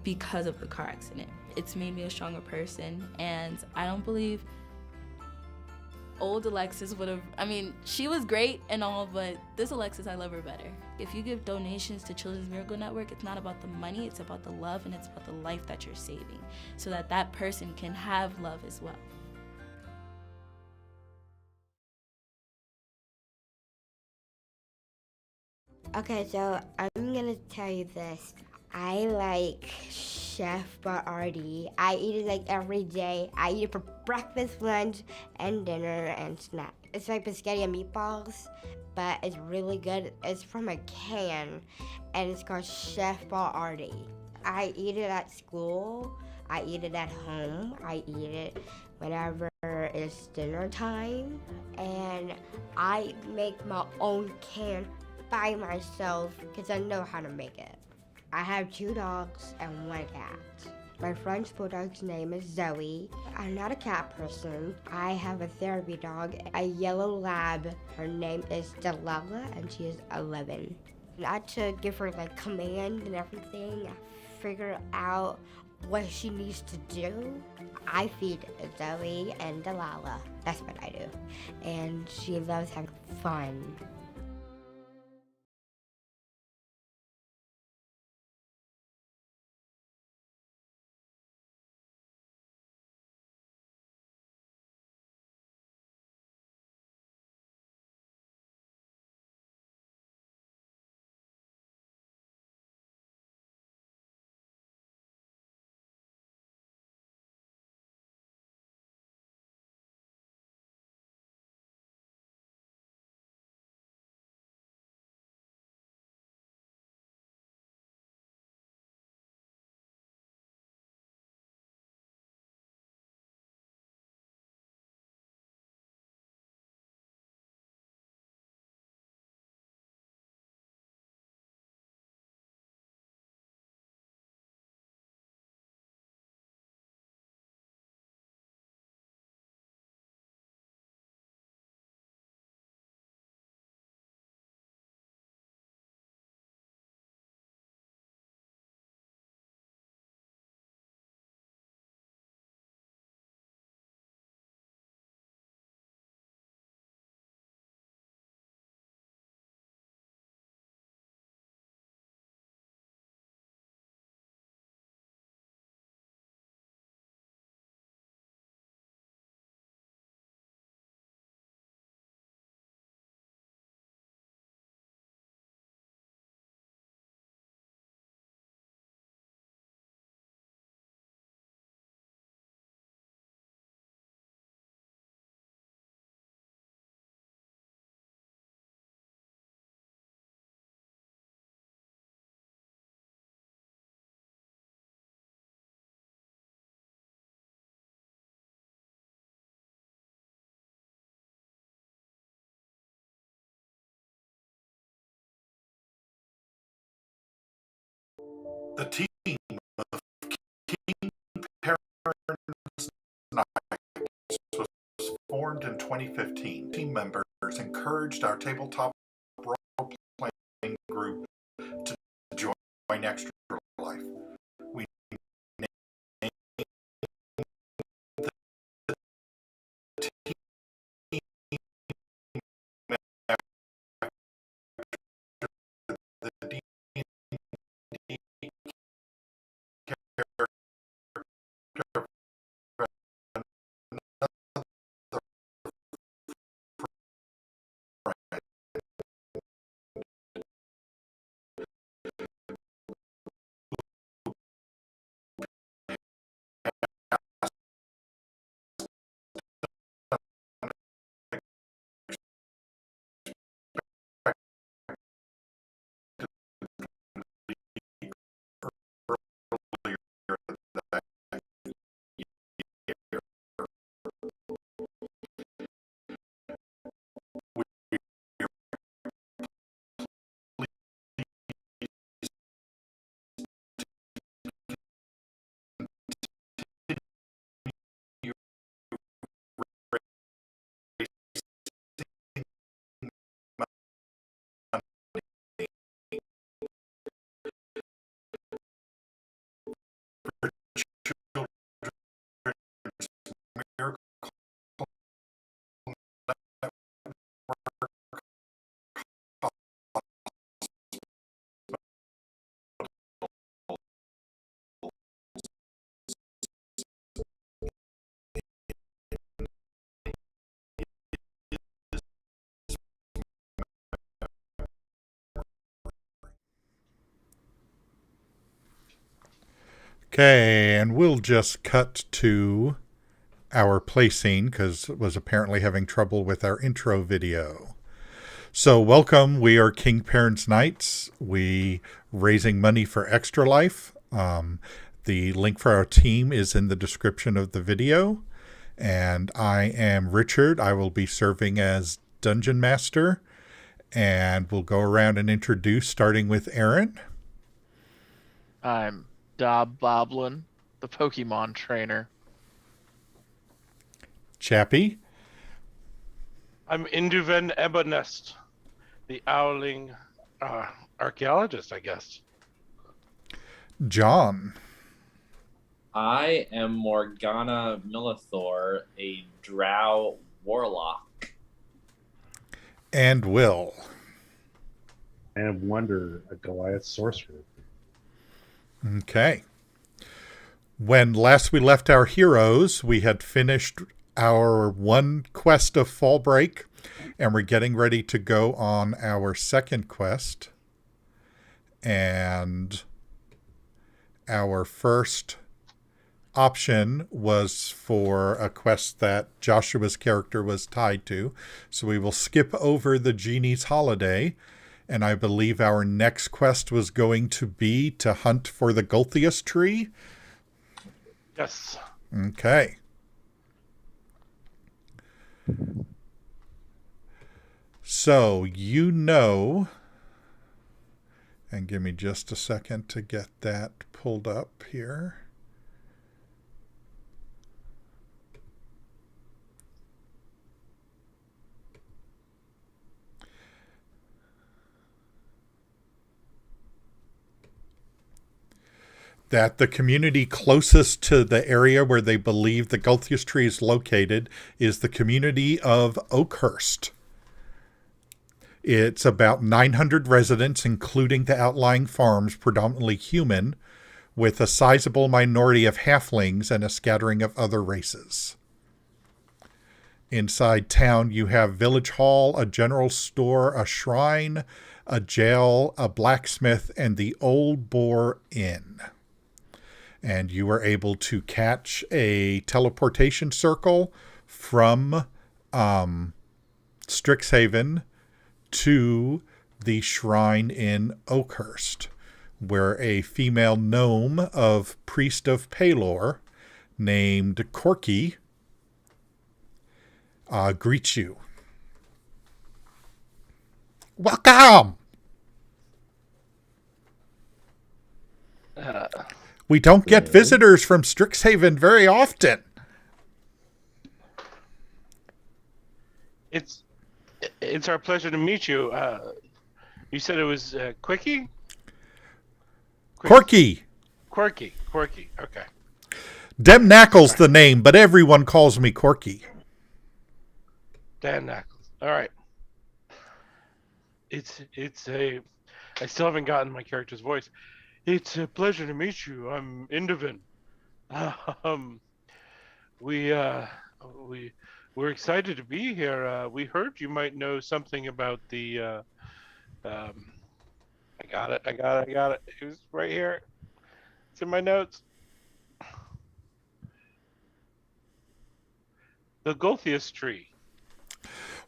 because of the car accident. It's made me a stronger person, and I don't believe old Alexis would have, I mean, she was great and all, but this Alexis, I love her better. If you give donations to Children's Miracle Network, it's not about the money, it's about the love, and it's about the life that you're saving, so that that person can have love as well. Okay, so I'm gonna tell you this. I like Chef Boyardee. I eat it like every day. I eat it for breakfast, lunch, and dinner and snack. It's like spaghetti and meatballs, but it's really good. It's from a can, and it's called Chef Boyardee. I eat it at school. I eat it at home. I eat it whenever it's dinner time, and I make my own can by myself because I know how to make it. I have 2 dogs and 1 cat. My French bulldog's name is Zoe. I'm not a cat person. I have a therapy dog, a yellow lab. Her name is Delilah and she is 11. I had to give her like command and everything, figure out what she needs to do. I feed Zoe and Delilah. That's what I do. And she loves having fun. The team of King Parents Nights was formed in 2015. Team members encouraged our tabletop role-playing group to join Extra Life. We named the team after the D&D character Okay, and we'll just cut to our play scene because it was apparently having trouble with our intro video. So welcome, we are King Parents Knights. We raising money for Extra Life. The link for our team is in the description of the video. And I am Richard. I will be serving as Dungeon Master. And we'll go around and introduce, starting with Aaron. I'm Dob Boblin, the Pokemon trainer. Chappie. I'm Induven Ebonest, the owling archaeologist, I guess. John. I am Morgana Milithor, a drow warlock. And Will. I am Wonder, a Goliath sorcerer. Okay. When last we left our heroes, we had finished our one quest of Fall Break, and we're getting ready to go on our second quest. And our first option was for a quest that Joshua's character was tied to. So we will skip over the Genie's Holiday. And I believe our next quest was going to be to hunt for the Gulthius tree. Yes. Okay. So, and give me just a second to get that pulled up here. That the community closest to the area where they believe the Gulthius tree is located is the community of Oakhurst. It's about 900 residents, including the outlying farms, predominantly human, with a sizable minority of halflings and a scattering of other races. Inside town, you have village hall, a general store, a shrine, a jail, a blacksmith, and the Old Boar Inn. And you were able to catch a teleportation circle from Strixhaven to the shrine in Oakhurst, where a female gnome of Priest of Palor named Corky greets you. Welcome! We don't get visitors from Strixhaven very often. It's our pleasure to meet you. You said it was Quickie? Corky. Quirky. Okay. Dem Knackle's the name, but everyone calls me Corky. Dan Knuckles. All right. I still haven't gotten my character's voice. It's a pleasure to meet you. I'm Induven. We're excited to be here. We heard you might know something about the. I got it. It was right here. It's in my notes. The Gulthius tree.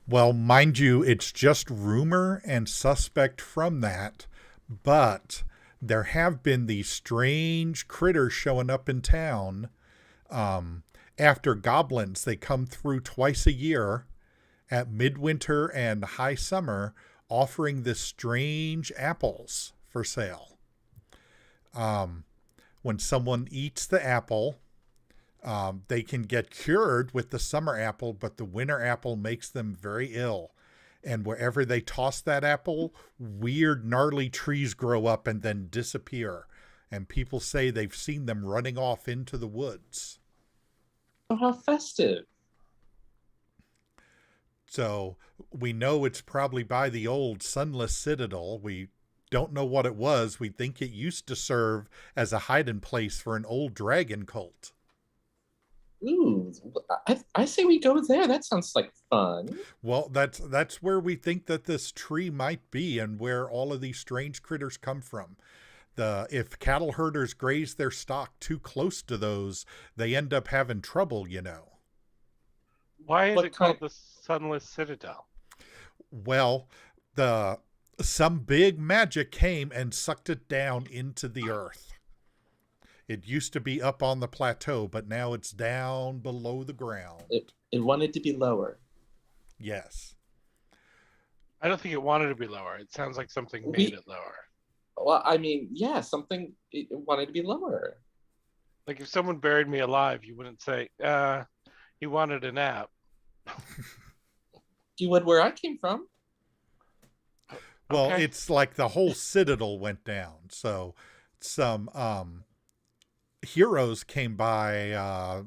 Well, mind you, it's just rumor and suspect from that, but there have been these strange critters showing up in town. After goblins, they come through twice a year at midwinter and high summer, offering this strange apples for sale. When someone eats the apple, they can get cured with the summer apple, but the winter apple makes them very ill. And wherever they toss that apple, weird, gnarly trees grow up and then disappear. And people say they've seen them running off into the woods. Oh, how festive. So we know it's probably by the old Sunless Citadel. We don't know what it was. We think it used to serve as a hiding place for an old dragon cult. Ooh, I say we go there. That sounds like fun. Well, that's where we think that this tree might be and where all of these strange critters come from. If cattle herders graze their stock too close to those, they end up having trouble, you know. Why is What it called kind- the Sunless Citadel? Well, some big magic came and sucked it down into the earth. It used to be up on the plateau, but now it's down below the ground. It wanted to be lower. Yes. I don't think it wanted to be lower. It sounds like something made it lower. Well, I mean, yeah, something it wanted to be lower. Like if someone buried me alive, you wouldn't say, he wanted a nap. You would where I came from. Well, Okay. it's like the whole citadel went down. So some heroes came by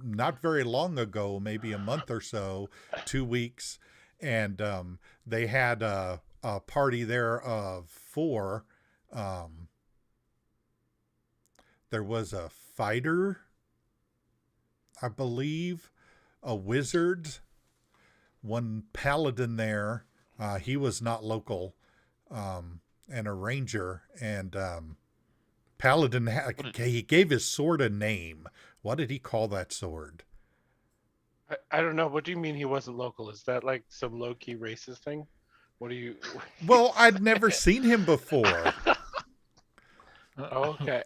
not very long ago, maybe a month or so, 2 weeks, and they had a party there of 4. There was a fighter, I believe, a wizard, one paladin there. He was not local, and a ranger. And paladin, he gave his sword a name. What did he call that sword? I don't know. What do you mean he wasn't local? Is that like some low-key racist thing? What do you... Well, I'd never seen him before. Okay.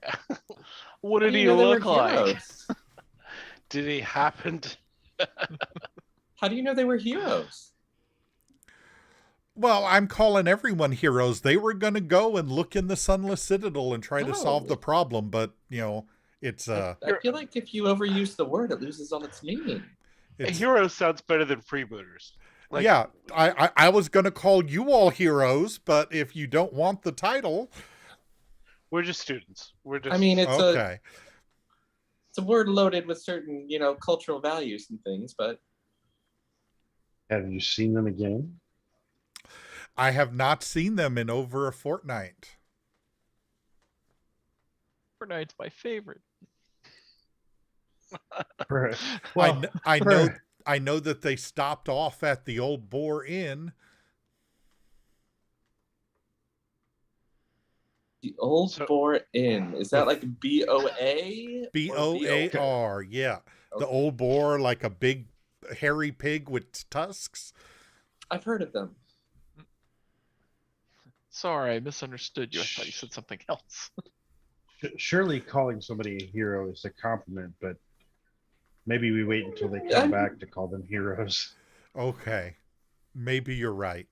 What How did do he you know they were look like? heroes? Did he happen to... How do you know they were heroes? Well, I'm calling everyone heroes. They were going to go and look in the Sunless Citadel and try to solve Oh. the problem, but, you know, it's I feel like if you overuse the word, it loses all its meaning. Hero sounds better than freebooters. Like, yeah, I was going to call you all heroes, but if you don't want the title, we're just students. We're just... I mean, it's okay. a word loaded with certain, cultural values and things, but Have you seen them again? I have not seen them in over a fortnight. Fortnite's my favorite. Well, I know that they stopped off at the Old Boar Inn. the Old So- Boar Inn, is that like BOA? BOAR, yeah. The Okay. Old Boar, like a big hairy pig with tusks. I've heard of them. Sorry, I misunderstood you. I thought you said something else. Surely calling somebody a hero is a compliment, but maybe we wait until they Yeah. come back to call them heroes. Okay. Maybe you're right.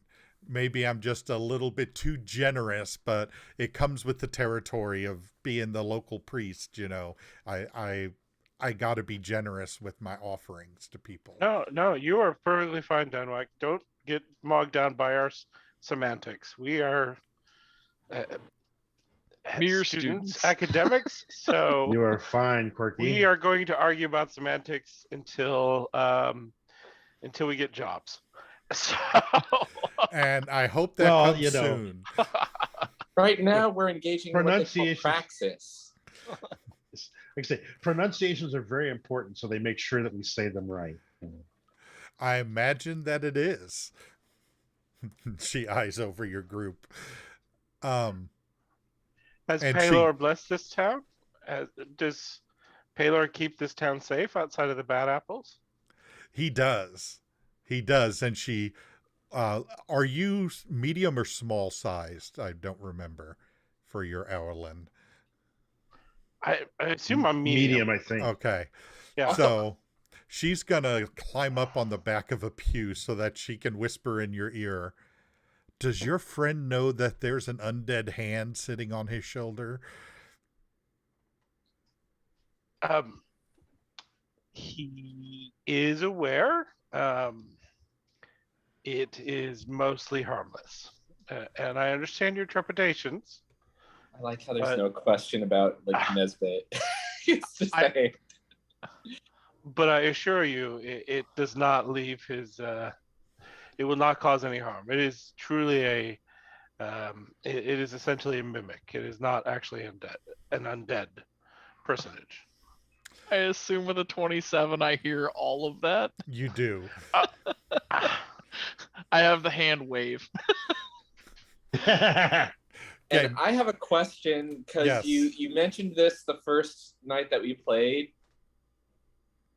Maybe I'm just a little bit too generous, but it comes with the territory of being the local priest, you know. I got to be generous with my offerings to people. No, you are perfectly fine, Dunwag. Don't get bogged down by our semantics. We are Mere students, students. academics, so You are fine, Corky. we are going to argue about semantics until we get jobs. So And I hope that Well, comes you know. soon. Right now, we're engaging in what they call Pronunciation. praxis. Like I say, pronunciations are very important, so they make sure that we say them right. I imagine that it is. She eyes over your group. has And Paylor blessed this town? Does Paylor keep this town safe outside of the bad apples? He does. He does. And she, are you medium or small sized? I don't remember for your Owlin. I assume I'm medium. I think. Okay. Yeah. So she's going to climb up on the back of a pew so that she can whisper in your ear. Does your friend know that there's an undead hand sitting on his shoulder? He is aware. It is mostly harmless, and I understand your trepidations. I like how there's But- no question about Nesbit. It's the same. But I assure you, it does not leave his. It will not cause any harm. It is truly it is essentially a mimic. It is not actually an undead personage. I assume with a 27, I hear all of that. You do. I have the hand wave. Okay. And I have a question because Yes. you mentioned this the first night that we played,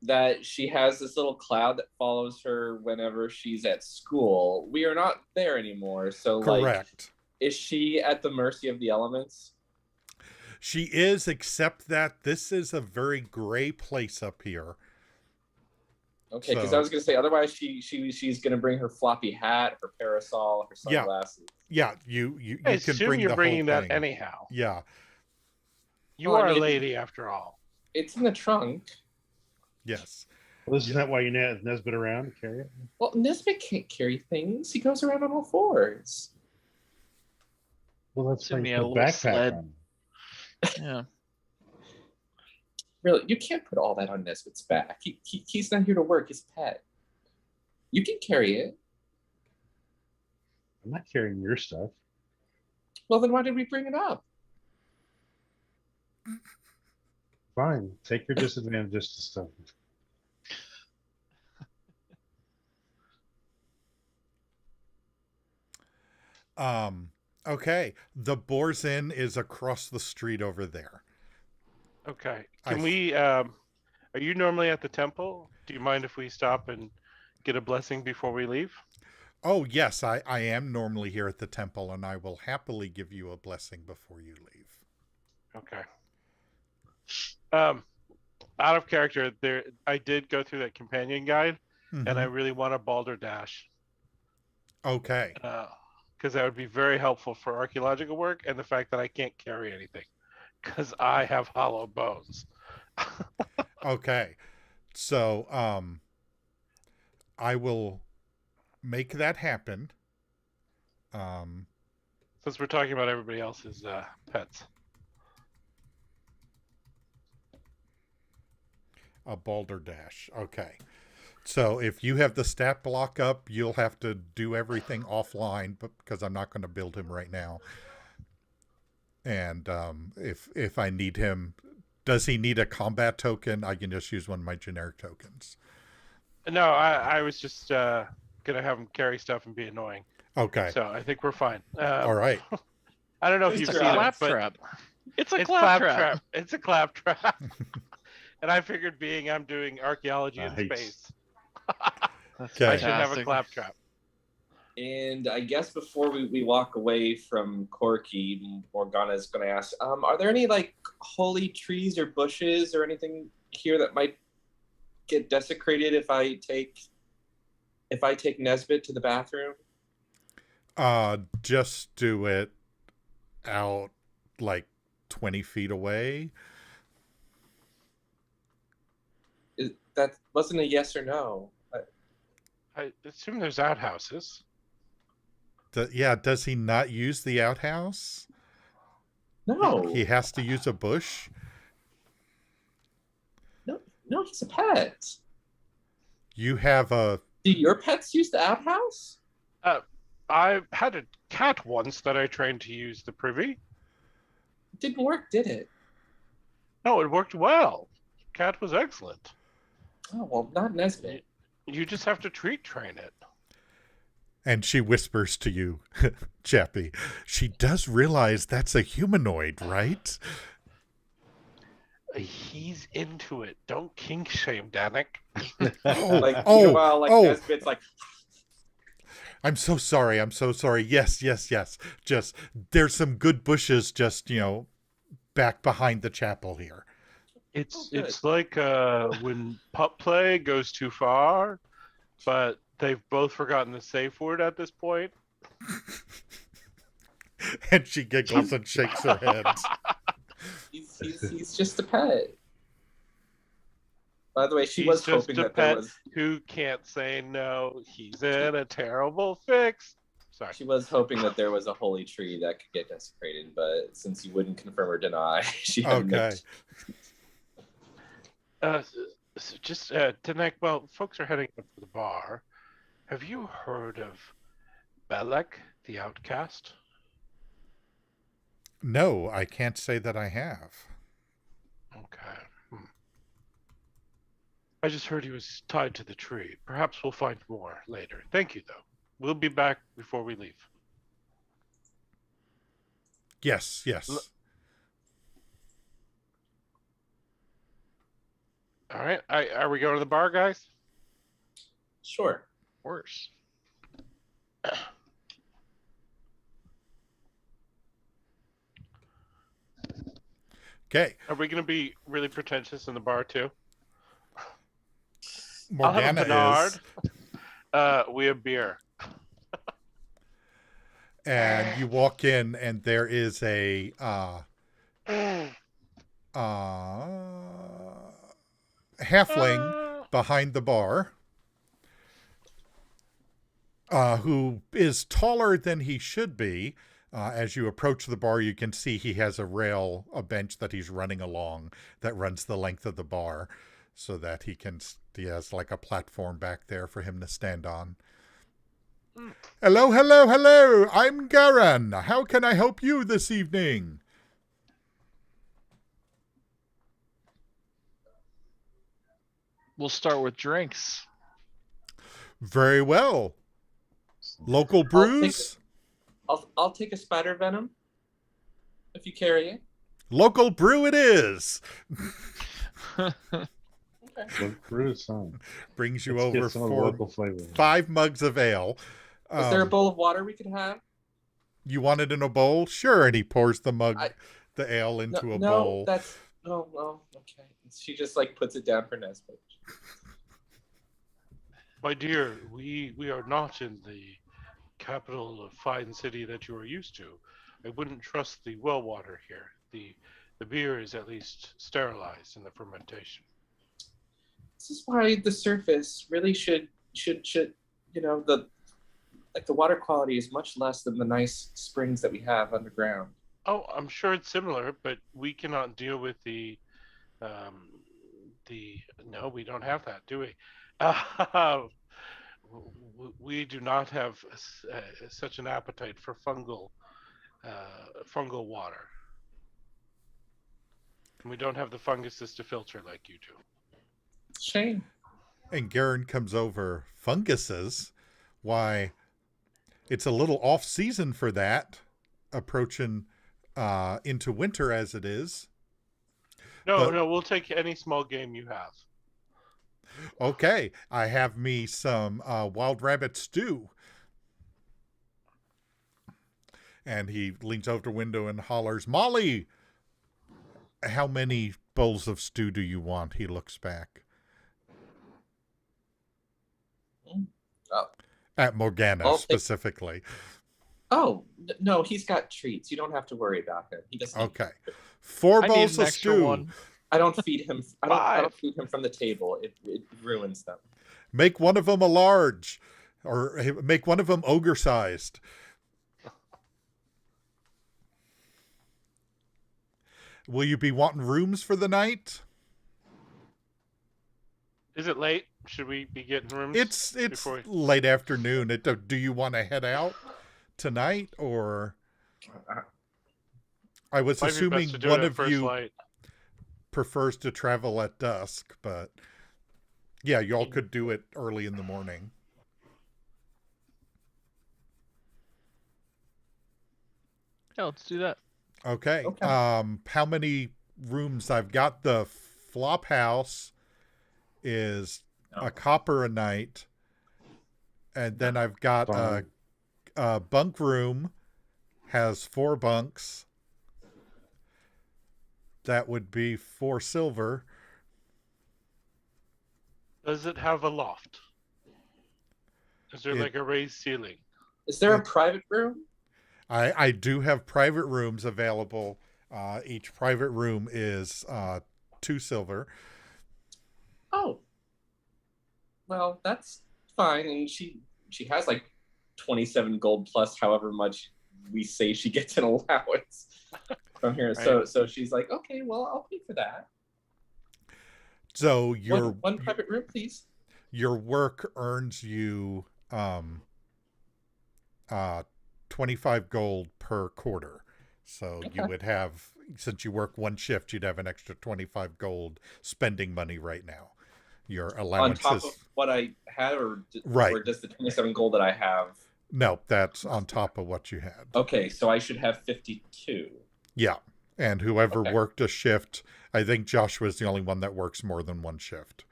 that she has this little cloud that follows her whenever she's at school. We are not there anymore, so Correct. is she at the mercy of the elements? She is, except that this is a very gray place up here. Okay, because So- I was going to say otherwise she's going to bring her floppy hat, her parasol, her Yeah. sunglasses. Yeah, you I can assume bring you're the bringing whole that thing. anyhow. Yeah. You Well, I are a mean- lady after all. It's in the trunk. Yes. Well, isn't that why you have Nesbit around to carry it? Well, Nesbit can't carry things. He goes around on all fours. Well, that's Assume like he a had a little backpack sled. on. Yeah. Really, you can't put all that on Nesbit's back. He's not here to work. He's a pet. You can carry it. I'm not carrying your stuff. Well, then why did we bring it up? Fine, take your disadvantages to stuff. Okay. The Boar's Inn is across the street over there. Okay. I Can we? Are you normally at the temple? Do you mind if we stop and get a blessing before we leave? Oh, yes, I am normally here at the temple, and I will happily give you a blessing before you leave. Okay. Out of character, I did go through that companion guide, and I Mhm. really want a balderdash. Okay. Because that would be very helpful for archaeological work, and the fact that I can't carry anything, because I have hollow bones. Okay. So, I will make that happen. Since we're talking about everybody else's pets. A balderdash. Okay. So if you have the stat block up, you'll have to do everything offline, but because I'm not going to build him right now. And if I need him, does he need a combat token? I can just use one of my generic tokens. No, I was just gonna have him carry stuff and be annoying. Okay. So I think we're fine. All right. I don't know if It's you've a seen it, but Claptrap. It's a it's claptrap. It's a claptrap. And I figured, being I'm doing archaeology in Nice. space, That's Okay. I should have a fantastic. claptrap. And I guess before we walk away from Corky, Morgana's going to ask, are there any like holy trees or bushes or anything here that might get desecrated if I take Nesbit to the bathroom? Just do it out like 20 feet away. That wasn't a yes or no. I assume there's outhouses. Yeah, does he not use the outhouse? No, He has to use a bush? no, he's a pet. You have a... Do your pets use the outhouse? I had a cat once that I trained to use the privy. It didn't work, did it? No, it worked well. Cat was excellent. Oh well, not Nesbit. You just have to train it. And she whispers to you, Chappie, she does realize that's a humanoid, right? He's into it. Don't kink shame, Danik. Like meanwhile, like Nesbit's like, I'm so sorry. I'm so sorry. Yes. Just, there's some good bushes just, back behind the chapel here. It's like when pup play goes too far, but they've both forgotten the safe word at this point. And she giggles and shakes her head. he's just a pet. By the way, she He's was just hoping a that there pet was. who can't say no. He's in a terrible fix. Sorry. She was hoping that there was a holy tree that could get desecrated, but since you wouldn't confirm or deny, she had Okay. So just Danik, well, folks are heading up to the bar. Have you heard of Belek, the outcast? No, I can't say that I have. Okay. I just heard he was tied to the tree. Perhaps we'll find more later. Thank you, though. We'll be back before we leave. Yes, yes. All right. Are we going to the bar, guys? Sure. Worse. Okay. Are we going to be really pretentious in the bar too? Morgana I'll have is. a Bernard. We have beer. And you walk in, and there is a halfling behind the bar who is taller than he should be. As you approach the bar, you can see he has a bench that he's running along that runs the length of the bar so that he has like a platform back there for him to stand on. Hello, hello, hello. I'm Garan. How can I help you this evening? We'll start with drinks. Very well. Local brews? I'll take a spider venom if you carry it. Local brew it is. Okay. Brew is fine. Brings you Let's over get some of the for local flavor. 5 mugs of ale. Is there a bowl of water we could have? You want it in a bowl? Sure. And he pours the ale into a bowl. No, okay. She just like puts it down for Nesbitt. My dear, we are not in the capital of fine city that you are used to. I wouldn't trust the well water here. The beer is at least sterilized in the fermentation. This is why the surface really should the water quality is much less than the nice springs that we have underground. Oh, I'm sure it's similar, but we cannot deal with no, we don't have that, do we? We do not have such an appetite for fungal water. And we don't have the funguses to filter like you do. Shame. And Garen comes over. Funguses? Why, it's a little off season for that, approaching into winter as it is. No, we'll take any small game you have. Okay, I have me some wild rabbit stew. And he leans over the window and hollers, Molly, how many bowls of stew do you want? He looks back. Oh. At Morgana, specifically. No, he's got treats. You don't have to worry about him. He doesn't. Okay. 4 bowls of stew. One. I don't feed him. I don't feed him from the table. It ruins them. Make one of them a large, or make one of them ogre-sized. Will you be wanting rooms for the night? Is it late? Should we be getting rooms? It's late afternoon. Do you want to head out tonight, or? I was assuming one of you prefers to travel at dusk, but yeah, y'all could do it early in the morning. Yeah, let's do that. Okay. How many rooms? I've got the flop house is a copper a night, and then I've got a bunk room has 4 bunks. That would be 4 silver. Does it have a loft? Is there like a raised ceiling? Is there a private room? I do have private rooms available. Each private room is 2 silver. Oh. Well, that's fine. And she has like 27 gold plus however much we say she gets an allowance from here. Right. So she's like, okay, well, I'll pay for that. So one private room, please. Your work earns you 25 gold per quarter. So you would have, since you work 1 shift, you'd have an extra 25 gold spending money right now. Your allowances on top of what I had, or does the 27 gold that I have No, that's on top of what you had. Okay, so I should have 52. Yeah. And whoever Okay. worked a shift, I think Joshua's the only one that works more than one shift.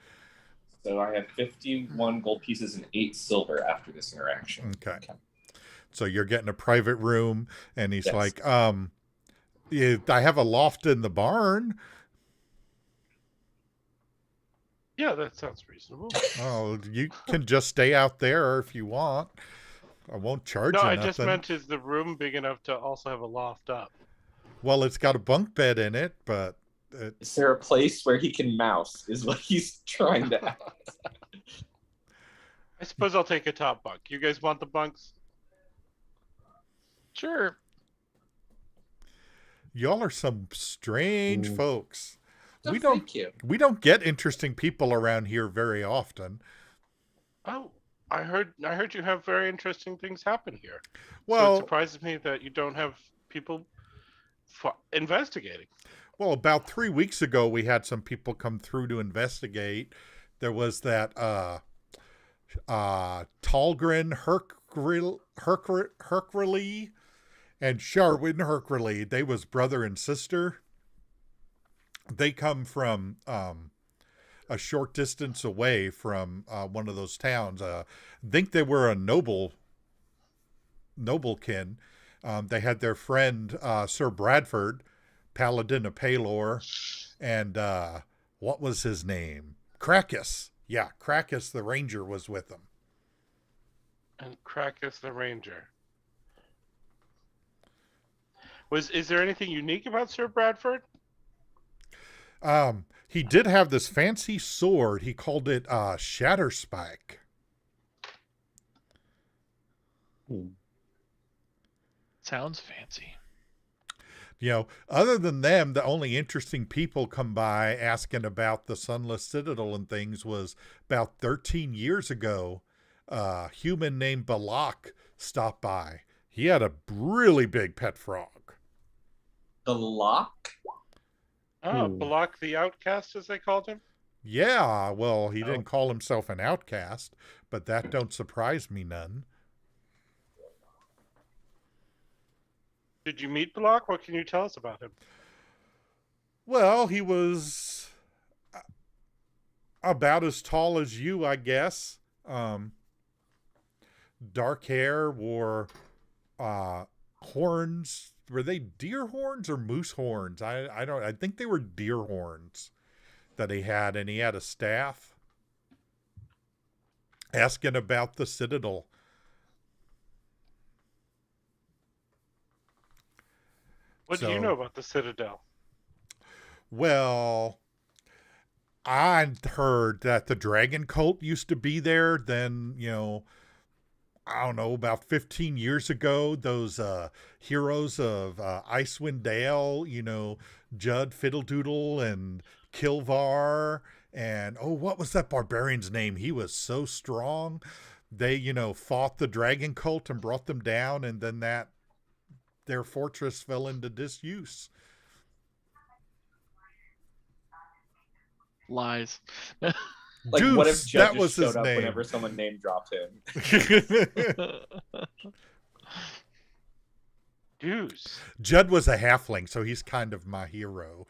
So I have 51 gold pieces and 8 silver after this interaction. Okay. So you're getting a private room, and he's Yes. like, I have a loft in the barn. Yeah, that sounds reasonable. Oh, you can just stay out there if you want. I won't charge No, you I nothing. just meant, is the room big enough to also have a loft up? Well, it's got a bunk bed in it, but Is there a place where he can mouse? Is what he's trying to ask. I suppose I'll take a top bunk. You guys want the bunks? Sure. y'all are some strange folks. Oh, we don't thank you. we don't get interesting people around here very often. Oh, I heard you have very interesting things happen here. So it Well, surprises me that you don't have people investigating. Well, about 3 weeks ago, we had some people come through to investigate. There was that Talgren Hercreli and Sharwin Hercreli. They was brother and sister. They come from a short distance away from one of those towns. I think they were a noblekin. They had their friend Sir Bradford, Paladin of Palor, and what was his name? Krakus. Yeah, Krakus the Ranger was with them. And Krakus the Ranger. Is there anything unique about Sir Bradford? He did have this fancy sword. He called it Shatterspike. Sounds fancy. You know, other than them, the only interesting people come by asking about the Sunless Citadel and things was about 13 years ago. A human named Balak stopped by. He had a really big pet frog. The lock? Oh, Balak the Outcast, as they called him? Yeah, well, he didn't call himself an outcast, but that don't surprise me none. Did you meet Balak? What can you tell us about him? Well, he was about as tall as you, I guess. Dark hair, wore horns. Were they deer horns or moose horns? I think they were deer horns that he had, and he had a staff. Asking about the Citadel. What do you know about the Citadel? Well, I heard that the dragon cult used to be there. Then, you know, I don't know, about 15 years ago, those heroes of Icewind Dale, you know, Judd Fiddledoodle and Kilvar, and what was that barbarian's name? He was so strong. They, you know, fought the dragon cult and brought them down, and then their fortress fell into disuse. Lies. Like, Deuce, what if Judd that just was showed his up name. whenever someone name dropped him? Deuce. Judd was a halfling, so he's kind of my hero.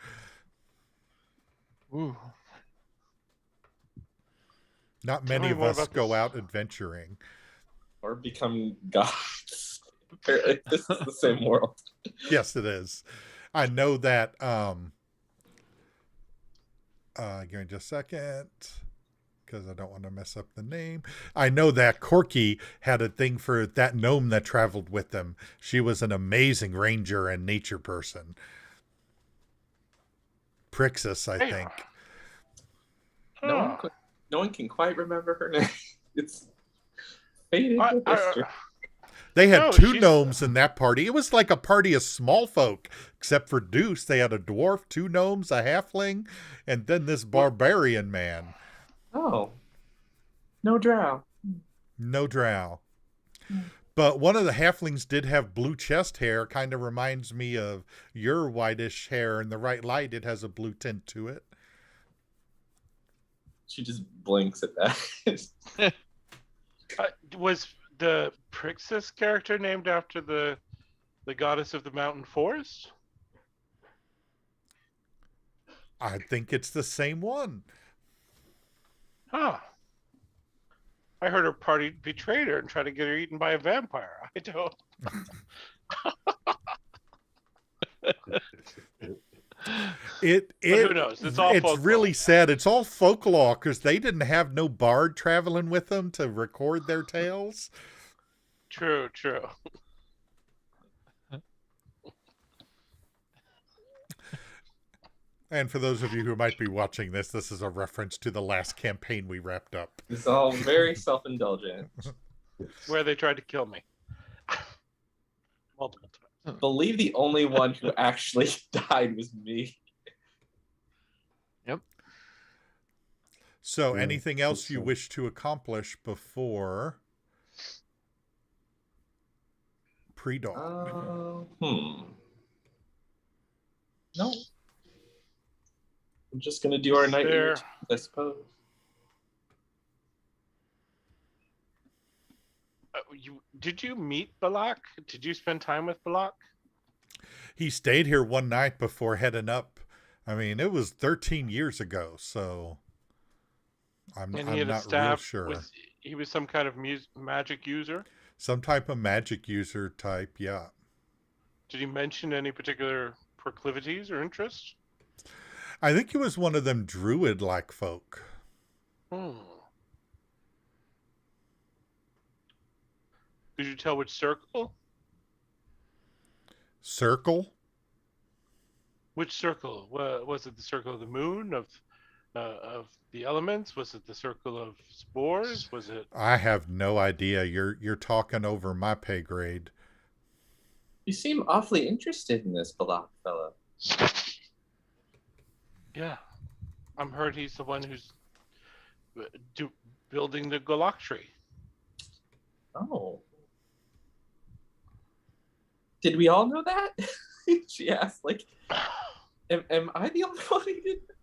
Ooh. Not Tell many me of more us about go this. out adventuring. Or become gods? Apparently, this is the same world. Yes, it is. I know that. Give me just a second, because I don't want to mess up the name. I know that Corky had a thing for that gnome that traveled with them. She was an amazing ranger and nature person. Prixus, I think. Huh. No one can quite remember her name. It's faded with history. They had No, two she's- gnomes in that party. It was like a party of small folk, except for Deuce. They had a dwarf, two gnomes, a halfling, and then this barbarian man. Oh. No drow. No drow. But one of the halflings did have blue chest hair. Kind of reminds me of your whitish hair. In the right light, it has a blue tint to it. She just blinks at that. Was the Prixis character named after the goddess of the mountain forest? I think it's the same one. Huh. I heard her party betrayed her and tried to get her eaten by a vampire. I don't. It who knows? It's all folklore. really sad. It's all folklore because they didn't have no bard traveling with them to record their tales. True. And for those of you who might be watching this, this is a reference to the last campaign we wrapped up. It's all very self-indulgent. Where they tried to kill me. Multiple times. I believe the only one who actually died was me. Yep. So anything else you wish to accomplish before pre-dawn? No. I'm just gonna do our night routine, I suppose. Did you meet Balak? Did you spend time with Balak? He stayed here one night before heading up. I mean, it was 13 years ago, so I'm not real sure. He was some kind of magic user? Some type of magic user type, yeah. Did he mention any particular proclivities or interests? I think he was one of them druid-like folk. Did you tell which circle? Circle? Which circle? Was it the circle of the moon, of the elements? Was it the circle of spores? Was it? I have no idea. You're talking over my pay grade. You seem awfully interested in this Balak fellow. Yeah, I'm heard he's the one who's building the Golok tree. Oh. Did we all know that? She asked, like, am I the only one who did that?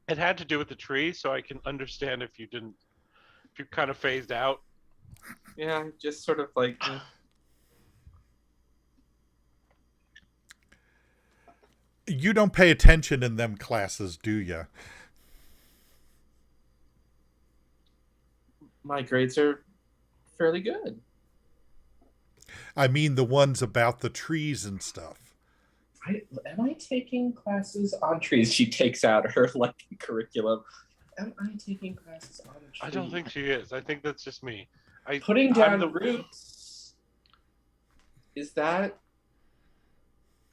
It had to do with the tree, so I can understand if you kind of phased out. Yeah, just sort of like... You don't pay attention in them classes, do you? My grades are fairly good. I mean the ones about the trees and stuff. Am I taking classes on trees? She takes out her curriculum. Am I taking classes on trees? I don't think she is. I think that's just me. Putting down the roots. Is that...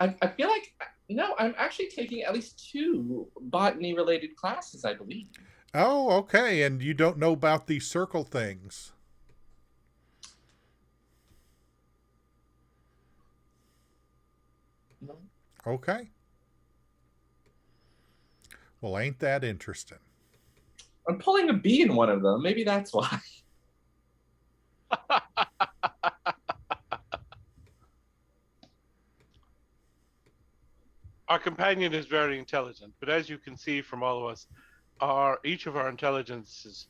I feel like... No, I'm actually taking at least 2 botany-related classes, I believe. Oh, okay. And you don't know about these circle things. No. Okay. Well, ain't that interesting? I'm pulling a B in one of them. Maybe that's why. Our companion is very intelligent, but as you can see from all of us, each of our intelligences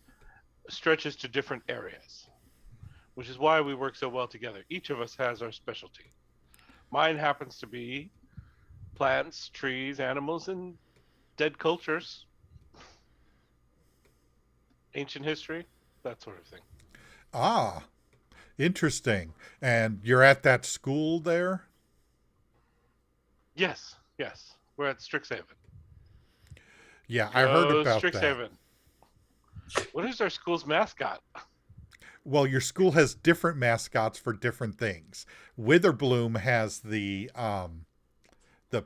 stretches to different areas, which is why we work so well together. Each of us has our specialty. Mine happens to be plants, trees, animals, and dead cultures, ancient history, that sort of thing. Ah, interesting. And you're at that school there? Yes. We're at Strixhaven. Yeah, I heard about Strixhaven. That. What is our school's mascot? Well, your school has different mascots for different things. Witherbloom has the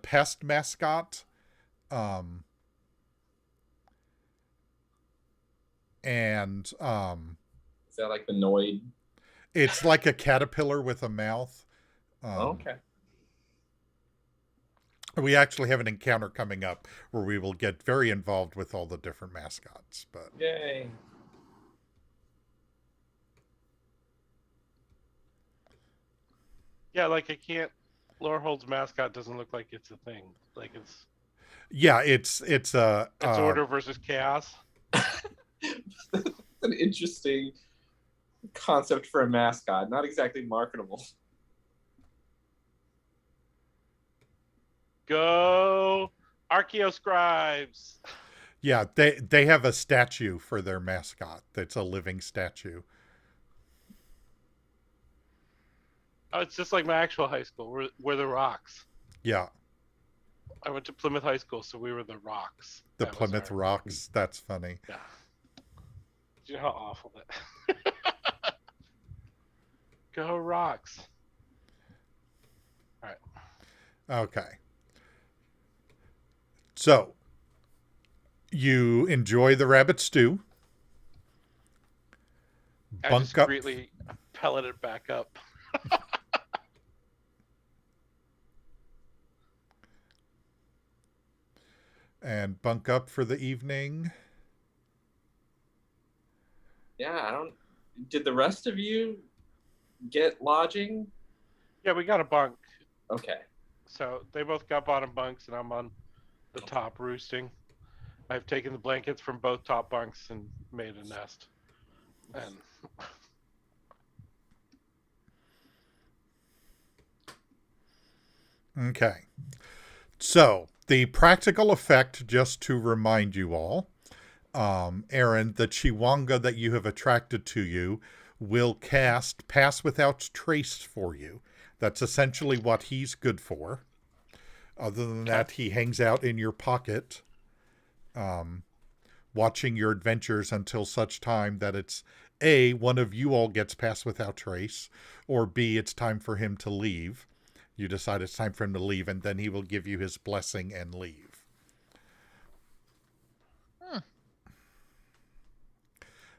pest mascot. And is that like the Noid? It's like a caterpillar with a mouth. Okay. We actually have an encounter coming up where we will get very involved with all the different mascots. But yay. Yeah, like I can't. Lorehold's mascot doesn't look like it's a thing. Like it's. Yeah, it's order versus chaos. an interesting concept for a mascot. Not exactly marketable. Go Archaeoscribes. Yeah, they have a statue for their mascot. That's a living statue. Oh, it's just like my actual high school. We're the Rocks. Yeah, I went to Plymouth High School, so we were the Rocks. the That was Plymouth our- Rocks. That's funny. Yeah. Do you know how awful that? Go Rocks. All right. Okay. So, you enjoy the rabbit stew. I Bunk up. discreetly pellet it back up. And bunk up for the evening. Yeah, I don't. Did the rest of you get lodging? Yeah, we got a bunk. Okay. So they both got bottom bunks, and I'm on the top roosting. I've taken the blankets from both top bunks and made a nest. And Okay. So, the practical effect, just to remind you all, Aaron, the Chihuanga that you have attracted to you will cast Pass Without Trace for you. That's essentially what he's good for. Other than that, he hangs out in your pocket, watching your adventures until such time that it's A, one of you all gets Pass Without Trace, or B, it's time for him to leave. You decide it's time for him to leave, and then he will give you his blessing and leave.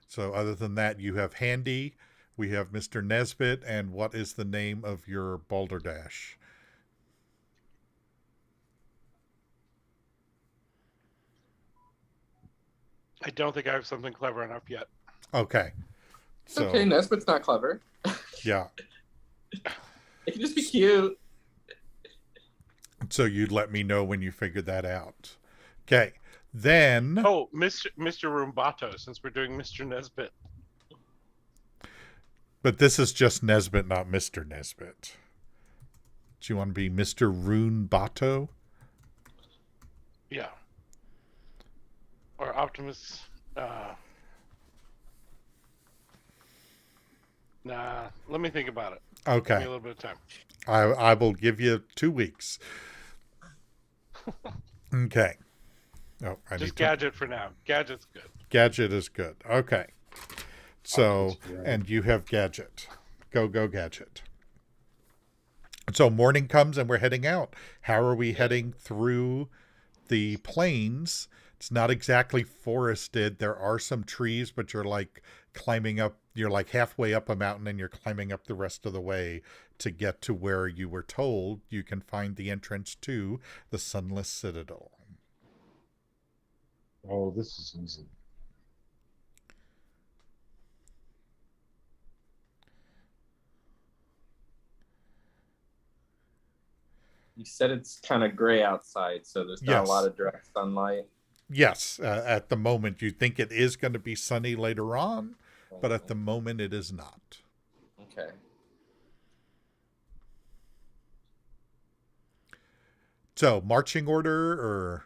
So other than that, you have Handy, we have Mr. Nesbit, and what is the name of your balderdash? I don't think I have something clever enough yet. Okay. So, Okay, Nesbit's not clever. yeah. It can just be cute. So you'd let me know when you figured that out. Okay. Then... Oh, Mr. Roombato, since we're doing Mr. Nesbit. But this is just Nesbit, not Mr. Nesbit. Do you want to be Mr. Rune Bato? Yeah. Or Optimus. Nah, let me think about it. Give me Okay. a little bit of time. I will give you 2 weeks. Okay. Oh, I Just need to... Gadget for now. Gadget's good. Gadget is good. Okay. So, Yeah. and you have Gadget. Go Gadget. So morning comes and we're heading out. How are we heading through the plains? It's not exactly forested. There are some trees, but you're like climbing up. You're like halfway up a mountain and you're climbing up the rest of the way to get to where you were told you can find the entrance to the Sunless Citadel. Oh, this is easy. You said it's kind of gray outside, so there's not Yes. a lot of direct sunlight. Yes, at the moment you think it is going to be sunny later on, but at the moment it is not. Okay. So, marching order or...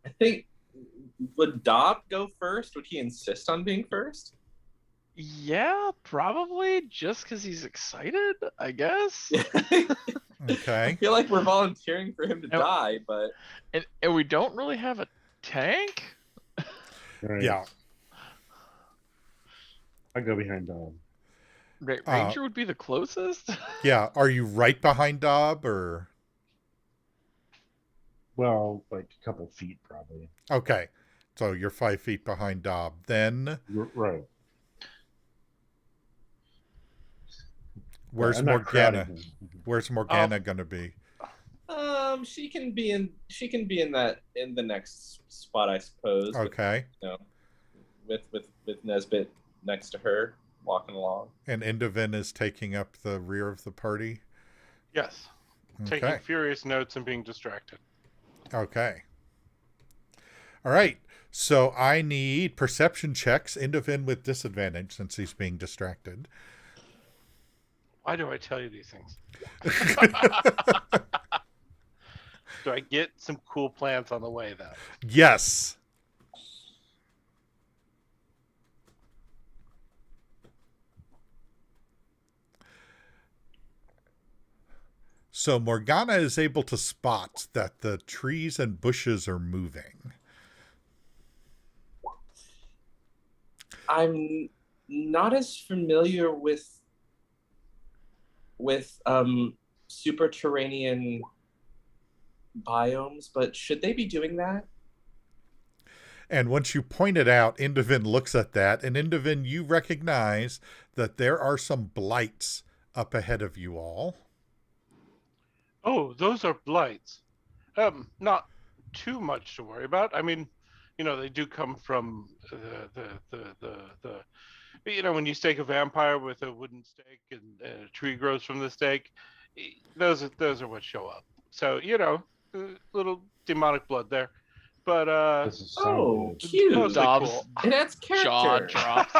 I think, would Dob go first? Would he insist on being first? Yeah, probably just because he's excited, I guess. I Okay. feel like we're volunteering for him to Nope. die, but And we don't really have a tank. Right. Yeah. I go behind Dom. Ranger would be the closest. Yeah. Are you right behind Dob or... Well, like a couple feet probably. Okay. So you're 5 feet behind Dob. Then Right. where's I'm not crowding Morgana? him. Where's Morgana going to be? she can be in the next spot, I suppose. Okay. You know, with Nesbit next to her, walking along. And Indovin is taking up the rear of the party. Yes. Taking Okay. furious notes and being distracted. Okay. All right. So I need perception checks. Indovin with disadvantage since he's being distracted. Why do I tell you these things? Do I get some cool plants on the way, though? Yes. So Morgana is able to spot that the trees and bushes are moving. I'm not as familiar with superterranean biomes, but should they be doing that? And once you point it out, Indovin looks at that, and Indovin, you recognize that there are some blights up ahead of you all. Oh, those are blights. Not too much to worry about. I mean, they do come from the when you stake a vampire with a wooden stake and a tree grows from the stake, those are what show up. So, little demonic blood there. But Doesn't sound good. cute. mostly Dobbs cool. And that's jaw character. drops.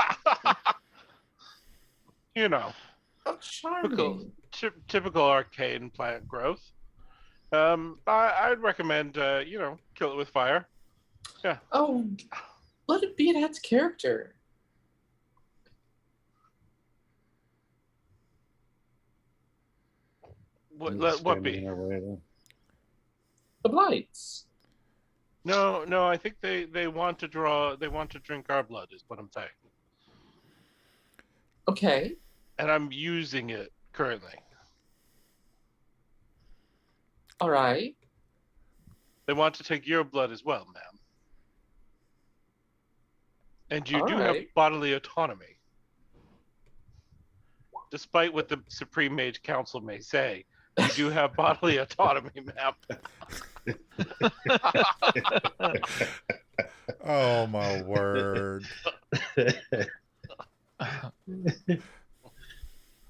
How charming. Typical arcane plant growth. I'd recommend kill it with fire. Yeah. Oh, let it be. It adds character. What be? Standing in our way, then. The blights. No, I think they want to drink our blood is what I'm saying. Okay. And I'm using it currently. All right. They want to take your blood as well, ma'am. And you All do have right. bodily autonomy. Despite what the Supreme Mage Council may say, you do have bodily autonomy, ma'am. Oh, my word.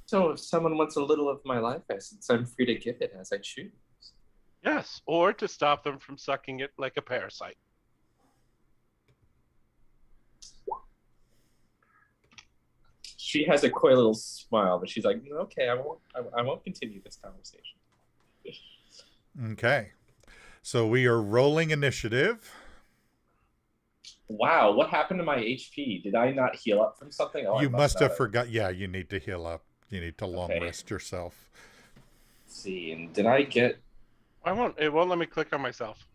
So if someone wants a little of my life essence, I'm free to give it as I choose. Yes, or to stop them from sucking it like a parasite. She has a coy little smile, but she's like, "Okay, I won't continue this conversation." Okay. So we are rolling initiative. Wow, what happened to my HP? Did I not heal up from something? Oh, You I must have forgot. Yeah, you need to heal up. You need to long Okay. rest yourself. Let's see, and did I get It won't let me click on myself.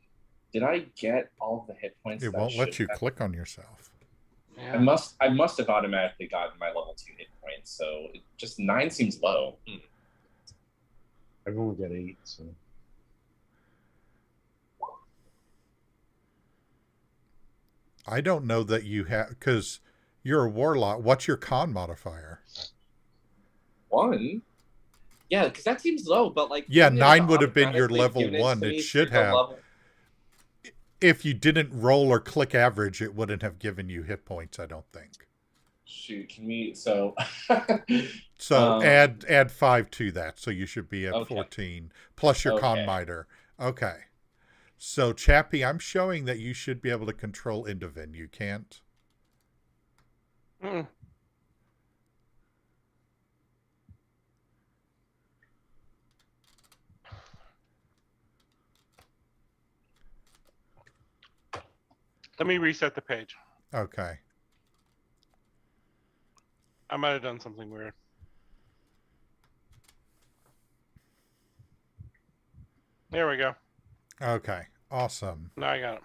all the hit points? It that I won't let should you have? click on yourself. Yeah. I must have automatically gotten my level 2 hit points, so just 9 seems low. I've only got 8, so I don't know that you have, because you're a warlock. What's your con modifier? 1? Yeah, because that seems low, but like Yeah, wouldn't it 9 have would have been your automatically level given it 1. to It me should through the have. level- If you didn't roll or click average, it wouldn't have given you hit points, I don't think. Shoot, can we? So, So add 5 to that, so you should be at Okay. 14 plus your con Okay. miter. Okay. So Chappie, I'm showing that you should be able to control Indovin. You can't. Mm. Let me reset the page. Okay. I might have done something weird. There we go. Okay. Awesome. Now I got it.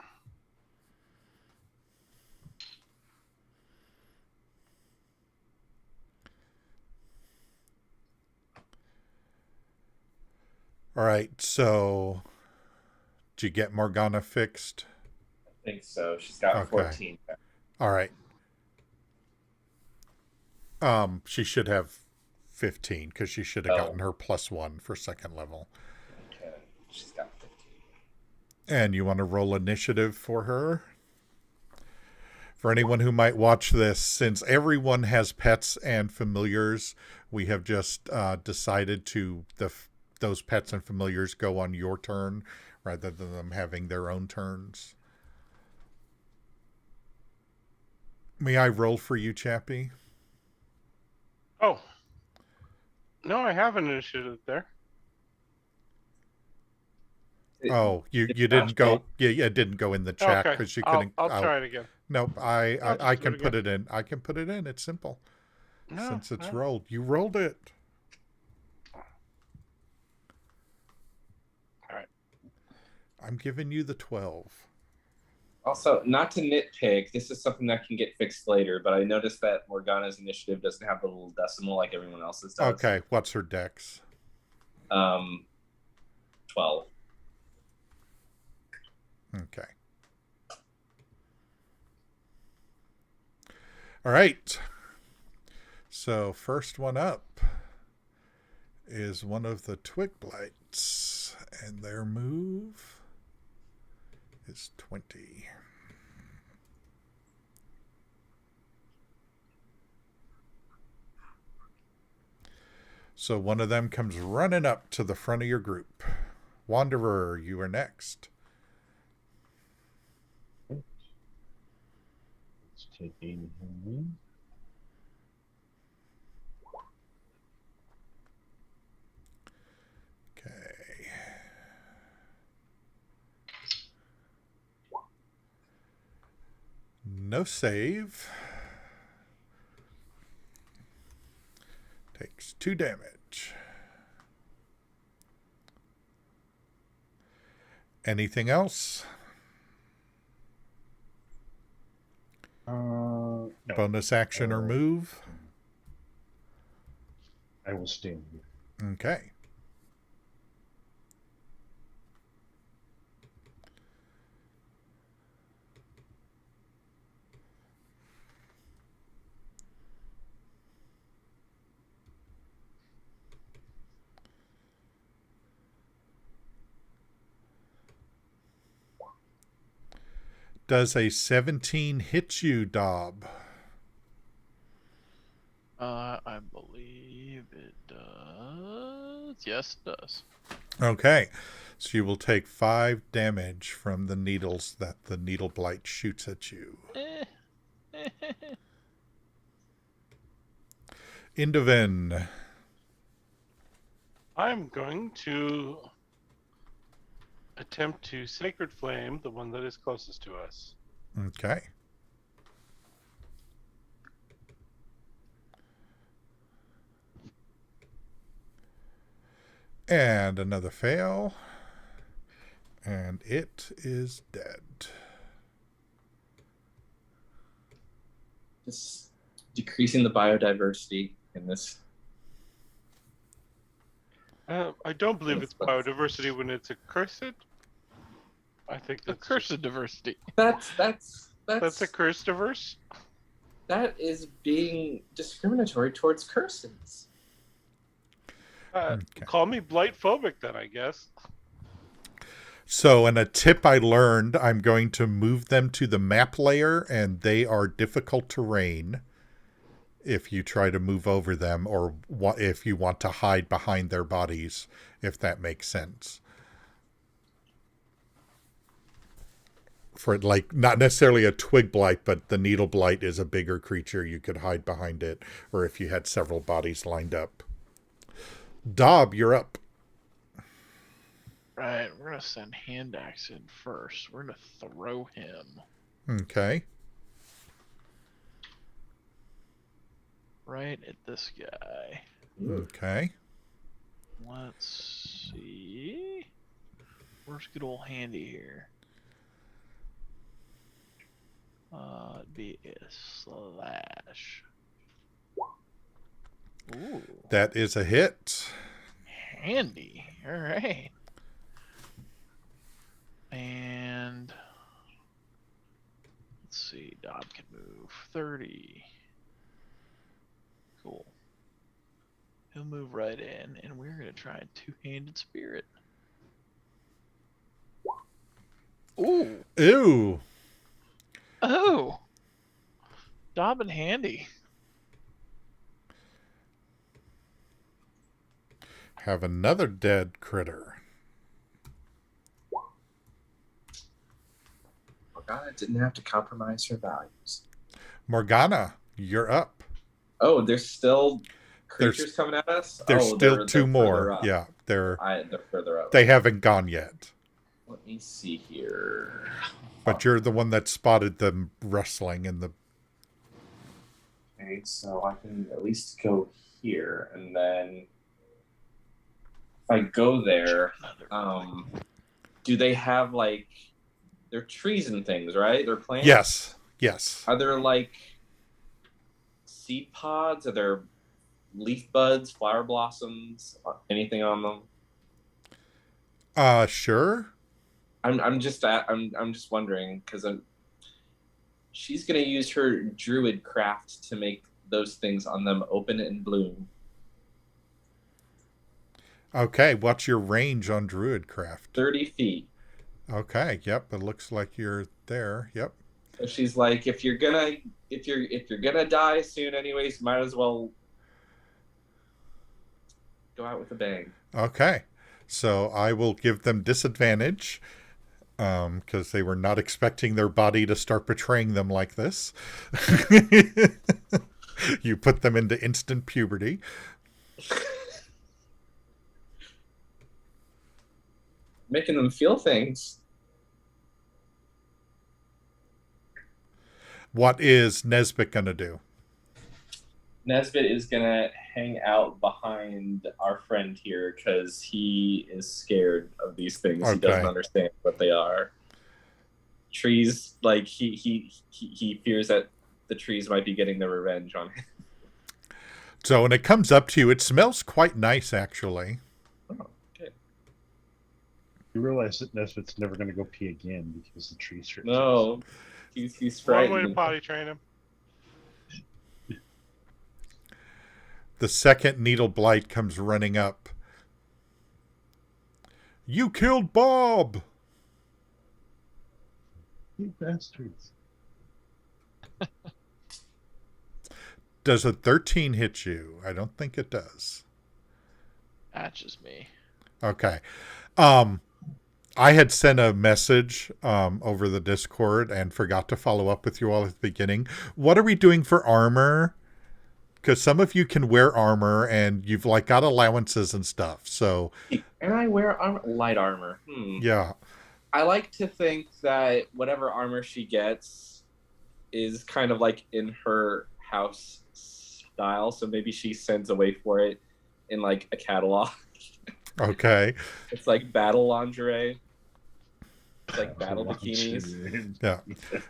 All right. So did you get Morgana fixed? I think so. She's got Okay. 14. All right. She should have 15 because she should have Oh. gotten her +1 for second level. Okay, she's got 15. And you want to roll initiative for her? For anyone who might watch this, since everyone has pets and familiars, we have just decided to those pets and familiars go on your turn rather than them having their own turns. May I roll for you, Chappie? Oh. No, I have an initiative there. Oh, you didn't go. Yeah, it didn't go in the chat Okay. because you couldn't. I'll try it again. Nope. I'll I just do can it put again. it in. I can put it in. It's simple. No, Since it's no. rolled, you rolled it. All right. I'm giving you the 12. Also, not to nitpick, this is something that can get fixed later, but I noticed that Morgana's initiative doesn't have the little decimal like everyone else's does. Okay, what's her dex? 12. Okay. All right. So first one up is one of the twig blights, and their move is 20. So one of them comes running up to the front of your group. Wanderer, you are next. Let's take aim him. Okay. No save. Takes 2 damage. Anything else? No. Bonus action or move? I will stand here. Okay. Does a 17 hit you, Dob? I believe it does. Yes, it does. Okay. So you will take 5 damage from the needles that the needle blight shoots at you. Indovin. I'm going to attempt to Sacred Flame the one that is closest to us. Okay. And another fail. And it is dead. Just decreasing the biodiversity in this. I don't believe it's biodiversity when it's accursed. I think that's Accursed diversity. That's a curse diverse. That is being discriminatory towards curses. Okay. Call me blight phobic then, I guess. So, and a tip I learned, I'm going to move them to the map layer, and they are difficult terrain if you try to move over them, or if you want to hide behind their bodies, if that makes sense. For like, not necessarily a twig blight, but the needle blight is a bigger creature. You could hide behind it, or if you had several bodies lined up. Dob, you're up. Right, we're gonna send Hand Axe in first. We're gonna throw him Okay. right at this guy. Okay. Let's see. Where's good old Handy here? It'd be a slash. Ooh, That is a hit. Handy. All right. And let's see, Dob can move 30. Cool. He'll move right in, and we're gonna try a two-handed spirit. Ooh. Ew. Oh. Dob and Handy. Have another dead critter. Didn't have to compromise her values. Morgana, you're up. Oh, there's still creatures coming at us? There's still they're two further more. up. Yeah, they're further up. they haven't gone yet. Let me see here. But you're the one that spotted them wrestling in the... Okay, so I can at least go here, and then if I go there, do they have like they're trees and things, right? They're plants? Yes. Are there like seed pods? Are there leaf buds, flower blossoms, anything on them? Sure. I'm just wondering because she's gonna use her druid craft to make those things on them open and bloom. Okay, what's your range on Druidcraft? 30 feet. Okay, yep, it looks like you're there. Yep. So she's like, if you're gonna die soon anyways, might as well go out with a bang. Okay. So I will give them disadvantage because they were not expecting their body to start betraying them like this. You put them into instant puberty. Making them feel things. What is Nesbit going to do? Nesbit is going to hang out behind our friend here because he is scared of these things. Okay. He doesn't understand what they are. Trees, like he fears that the trees might be getting their revenge on him. So when it comes up to you, it smells quite nice, actually. Oh, okay. You realize that Nesbit's never going to go pee again because the trees are... No, he's frightened. One way to potty train him. The second Needle Blight comes running up. You killed Bob! You bastards. Does a 13 hit you? I don't think it does. That's just me. Okay. I had sent a message over the Discord and forgot to follow up with you all at the beginning. What are we doing for armor? Because some of you can wear armor and you've like got allowances and stuff. So, and I wear light armor. Yeah. I like to think that whatever armor she gets is kind of like in her house style. So maybe she sends away for it in like a catalog. Okay. It's like battle lingerie. It's like battle bikinis. Yeah.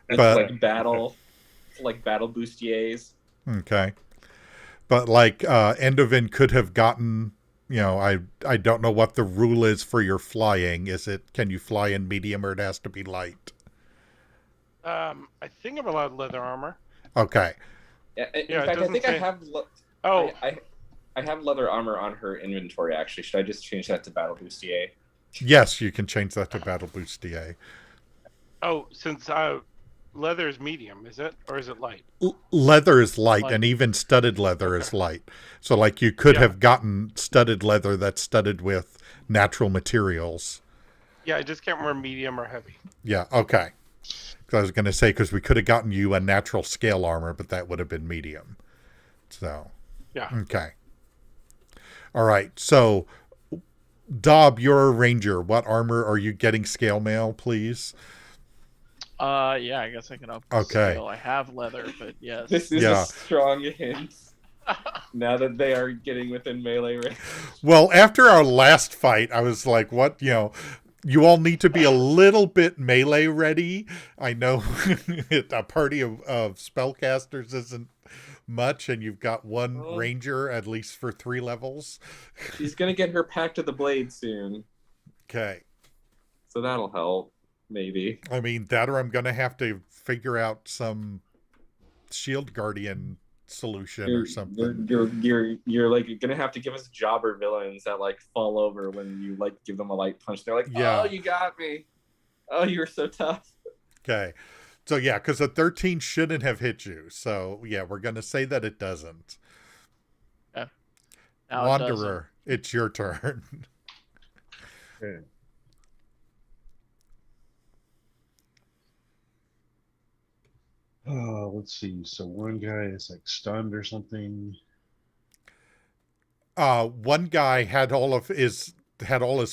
It's like battle bustiers. Okay. But like Endovin could have gotten, you know, I don't know what the rule is for your flying. Can you fly in medium or it has to be light? I think I'm allowed leather armor. Okay. In fact, I think I have. I have leather armor on her inventory. Actually, should I just change that to battle bustier? Yes, you can change that to battle bustier. Oh, since leather is medium, is it, or is it light? Leather is light, and even studded leather is light. So, like, you could have gotten studded leather that's studded with natural materials. Yeah, I just can't remember medium or heavy. Yeah, okay. I was going to say, because we could have gotten you a natural scale armor, but that would have been medium. So, yeah. Okay. All right. So, Dob, you're a ranger. What armor are you getting? Scale mail, please. Yeah, I guess I can up scale. I have leather, but yes. This is a strong hint. Now that they are getting within melee range. Well, after our last fight, I was like, what, you know, you all need to be a little bit melee ready. I know a party of spellcasters isn't much, and you've got one ranger at least for 3 levels. She's going to get her Pact of the Blade soon. Okay. So that'll help. Maybe. I mean, that or I'm going to have to figure out some shield guardian solution or something. You're like going to have to give us jobber villains that like fall over when you like give them a light punch. They're like, oh, you got me. Oh, you were so tough. Okay. So yeah, because a 13 shouldn't have hit you. So yeah, we're going to say that it doesn't. Yeah. Wanderer, it's your turn. Okay. Let's see. So one guy is like stunned or something. One guy had all his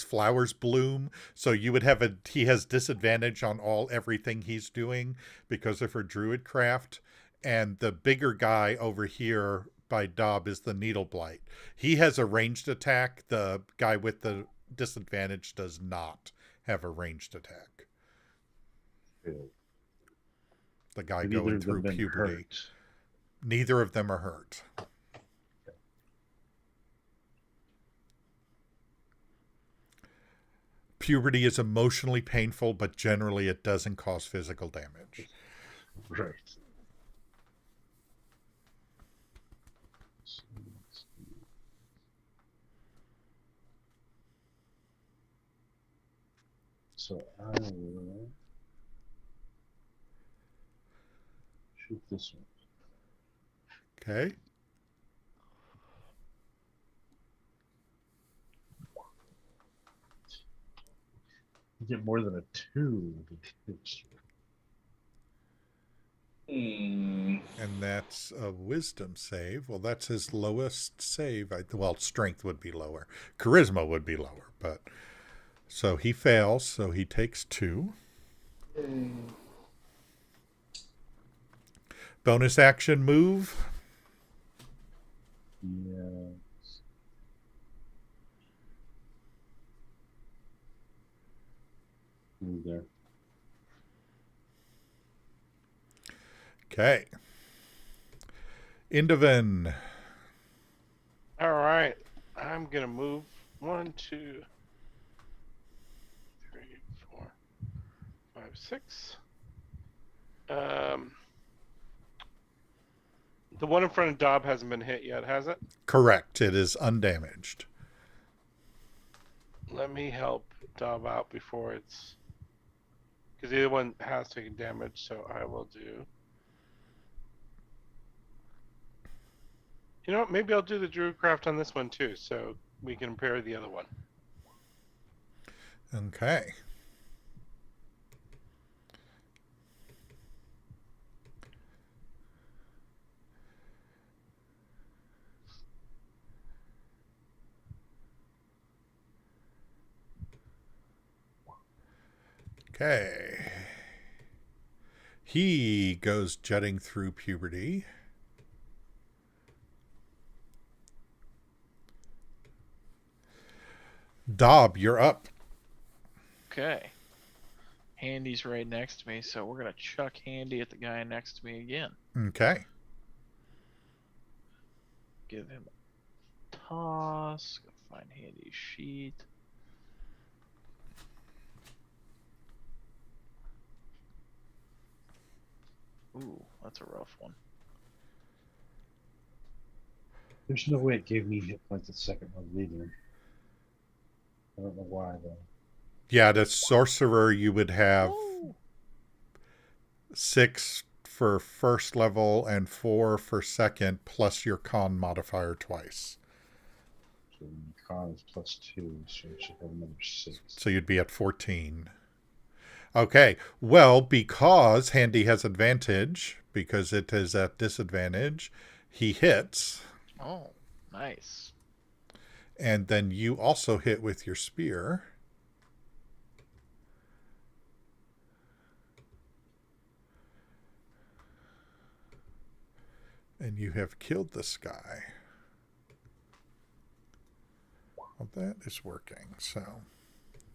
flowers bloom, so you would have he has disadvantage on everything he's doing because of her druid craft. And the bigger guy over here by Dob is the needle blight. He has a ranged attack. The guy with the disadvantage does not have a ranged attack. Ew. The guy And going neither of through them been puberty. hurt. Neither of them are hurt. Puberty is emotionally painful, but generally it doesn't cause physical damage. Right. So I will shoot this one. Okay. You get more than a 2. Hmm. And that's a wisdom save. Well, that's his lowest save. Well, strength would be lower. Charisma would be lower, but so he fails, so he takes 2. Bonus action move. Yes. Move there. Okay. Indovin. All right. I'm going to move 1, 2, 3, 4, 5, 6. The one in front of Dob hasn't been hit yet, has it? Correct. It is undamaged. Let me help Dob out before it's... Because the other one has taken damage, so I will do... You know what? Maybe I'll do the Druidcraft on this one too, so we can compare the other one. Okay. Okay. He goes jetting through puberty. Dob, you're up. Okay. Handy's right next to me, so we're gonna chuck Handy at the guy next to me again. Okay. Give him a toss. Go find Handy's sheet. Ooh, that's a rough one. There's no way it gave me hit points the second one either. I don't know why though. Yeah, the sorcerer you would have Ooh. 6 for first level and 4 for second, plus your con modifier twice. So con is +2, so it should have another 6. So you'd be at 14. Okay, well, because Handy has advantage, because it is at disadvantage, he hits. Oh, nice. And then you also hit with your spear. And you have killed this guy. Well, that is working, so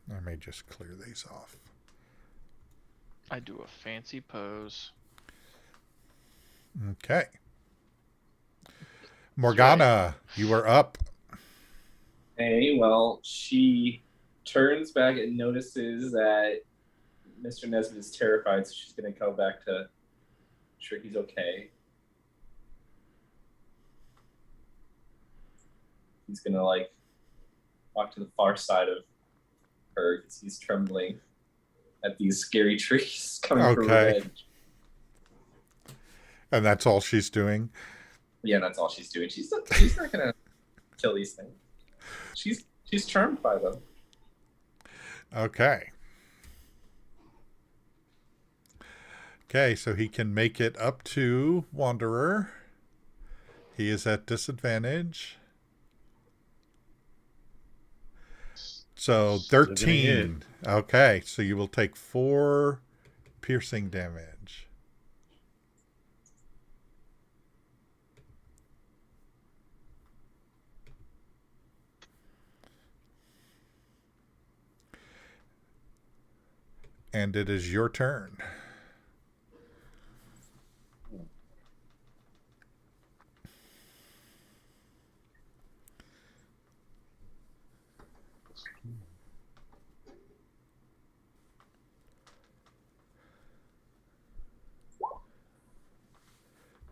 I may just clear these off. I do a fancy pose. Okay. Morgana, you are up. Hey, well, she turns back and notices that Mr. Nesbitt is terrified, so she's going to go back to make sure he's okay. He's going to, like, walk to the far side of her because he's trembling at these scary trees coming from revenge. And that's all she's doing? Yeah, that's all she's doing. She's not going to kill these things. She's charmed by them. Okay. Okay, so he can make it up to Wanderer. He is at disadvantage. So Still gonna hit. 13. Okay, so you will take 4 piercing damage. And it is your turn.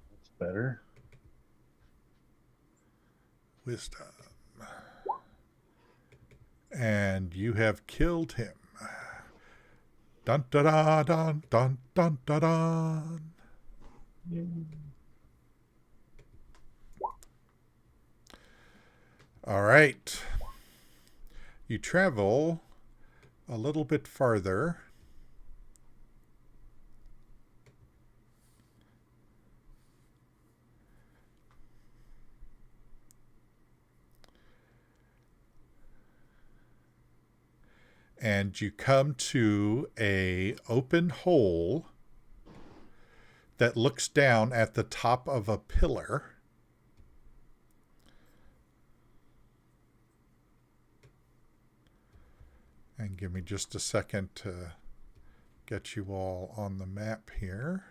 That's better. Wisdom. And you have killed him. Dun da da dun dun dun da dun. All right. You travel a little bit farther. And you come to a open hole that looks down at the top of a pillar. And give me just a second to get you all on the map here.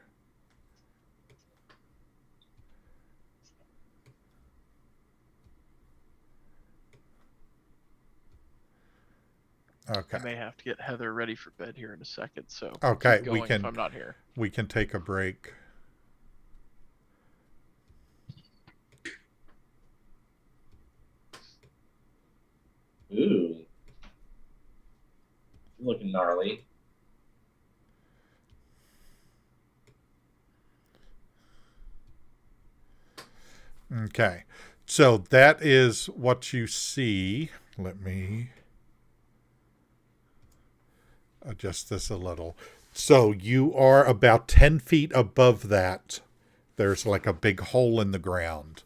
Okay. I may have to get Heather ready for bed here in a second, so Okay, keep going if I'm not here. We can take a break. Ooh. Looking gnarly. Okay. So that is what you see. Let me adjust this a little. So you are about 10 feet above that. There's like a big hole in the ground.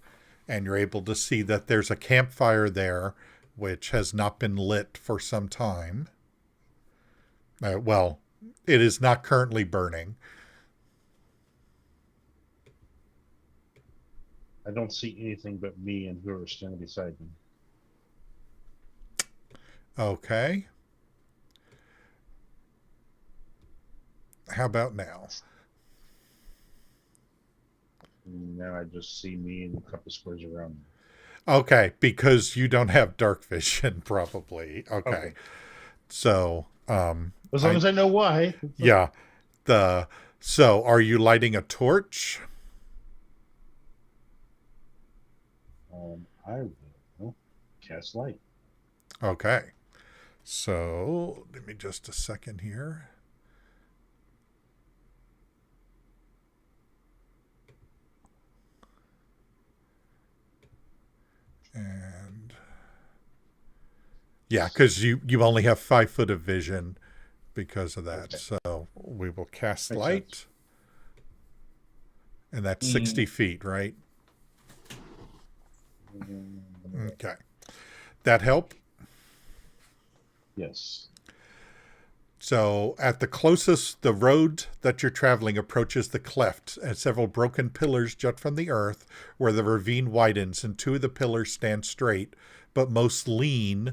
And you're able to see that there's a campfire there, which has not been lit for some time. Well, it is not currently burning. I don't see anything but me and whoever standing beside me. Okay. How about now? Now I just see me and a couple squares around me. Okay, because you don't have dark vision, probably. Okay. So, as long as I know why. Yeah. So are you lighting a torch? I will cast light. Okay. So give me just a second here. And yeah, because you only have 5 foot of vision because of that. Okay. So we will cast Makes light. sense. And that's 60 feet, right? Okay. That help? Yes. So at the closest, the road that you're traveling approaches the cleft, and several broken pillars jut from the earth where the ravine widens, and 2 of the pillars stand straight, but most lean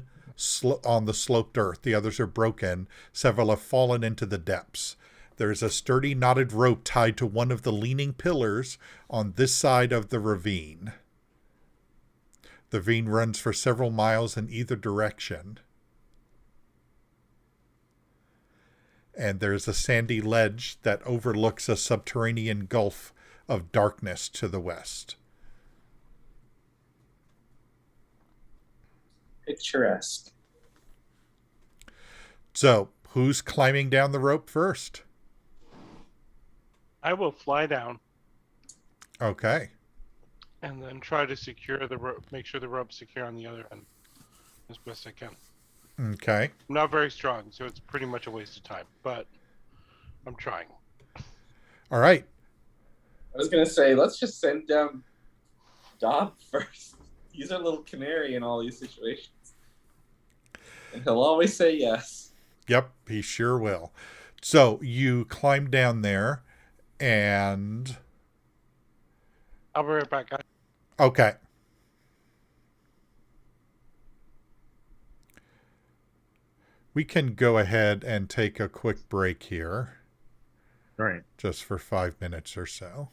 on the sloped earth. The others are broken. Several have fallen into the depths. There is a sturdy knotted rope tied to one of the leaning pillars on this side of the ravine. The ravine runs for several miles in either direction. And there's a sandy ledge that overlooks a subterranean gulf of darkness to the west. Picturesque. So, who's climbing down the rope first? I will fly down Okay. and then try to secure the rope, make sure the rope's secure on the other end as best I can. Okay. I'm not very strong, so it's pretty much a waste of time, but I'm trying. All right. I was gonna say, let's just send down Dob first. He's our little canary in all these situations, and he'll always say yes. Yep, he sure will. So you climb down there, and I'll be right back, guys. okay. We can go ahead and take a quick break here. All right. Just for 5 minutes or so.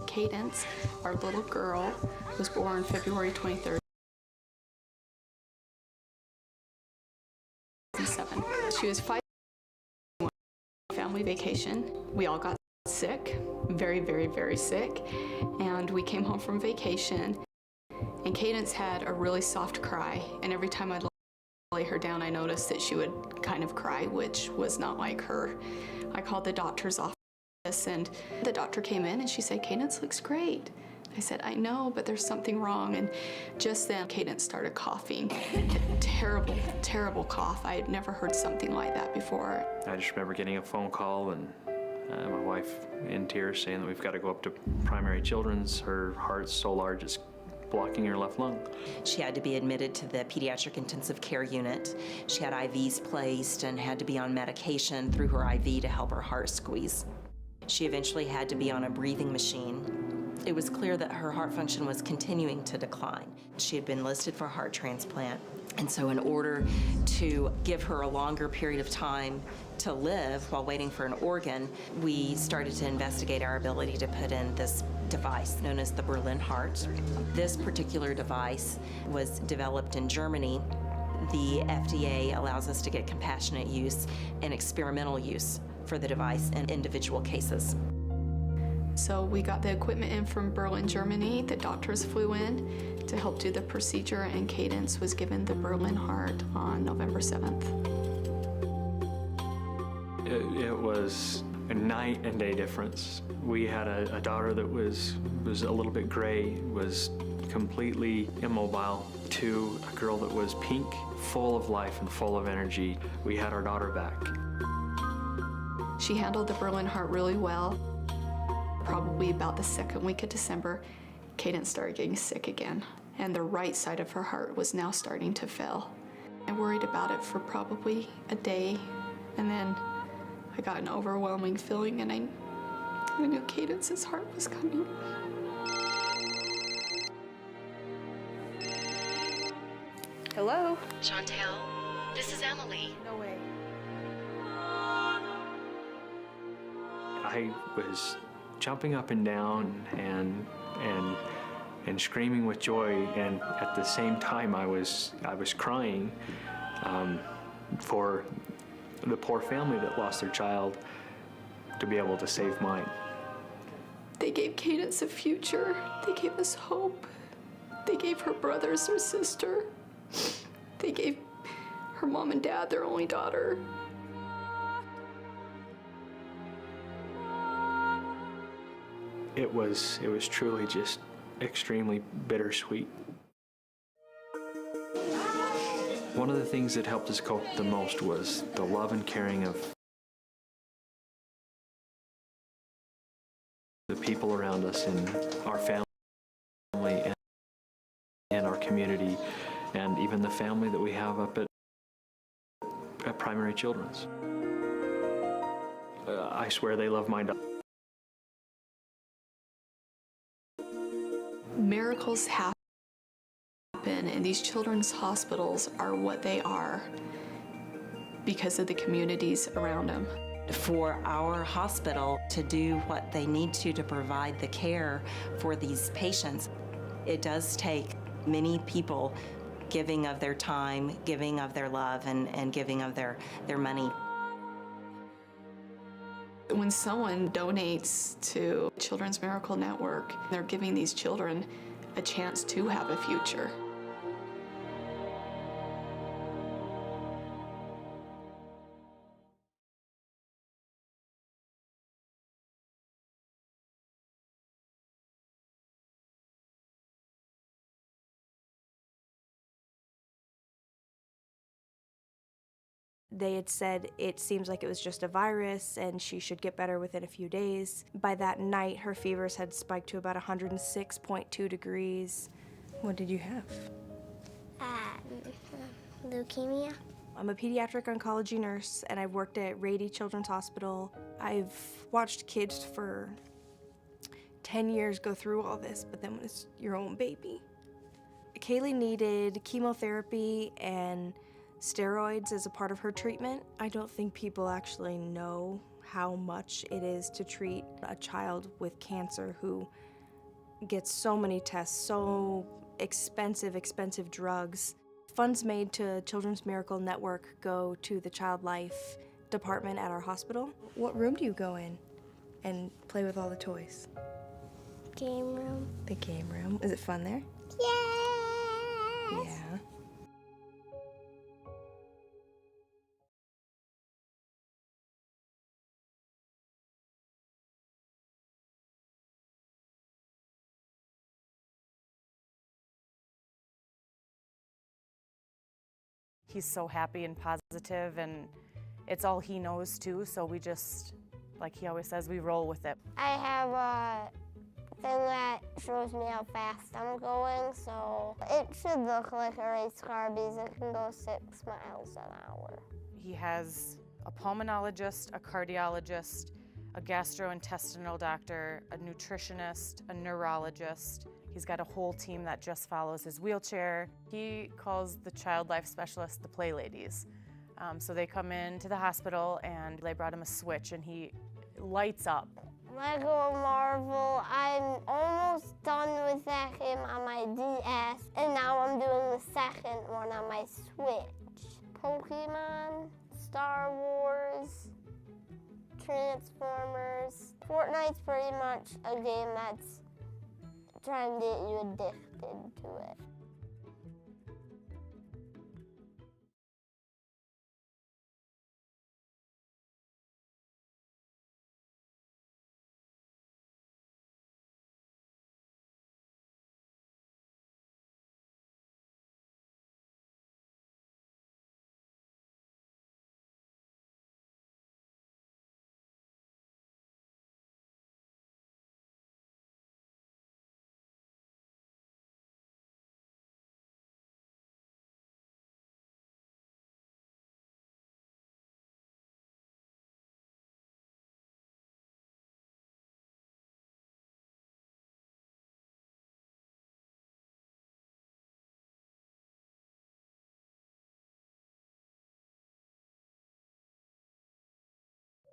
Cadence, our little girl, was born February 23rd, 2007. She was 5 family vacation. We all got sick, very, very, very sick, and we came home from vacation, and Cadence had a really soft cry, and every time I'd lay her down, I noticed that she would kind of cry, which was not like her. I called the doctor's office, and the doctor came in and she said, Cadence looks great. I said, I know, but there's something wrong. And just then, Cadence started coughing. A terrible, terrible cough. I had never heard something like that before. I just remember getting a phone call and my wife in tears saying that we've got to go up to primary children's. Her heart's so large it's blocking her left lung. She had to be admitted to the pediatric intensive care unit. She had IVs placed and had to be on medication through her IV to help her heart squeeze. She eventually had to be on a breathing machine. It was clear that her heart function was continuing to decline. She had been listed for a heart transplant, and so in order to give her a longer period of time to live while waiting for an organ, we started to investigate our ability to put in this device known as the Berlin heart. This particular device was developed in Germany. The FDA allows us to get compassionate use and experimental use for the device in individual cases. So we got the equipment in from Berlin, Germany. The doctors flew in to help do the procedure, and Cadence was given the Berlin heart on November 7th. It was a night and day difference. We had a daughter that was a little bit gray, was completely immobile, to a girl that was pink, full of life and full of energy. We had our daughter back. She handled the Berlin heart really well. Probably about the second week of December, Cadence started getting sick again, and the right side of her heart was now starting to fail. I worried about it for probably a day, and then I got an overwhelming feeling, and I knew Cadence's heart was coming. Hello? Chantel, this is Emily. No way. I was jumping up and down and screaming with joy, and at the same time I was crying for the poor family that lost their child to be able to save mine. They gave Cadence a future. They gave us hope. They gave her brothers her sister. They gave her mom and dad their only daughter. It was truly just extremely bittersweet. One of the things that helped us cope the most was the love and caring of the people around us in our family and our community, and even the family that we have up at at Primary Children's. I swear they love my dog. Miracles happen, and these children's hospitals are what they are because of the communities around them. For our hospital to do what they need to provide the care for these patients, it does take many people giving of their time, giving of their love, and giving of their money. When someone donates to Children's Miracle Network, they're giving these children a chance to have a future. They had said it seems like it was just a virus and she should get better within a few days. By that night, her fevers had spiked to about 106.2 degrees. What did you have? Leukemia. I'm a pediatric oncology nurse and I've worked at Rady Children's Hospital. I've watched kids for 10 years go through all this, but then when it's your own baby. Kaylee needed chemotherapy and steroids as a part of her treatment. I don't think people actually know how much it is to treat a child with cancer who gets so many tests, so expensive drugs. Funds made to Children's Miracle Network go to the Child Life department at our hospital. What room do you go in and play with all the toys? Game room. The game room. Is it fun there? Yes. Yeah. He's so happy and positive, and it's all he knows too, so we just, like he always says, we roll with it. I have a thing that shows me how fast I'm going, so it should look like a race car because it can go 6 miles an hour. He has a pulmonologist, a cardiologist, a gastrointestinal doctor, a nutritionist, a neurologist. He's got a whole team that just follows his wheelchair. He calls the child life specialists the play ladies. So they come into the hospital and they brought him a switch and he lights up. Lego Marvel, I'm almost done with that game on my DS, and now I'm doing the second one on my Switch. Pokemon, Star Wars, Transformers. Fortnite's pretty much a game that's trying to get you addicted to it.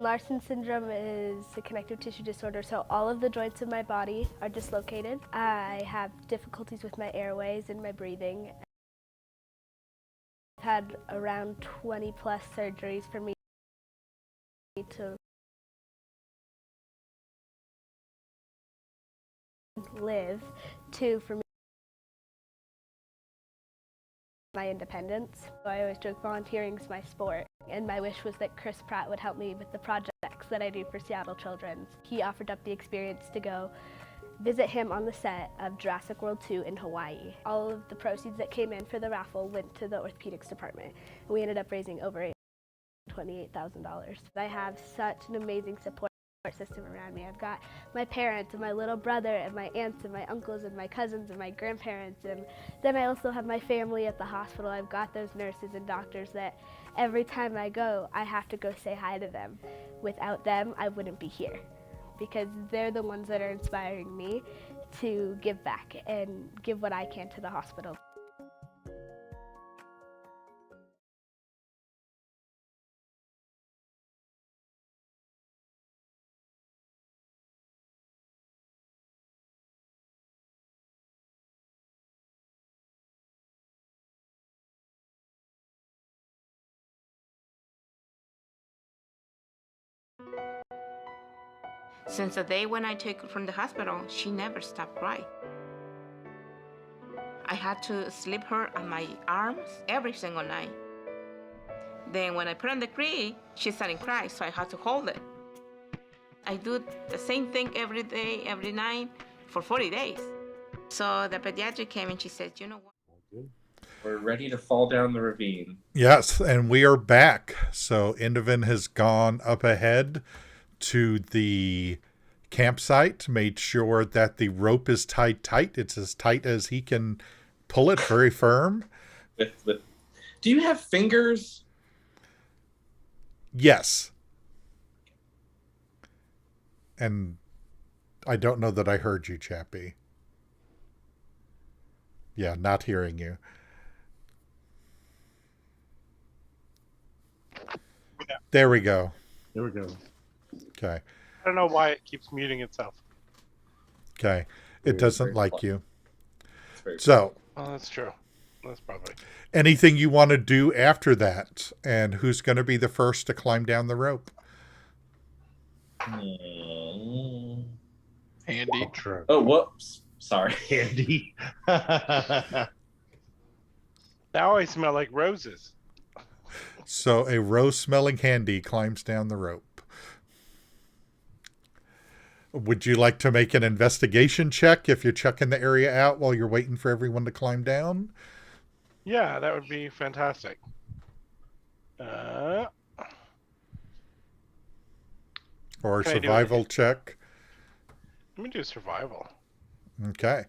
Larsen syndrome is a connective tissue disorder, so all of the joints of my body are dislocated. I have difficulties with my airways and my breathing. I've had around 20 plus surgeries for me to live, for me my independence. I always joke volunteering is my sport, and my wish was that Chris Pratt would help me with the projects that I do for Seattle Children's. He offered up the experience to go visit him on the set of Jurassic World 2 in Hawaii. All of the proceeds that came in for the raffle went to the orthopedics department. We ended up raising over $28,000. I have such an amazing support system around me. I've got my parents and my little brother and my aunts and my uncles and my cousins and my grandparents, and then I also have my family at the hospital. I've got those nurses and doctors that every time I go, I have to go say hi to them. Without them, I wouldn't be here, because they're the ones that are inspiring me to give back and give what I can to the hospital. Since the day when I took her from the hospital, she never stopped crying. I had to sleep her on my arms every single night. Then when I put her on the crib, she started crying, so I had to hold it. I do the same thing every day, every night, for 40 days. So the pediatric came and she said, you know what? We're ready to fall down the ravine. Yes, and we are back. So Indivin has gone up ahead to the campsite, made sure that the rope is tied tight. It's as tight as he can pull it, very firm. Do you have fingers? Yes. And I don't know that I heard you, Chappie. Yeah, not hearing you. There we go. There we go. Okay. I don't know why it keeps muting itself. Okay. It doesn't like you. It's So. Oh, that's true. That's probably. Anything you want to do after that? And who's going to be the first to climb down the rope? Andy. Oh, whoops. Sorry. Andy. Now I smell like roses. So a rose-smelling handy climbs down the rope. Would you like to make an investigation check if you're checking the area out while you're waiting for everyone to climb down? Yeah, that would be fantastic. Or a Can I do survival check? Let me do survival. Okay.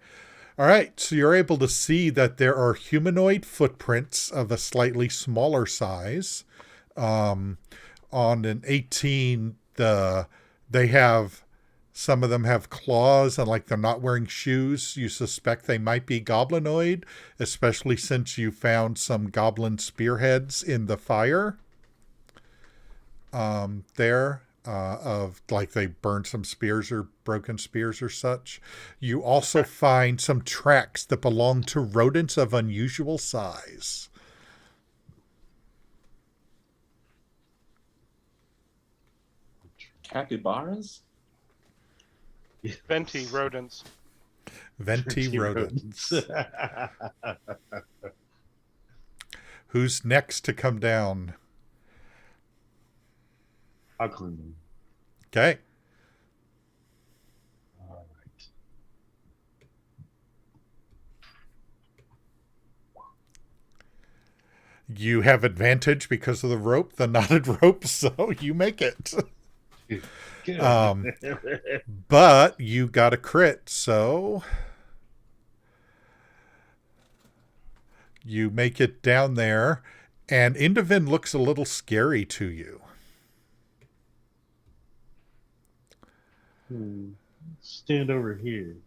All right. So you're able to see that there are humanoid footprints of a slightly smaller size. On an 18, they have, some of them have claws and like they're not wearing shoes. You suspect they might be goblinoid, especially since you found some goblin spearheads in the fire. Of like they burned some spears or broken spears or such. You also find some tracks that belong to rodents of unusual size. Capybaras? Venti rodents. Venti rodents. Who's next to come down? I'll clean them. Okay. All right. You have advantage because of the rope, the knotted rope, so you make it. But you got a crit, so you make it down there, and Indivin looks a little scary to you. Stand over here.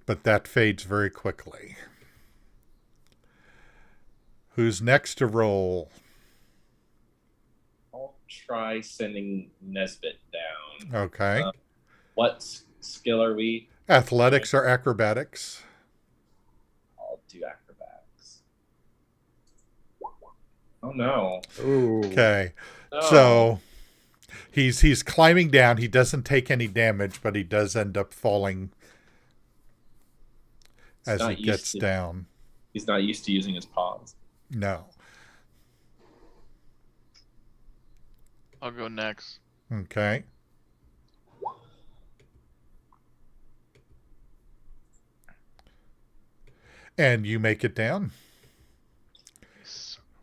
But that fades very quickly. Who's next to roll? I'll try sending Nesbit down. Okay. What skill are we? Athletics or acrobatics? I'll do acrobatics. Oh no. Okay. No. So he's climbing down. He doesn't take any damage, but he does end up falling as he gets down. He's not used to using his paws. No. I'll go next. Okay. And you make it down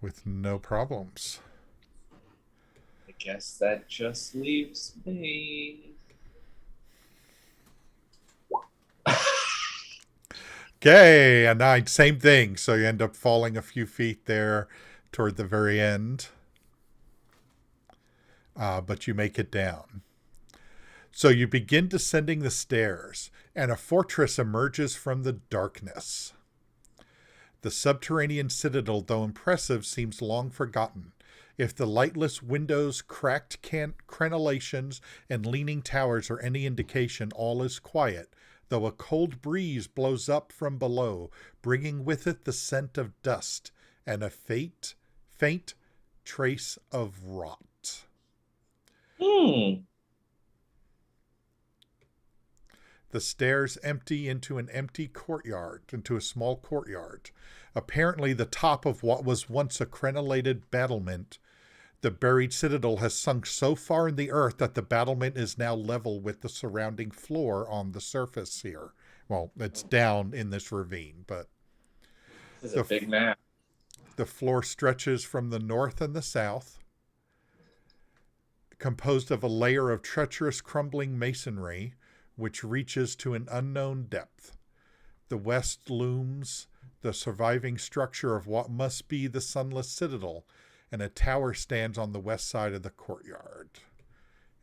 with no problems. I guess that just leaves me. Okay, a 9, same thing. So you end up falling a few feet there toward the very end. But you make it down. So you begin descending the stairs, and a fortress emerges from the darkness. The subterranean citadel, though impressive, seems long forgotten. If the lightless windows, cracked crenellations, and leaning towers are any indication, all is quiet, though a cold breeze blows up from below, bringing with it the scent of dust and a faint trace of rot. The stairs empty into a small courtyard. Apparently the top of what was once a crenellated battlement. The buried citadel has sunk so far in the earth that the battlement is now level with the surrounding floor on the surface here. Well, it's down in this ravine, but this is a big map. The floor stretches from the north and the south, composed of a layer of treacherous crumbling masonry, which reaches to an unknown depth. The west looms the surviving structure of what must be the Sunless Citadel, and a tower stands on the west side of the courtyard.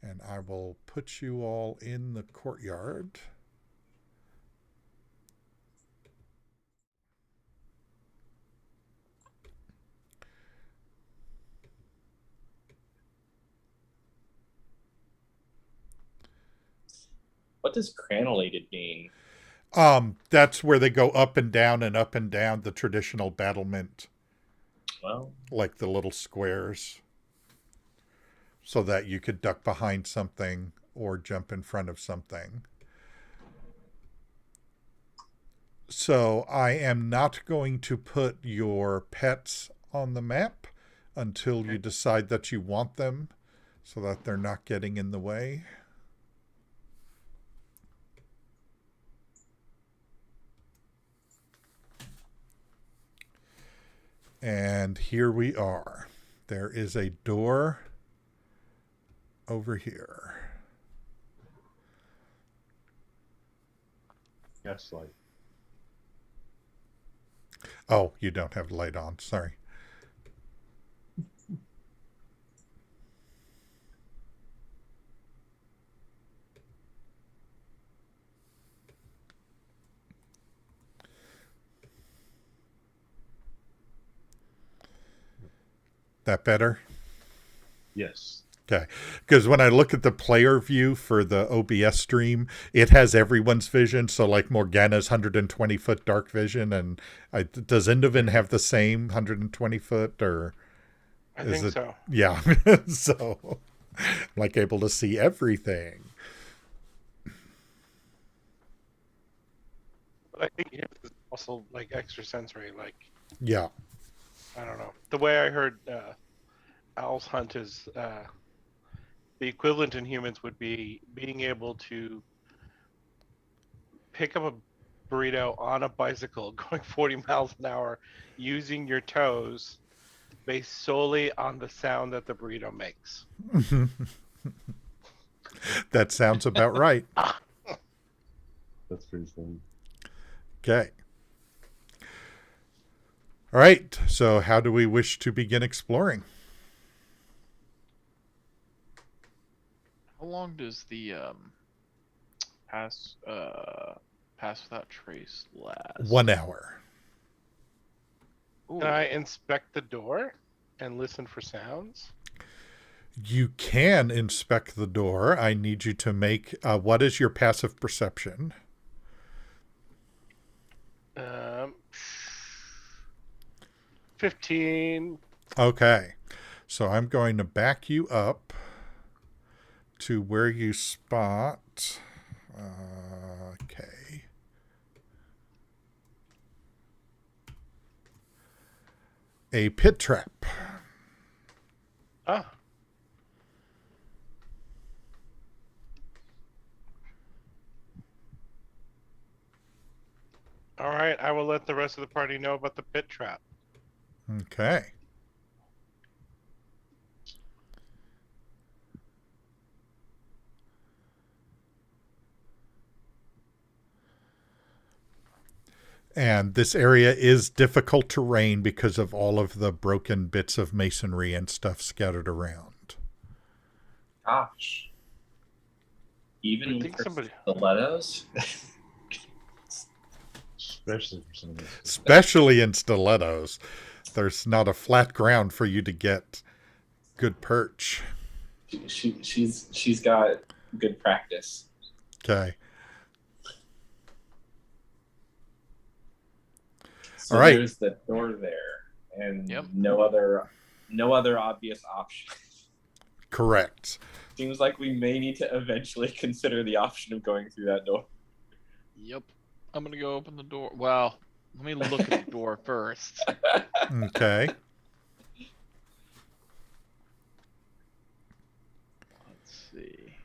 And I will put you all in the courtyard. What does crenellated mean? That's where they go up and down, the traditional battlement. Well, like the little squares, so that you could duck behind something or jump in front of something. So I am not going to put your pets on the map until you decide that you want them, so that they're not getting in the way. And here we are. There is a door over here. Yes, light. Oh, you don't have the light on. Sorry. That better? Yes. Okay. Because when I look at the player view for the OBS stream, it has everyone's vision. So like Morgana's 120-foot dark vision. And does Indovin have the same 120-foot? Or I think so. Yeah. So I'm like able to see everything. But I think it's also like extrasensory. Like, yeah. I don't know. The way I heard Owl's Hunt is the equivalent in humans would be being able to pick up a burrito on a bicycle going 40 miles an hour using your toes based solely on the sound that the burrito makes. That sounds about right. That's pretty funny. Okay. All right. So how do we wish to begin exploring? How long does the pass without trace last? 1 hour. Can I inspect the door and listen for sounds? You can inspect the door. I need you to make what is your passive perception? 15. Okay. So I'm going to back you up to where you spot. Okay. A pit trap. Ah. All right, I will let the rest of the party know about the pit trap. Okay. And this area is difficult terrain because of all of the broken bits of masonry and stuff scattered around. Gosh. Even I think for somebody- stilettos? Especially for some of this. Especially in stilettos. There's not a flat ground for you to get good perch. She's got good practice. Okay. So all right. There's the door there, and no other obvious option. Correct. Seems like we may need to eventually consider the option of going through that door. Yep. I'm gonna go open the door. Well, let me look at the door first. Okay. Let's see.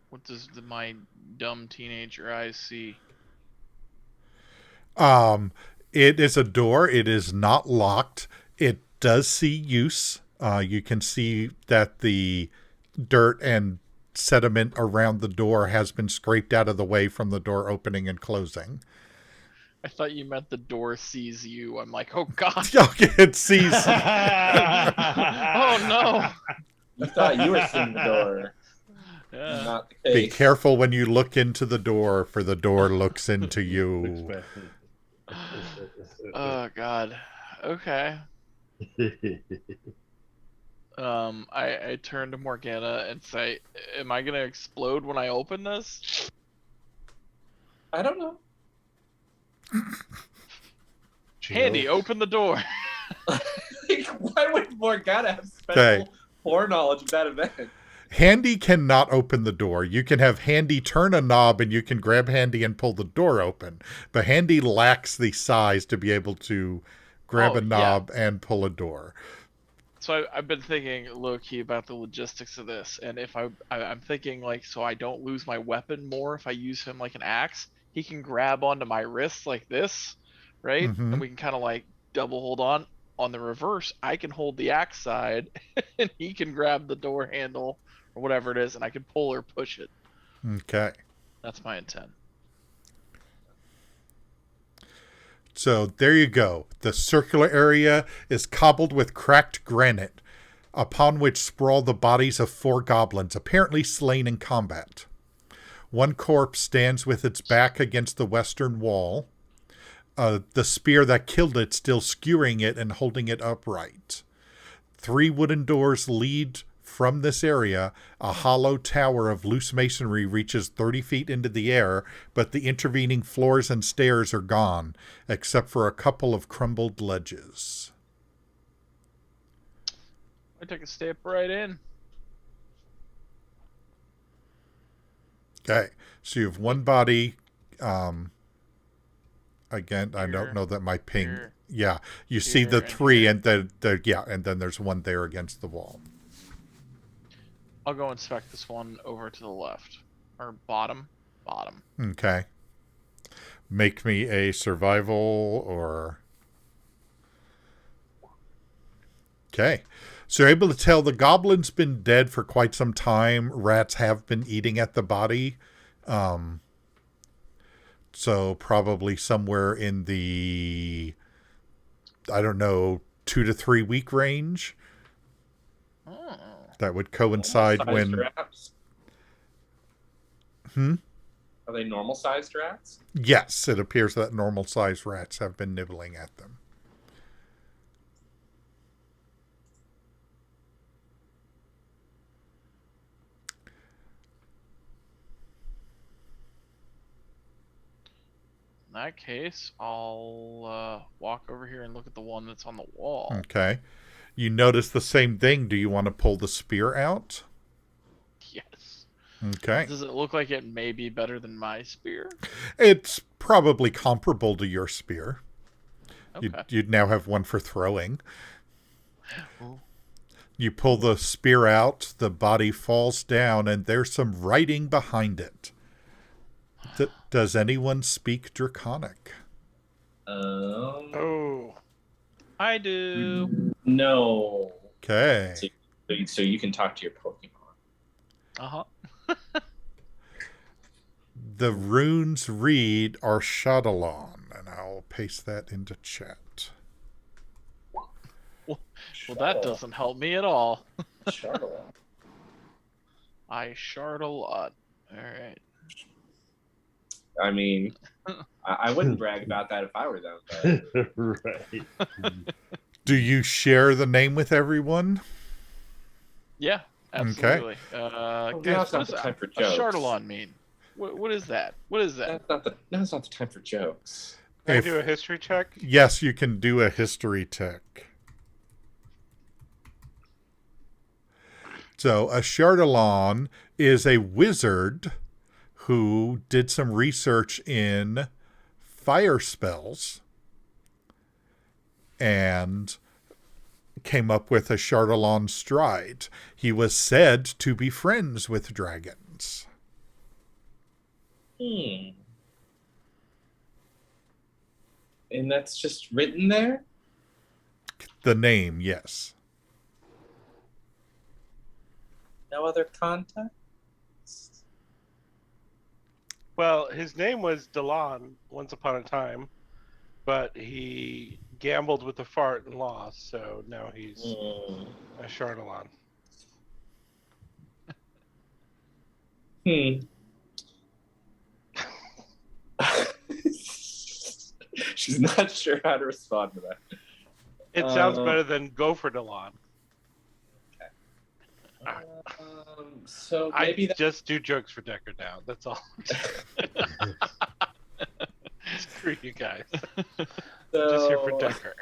What does my dumb teenager eyes see? It is a door. It is not locked. It does see use. You can see that the dirt and sediment around the door has been scraped out of the way from the door opening and closing. I thought you meant the door sees you. I'm like, oh god. It sees. Oh no. You thought you were seeing the door. Yeah. Not the case. Be careful when you look into the door, for the door looks into you. Oh god. Okay. I turn to Morgana and say, am I gonna explode when I open this? I don't know. Handy, open the door. Why would Morgana have special foreknowledge of that event? Handy cannot open the door. You can have Handy turn a knob and you can grab Handy and pull the door open. But Handy lacks the size to be able to grab a knob and pull a door. So I've been thinking low-key about the logistics of this, and if I'm thinking like, so I don't lose my weapon more if I use him like an axe, he can grab onto my wrist like this, right? Mhm. And we can kind of like double hold on. On the reverse, I can hold the axe side, and he can grab the door handle or whatever it is, and I can pull or push it. Okay. That's my intent. So there you go. The circular area is cobbled with cracked granite, upon which sprawl the bodies of 4 goblins, apparently slain in combat. One corpse stands with its back against the western wall, the spear that killed it still skewering it and holding it upright. 3 wooden doors lead from this area. A hollow tower of loose masonry reaches 30 feet into the air, but the intervening floors and stairs are gone, except for a couple of crumbled ledges. I took a step right in. Okay, so you have one body. Again, I don't know that my ping. Here, yeah, you see the 3, and then there's one there against the wall. I'll go inspect this one over to the left. Or bottom. Bottom. Okay. Make me a survival or... Okay. So you're able to tell the goblin's been dead for quite some time. Rats have been eating at the body. So probably somewhere in the, I don't know, 2 to 3 week range. Oh. That would coincide when... Rats? Hmm? Are they normal-sized rats? Yes, it appears that normal-sized rats have been nibbling at them. In that case, I'll walk over here and look at the one that's on the wall. Okay. You notice the same thing. Do you want to pull the spear out? Yes. Okay. Does it look like it may be better than my spear? It's probably comparable to your spear. Okay. You'd now have one for throwing. Ooh. You pull the spear out, the body falls down, and there's some writing behind it. Does anyone speak Draconic? Oh. I do. No. Okay. So you can talk to your Pokemon. Uh-huh. The runes read Arshadalon, and I'll paste that into chat. Well, that doesn't help me at all. Shardalon. I shard a lot. All right. I mean, I wouldn't brag about that if I were them. But... Right. Do you share the name with everyone? Yeah, absolutely. Now's Guys, what not does the time for a jokes. Shardalon mean? What is that? What is that? Now's not the time for jokes. Can I do a history check? Yes, you can do a history check. So a Shardalon is a wizard who did some research in fire spells and came up with a Shardalon stride. He was said to be friends with dragons. And that's just written there? The name, yes. No other context? Well, his name was Delon once upon a time, but he gambled with the fart and lost, so now he's a Shardalon. She's not sure how to respond to that. It sounds better than go for Delon. So maybe I just do jokes for Decker now. That's all. Screw you guys. Just here for Decker.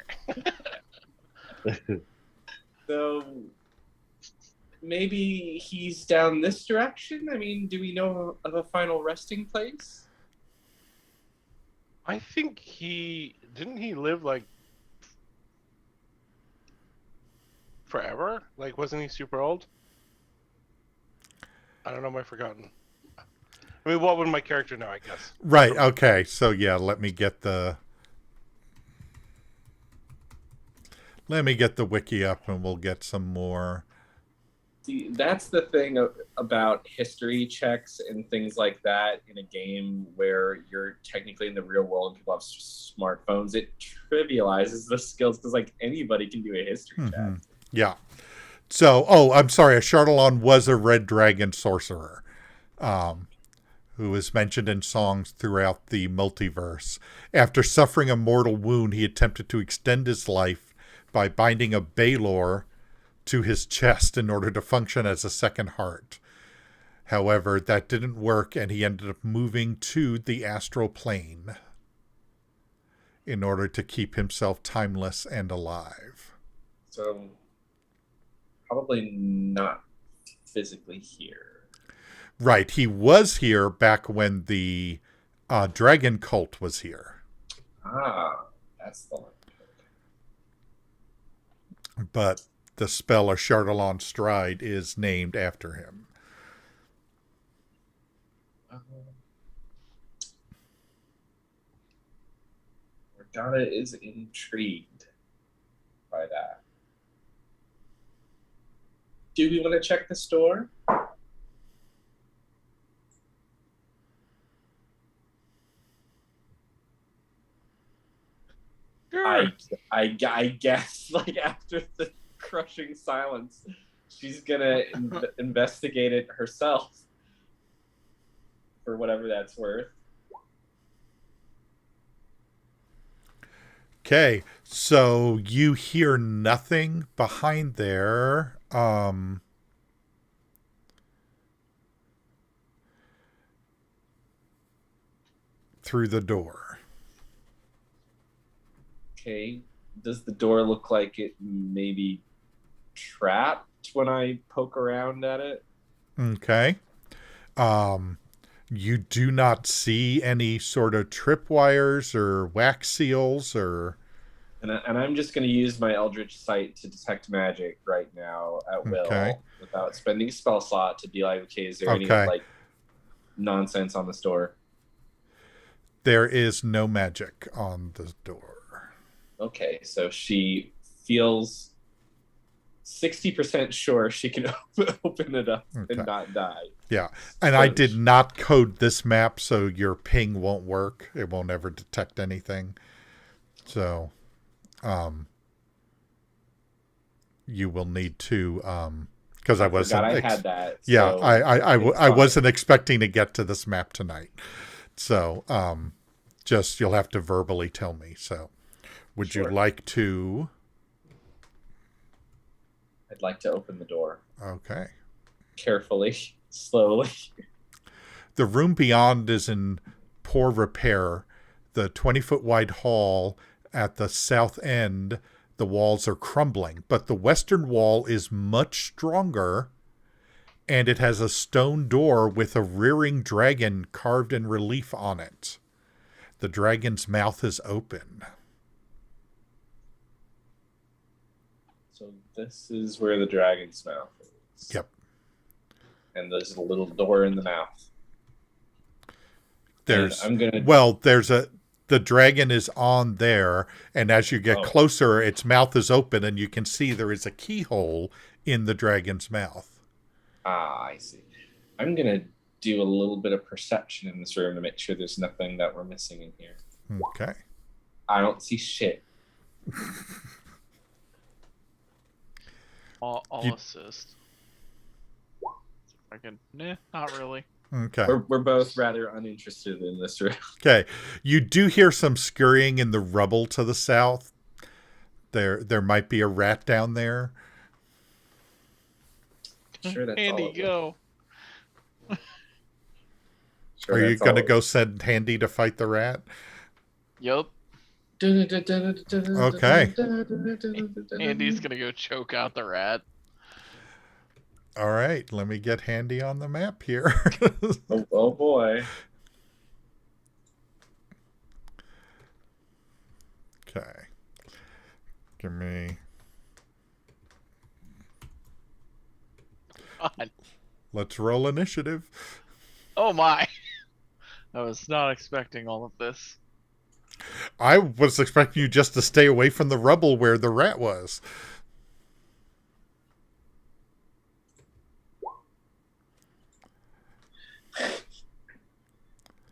So maybe he's down this direction? I mean, do we know of a final resting place? I think didn't he live like forever? Like, wasn't he super old? I don't know. I've forgotten. I mean, what would my character know? I guess. Right. Okay. So yeah, let me get the wiki up, and we'll get some more. See, that's the thing about history checks and things like that in a game where you're technically in the real world and people have smartphones. It trivializes the skills because like anybody can do a history check. Yeah. So, I'm sorry. A Shardalon was a red dragon sorcerer, who is mentioned in songs throughout the multiverse. After suffering a mortal wound, he attempted to extend his life by binding a Baylor to his chest in order to function as a second heart. However, that didn't work, and he ended up moving to the astral plane in order to keep himself timeless and alive. So probably not physically here. Right. He was here back when the dragon cult was here. Ah, that's the one. But the spell of Shardalon Stride is named after him. Morgana is intrigued by that. Do we want to check the store? Sure. I guess, like, after the crushing silence, she's gonna investigate it herself for whatever that's worth. Okay, so you hear nothing behind there. Through the door. Okay, does the door look like it may be trapped when I poke around at it? Okay. You do not see any sort of tripwires or wax seals or... And I'm just going to use my Eldritch Sight to detect magic right now at will without spending spell slot to be like, okay, is there any like nonsense on this door? There is no magic on the door. Okay, so she feels 60% sure she can open it up and not die. Yeah, and I did not code this map, so your ping won't work. It won't ever detect anything. So, you will need to, because I wasn't. I had that. Yeah, so I wasn't expecting to get to this map tonight. So, just you'll have to verbally tell me. So, would you like to? I'd like to open the door. Okay. Carefully, slowly. The room beyond is in poor repair. The 20-foot wide hall at the south end, the walls are crumbling, but the western wall is much stronger, and it has a stone door with a rearing dragon carved in relief on it. The dragon's mouth is open. So this is where the dragon's mouth is. Yep. And there's a little door in the mouth. There's and I'm gonna. Well, the dragon is on there, and as you get closer, its mouth is open, and you can see there is a keyhole in the dragon's mouth. Ah, I see. I'm gonna do a little bit of perception in this room to make sure there's nothing that we're missing in here. Okay. I don't see shit. I'll assist. I can. Nah, not really. Okay. We're both rather uninterested in this room. Okay. You do hear some scurrying in the rubble to the south. There might be a rat down there. Sure, that's Andy, all go. Sure, Are you that's going to all go send Handy to fight the rat? Yup. Okay. Andy's gonna go choke out the rat. All right. Let me get Handy on the map here. Oh boy. Okay. Give me. God. Let's roll initiative. Oh my. I was not expecting all of this. I was expecting you just to stay away from the rubble where the rat was.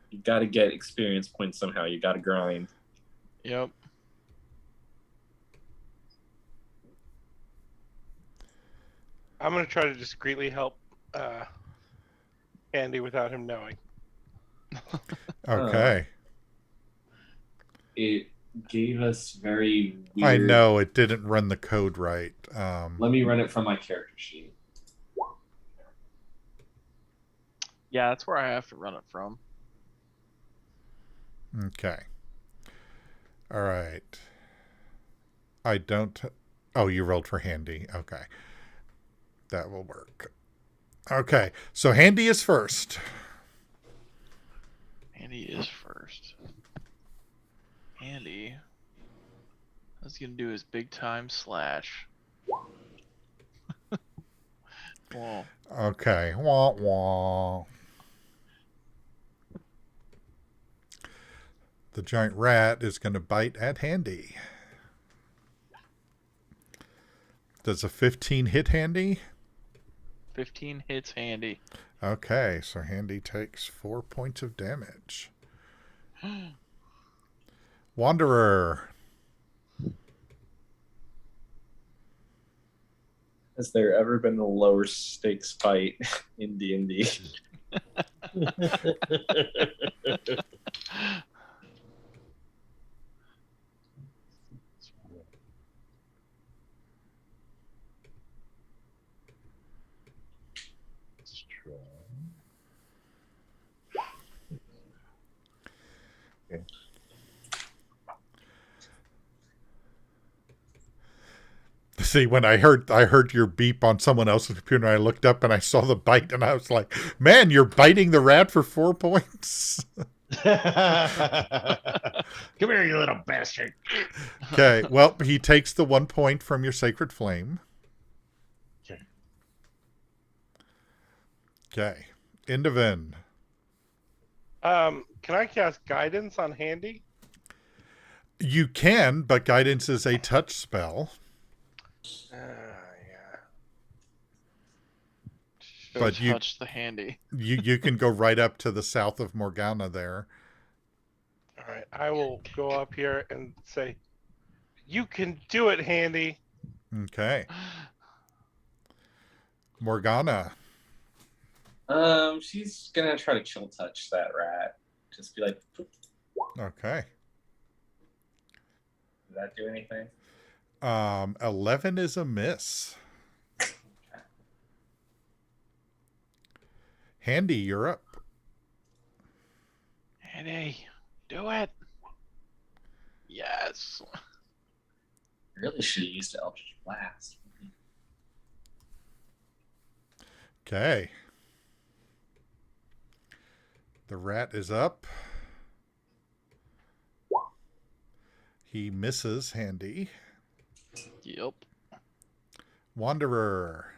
You got to get experience points somehow. You got to grind. Yep. I'm going to try to discreetly help Andy without him knowing. Okay. It gave us very weird... I know, it didn't run the code right. Let me run it from my character sheet. Yeah, that's where I have to run it from. Okay. All right. I don't... Oh, you rolled for Handy. Okay. That will work. Okay, so Handy is first. Andy is first. Andy is gonna do his big time slash. Whoa. Okay. Wah, wah. The giant rat is going to bite at Handy. Does a 15 hit Handy? 15 hits Handy. Okay, so Handy takes 4 points of damage. Wanderer. Has there ever been a lower stakes fight in D&D? Okay. See, when I heard your beep on someone else's computer, I looked up and I saw the bite, and I was like, "Man, you're biting the rat for 4 points." Come here, you little bastard. Okay, well, he takes the 1 point from your sacred flame. Okay. Okay, Indivin. Can I cast guidance on Handy? You can, but guidance is a touch spell. Yeah. But you touch the handy. you can go right up to the south of Morgana there. All right, I will go up here and say, "You can do it, Handy." Okay. Morgana. She's gonna try to chill touch that rat. Just be like, "Poop." Okay. Does that do anything? 11 is a miss. Handy, you're up. Handy, do it. Yes. Really should have used Eldritch Blast. Okay. The rat is up. He misses Handy. Yep. Wanderer.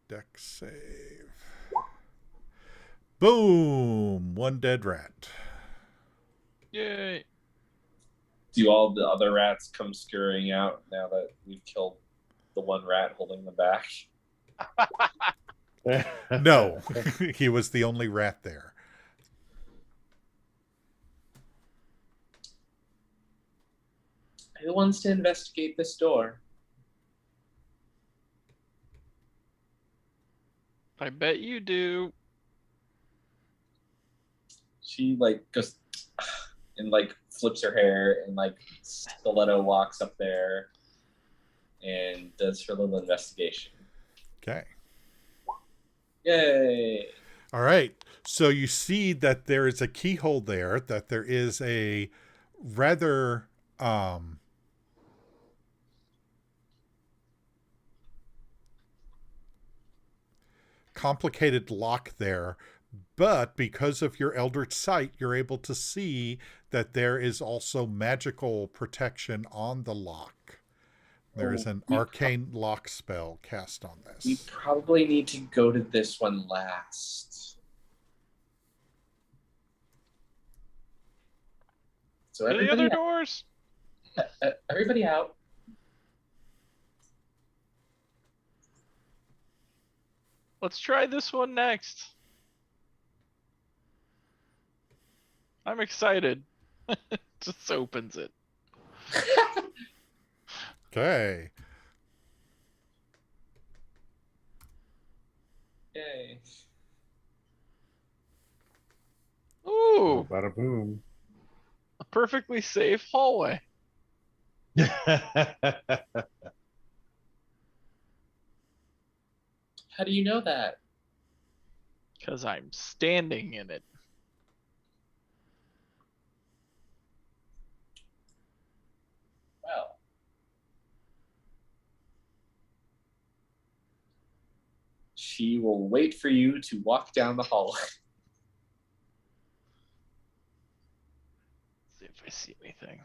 Dex save. Boom! One dead rat. Yay. Do all the other rats come scurrying out now that we've killed the one rat holding them back? No, he was the only rat there. Who wants to investigate this door? I bet you do. She like goes and like flips her hair and like stiletto walks up there and does her little investigation. Okay. Yay! All right. So you see that there is a keyhole there, that there is a rather complicated lock there, but because of your Eldritch Sight, you're able to see that there is also magical protection on the lock. There is an arcane lock spell cast on this. We probably need to go to this one last. So To the other doors. Everybody out. Let's try this one next. I'm excited. Just opens it. Okay. Yay. Ooh. Bada boom. A perfectly safe hallway. How do you know that? Because I'm standing in it. Well. She will wait for you to walk down the hallway. See if I see anything.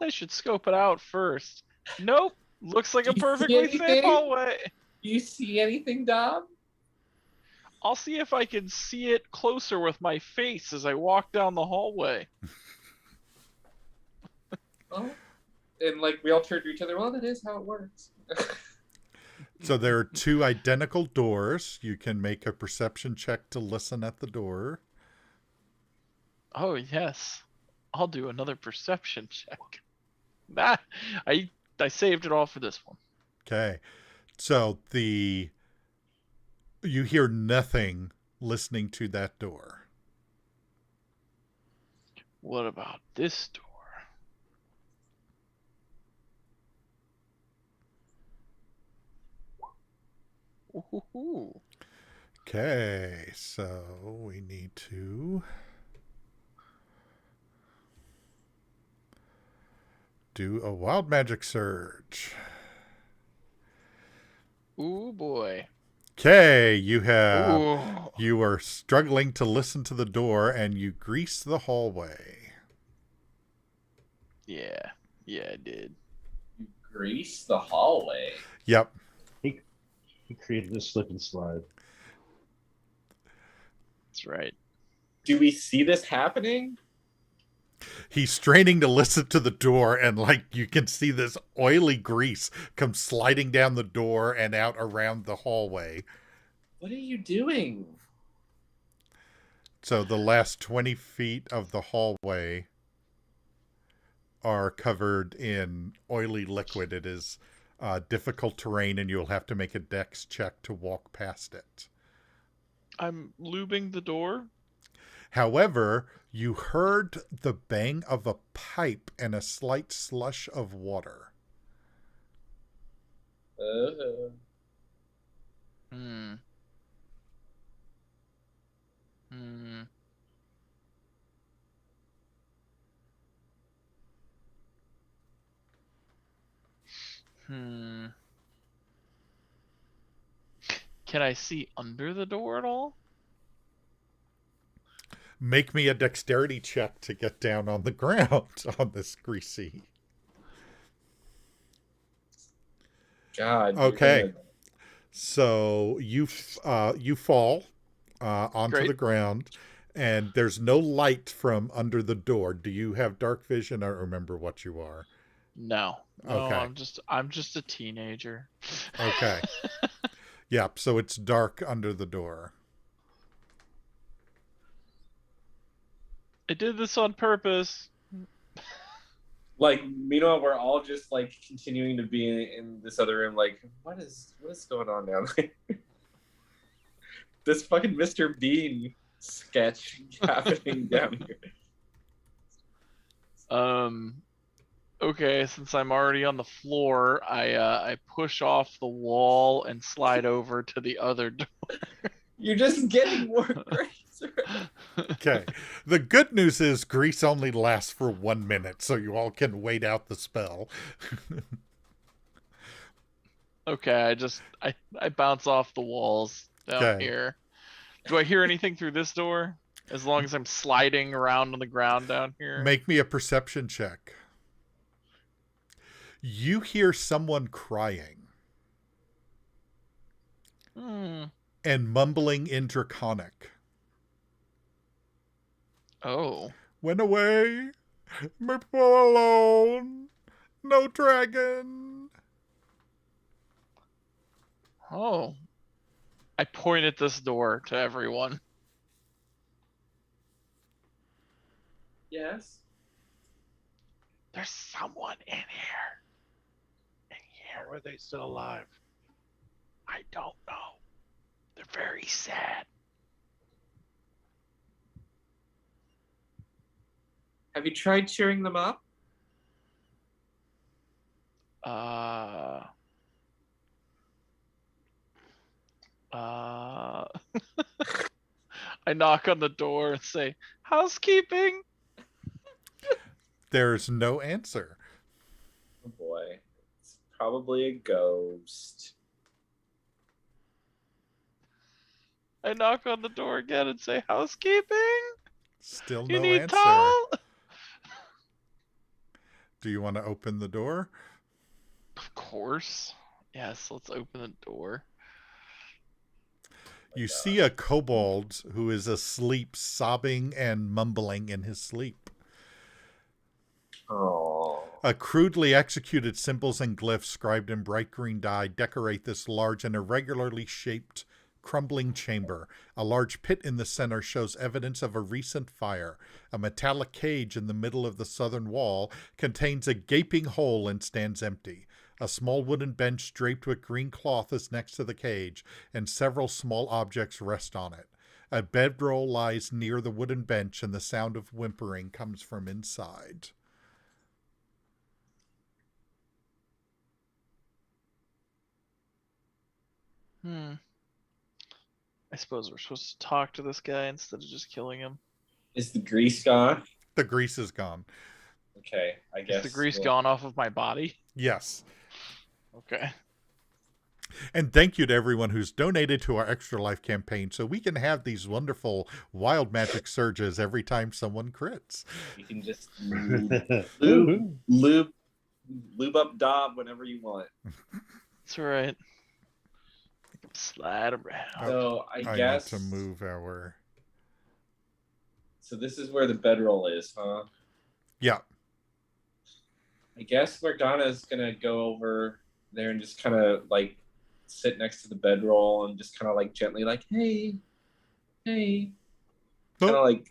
I should scope it out first. Nope. Looks like a perfectly safe hallway. Do you see anything, Dom? I'll see if I can see it closer with my face as I walk down the hallway. Oh. And like we all turn to each other, well, that is how it works. So there are two identical doors. You can make a perception check to listen at the door. Oh, yes. I'll do another perception check. Nah, I saved it all for this one. Okay. So you hear nothing listening to that door. What about this door? Ooh. Okay, so we need to do a wild magic surge. Ooh boy. Okay, you are struggling to listen to the door and you grease the hallway. Yeah, I did. You grease the hallway. Yep. He created a slip and slide. That's right. Do we see this happening? He's straining to listen to the door, and like you can see this oily grease come sliding down the door and out around the hallway. What are you doing? So the last 20 feet of the hallway are covered in oily liquid. It is difficult terrain, and you'll have to make a dex check to walk past it. I'm lubing the door. However, you heard the bang of a pipe and a slight slush of water. Can I see under the door at all? Make me a dexterity check to get down on the ground on this greasy. God. Okay. So you fall onto Great. the ground, and there's no light from under the door. Do you have dark vision? I don't remember what you are. No. Okay. I'm just a teenager. Okay. Yep. So it's dark under the door. I did this on purpose. Like, meanwhile, we're all just like continuing to be in this other room. Like, what is going on down there? This fucking Mr. Bean sketch happening down here. Okay, since I'm already on the floor, I push off the wall and slide over to the other door. You're just getting more grease. Okay. The good news is grease only lasts for 1 minute, so you all can wait out the spell. Okay, I bounce off the walls down here. Do I hear anything through this door? As long as I'm sliding around on the ground down here? Make me a perception check. You hear someone crying. And mumbling in Draconic. Oh. Went away. Me all alone. No dragon. Oh. I point at this door to everyone. Yes. There's someone in here. How are they still alive? I don't know. They're very sad. Have you tried cheering them up? I knock on the door and say, housekeeping? There's no answer. Oh boy. It's probably a ghost. I knock on the door again and say, housekeeping? Still You no need answer. towel? Do you want to open the door? Of course. Yes, let's open the door. You see a kobold who is asleep, sobbing and mumbling in his sleep. Oh. A crudely executed symbols and glyphs scribed in bright green dye decorate this large and irregularly shaped crumbling chamber. A large pit in the center shows evidence of a recent fire. A metallic cage in the middle of the southern wall contains a gaping hole and stands empty. A small wooden bench draped with green cloth is next to the cage, and several small objects rest on it. A bedroll lies near the wooden bench, and the sound of whimpering comes from inside. I suppose we're supposed to talk to this guy instead of just killing him. Is the grease gone? The grease is gone. Okay, I guess. Is the grease gone off of my body? Yes. Okay. And thank you to everyone who's donated to our Extra Life campaign so we can have these wonderful wild magic surges every time someone crits. You can just lube up Dob whenever you want. That's right. Slide around. So I guess need to move our. So this is where the bedroll is, huh? Yeah. I guess Morgana's gonna go over there and just kind of like sit next to the bedroll and just kind of like gently like, hey, kind of like,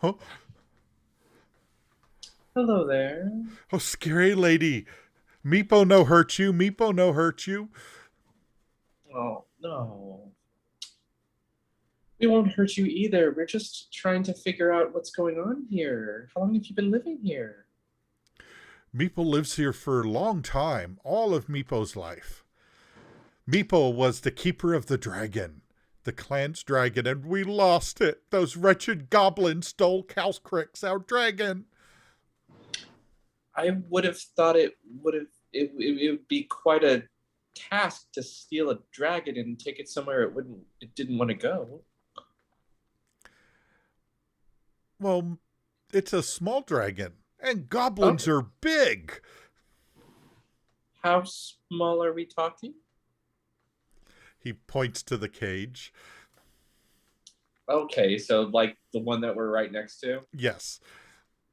hello there. Oh, scary lady. Meepo no hurt you. Meepo no hurt you. Oh, no. We won't hurt you either. We're just trying to figure out what's going on here. How long have you been living here? Meepo lives here for a long time. All of Meepo's life. Meepo was the keeper of the dragon. The clan's dragon, and we lost it. Those wretched goblins stole Calcrix, our dragon. I would have thought it would be quite a task to steal a dragon and take it somewhere it didn't want to go. Well, it's a small dragon, and goblins are big. How small are we talking? He points to the cage. Okay, so like the one that we're right next to? Yes.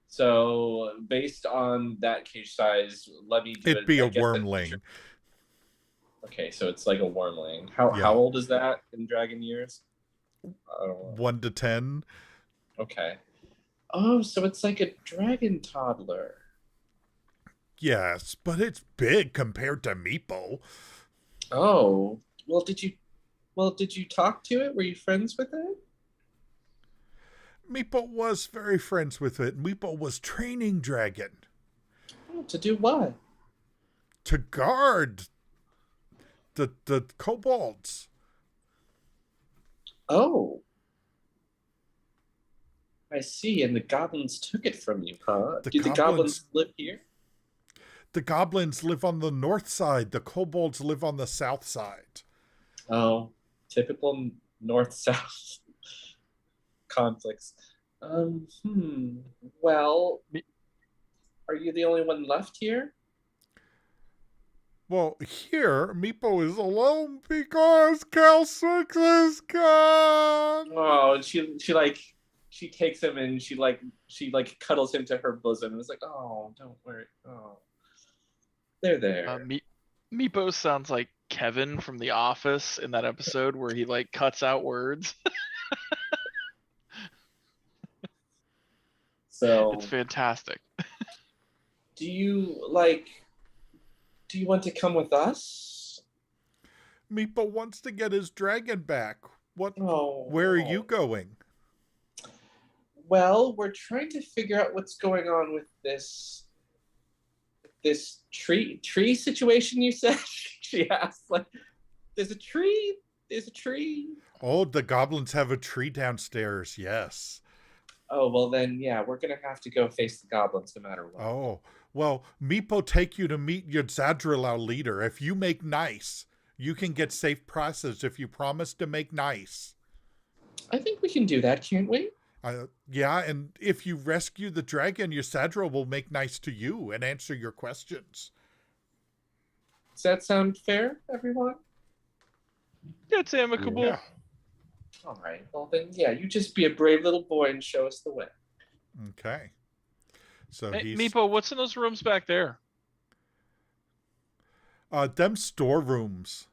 So based on that cage size, let me do It'd be a wormling. Okay, so it's like a wormling. How old is that in dragon years? I don't know. 1 to 10. Okay. Oh, so it's like a dragon toddler. Yes, but it's big compared to Meepo. Oh, well, did you talk to it? Were you friends with it? Meepo was very friends with it. Meepo was training dragon. Oh, to do what? To guard the kobolds. Oh. I see, and the goblins took it from you, huh? Do the goblins live here? The goblins live on the north side. The kobolds live on the south side. Oh, typical north-south conflicts. Well, are you the only one left here? Well, here, Meepo is alone because Calcrix is gone. Oh, and she takes him and she cuddles him to her bosom. It's like, oh, don't worry. Oh, they're there. Meepo sounds like Kevin from The Office in that episode where he like cuts out words. So it's fantastic. Do you want to come with us? Meepo wants to get his dragon back. Where are you going? Well, we're trying to figure out what's going on with this tree situation you said. She asked, like, there's a tree. Oh, the goblins have a tree downstairs. Yes. Oh, well then, yeah, we're gonna have to go face the goblins no matter what. Oh, well, Meepo take you to meet your Zadril, our leader. If you make nice, you can get safe passage if you promise to make nice. I think we can do that, can't we? Yeah, and if you rescue the dragon, your Zadril will make nice to you and answer your questions. Does that sound fair, everyone? It's amicable. Yeah. All right. Well, then, yeah, you just be a brave little boy and show us the way. Okay. So hey, Meepo, what's in those rooms back there? Them storerooms.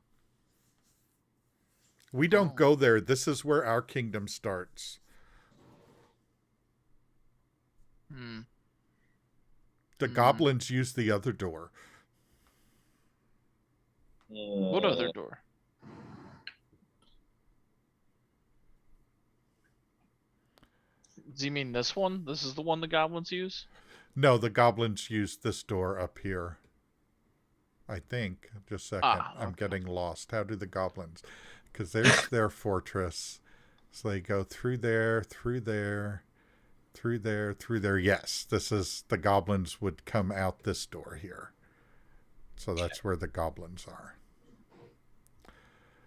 We don't go there. This is where our kingdom starts. The goblins use the other door. What other door? Do you mean this one? This is the one the goblins use? No, the goblins use this door up here. I think. Just a second. I'm getting lost. How do the goblins? Because there's their fortress. So they go through there, through there, through there, through there. Yes, this is the goblins would come out this door here. So that's where the goblins are.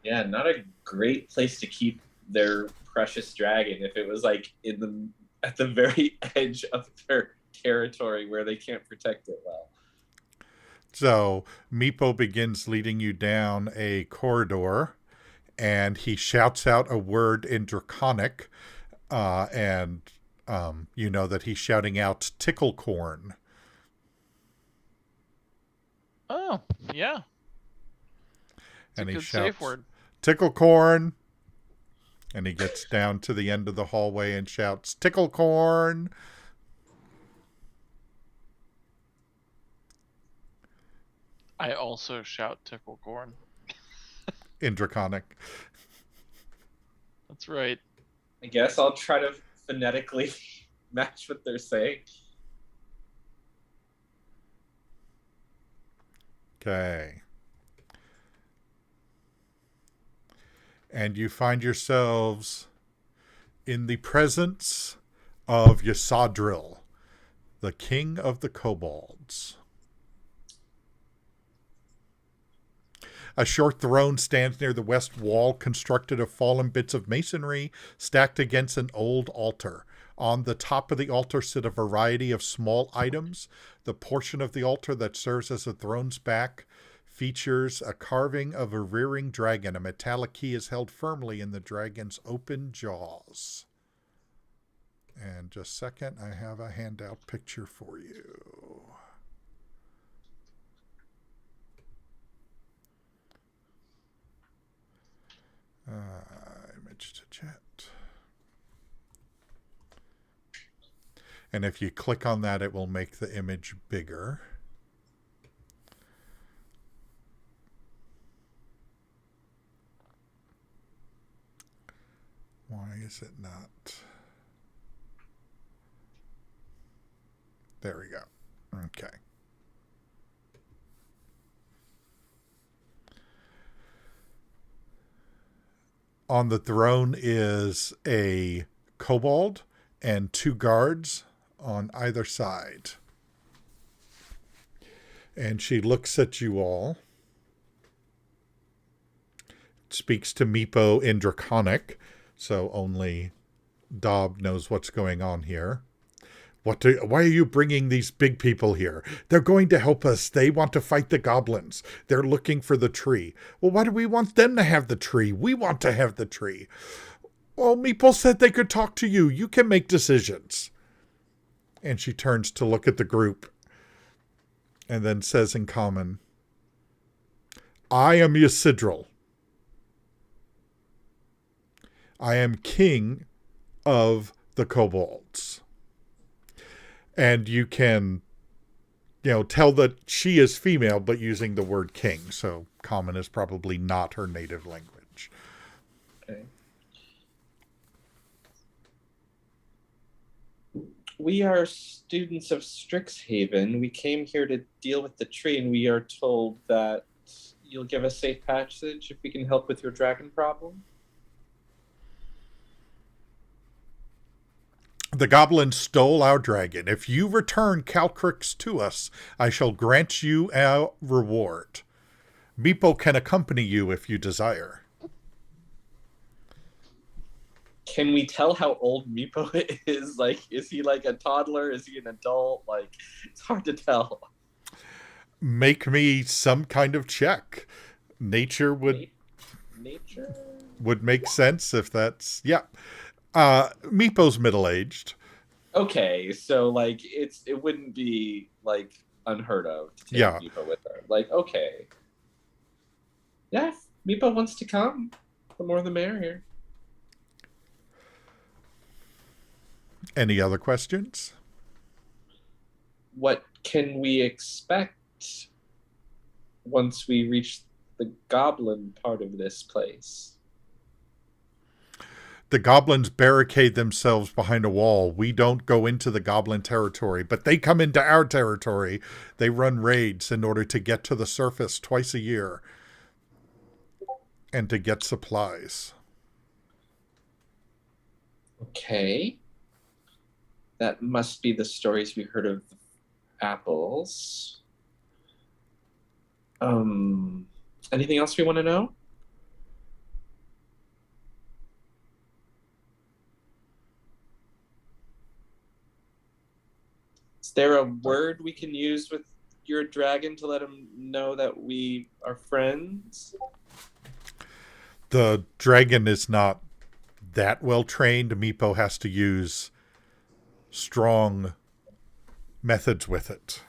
Yeah, not a great place to keep their precious dragon if it was like at the very edge of their territory where they can't protect it well. So Meepo begins leading you down a corridor, and he shouts out a word in Draconic, and you know that he's shouting out tickle corn. Oh, yeah. And he good shouts, safe word. tickle corn. And he gets down to the end of the hallway and shouts, tickle corn. I also shout tickle corn. In Draconic. That's right. I guess I'll try to phonetically match what they're saying. Okay. And you find yourselves in the presence of Ysadril, the king of the kobolds. A short throne stands near the west wall, constructed of fallen bits of masonry stacked against an old altar. On the top of the altar sit a variety of small items. The portion of the altar that serves as the throne's back features a carving of a rearing dragon. A metallic key is held firmly in the dragon's open jaws. And just a second, I have a handout picture for you. Image to chat. And if you click on that, it will make the image bigger. Why is it not? There we go. Okay. On the throne is a kobold and 2 guards on either side. And she looks at you all. Speaks to Meepo in Draconic, so only Dob knows what's going on here. Why are you bringing these big people here? They're going to help us. They want to fight the goblins. They're looking for the tree. Well, why do we want them to have the tree? We want to have the tree. Well, Meeple said they could talk to you. You can make decisions. And she turns to look at the group and then says in common, I am Ysidril. I am king of the kobolds. And you can, tell that she is female, but using the word king. So common is probably not her native language. Okay. We are students of Strixhaven. We came here to deal with the tree, and we are told that you'll give us safe passage if we can help with your dragon problem. The goblin stole our dragon. If you return Calcrix to us, I shall grant you a reward. Meepo can accompany you if you desire. Can we tell how old Meepo is? Like, is he like a toddler? Is he an adult? Like, it's hard to tell. Make me some kind of check. Nature would make sense if that's, yeah. Meepo's middle-aged. Okay, so like it wouldn't be like unheard of to take Meepo with her. Like, okay. Yeah, if Meepo wants to come, the more the merrier. Any other questions? What can we expect once we reach the goblin part of this place? The goblins barricade themselves behind a wall. We don't go into the goblin territory, but they come into our territory. They run raids in order to get to the surface twice a year and to get supplies. Okay. That must be the stories we heard of apples. Anything else we want to know? Is there a word we can use with your dragon to let him know that we are friends? The dragon is not that well trained. Meepo has to use strong methods with it.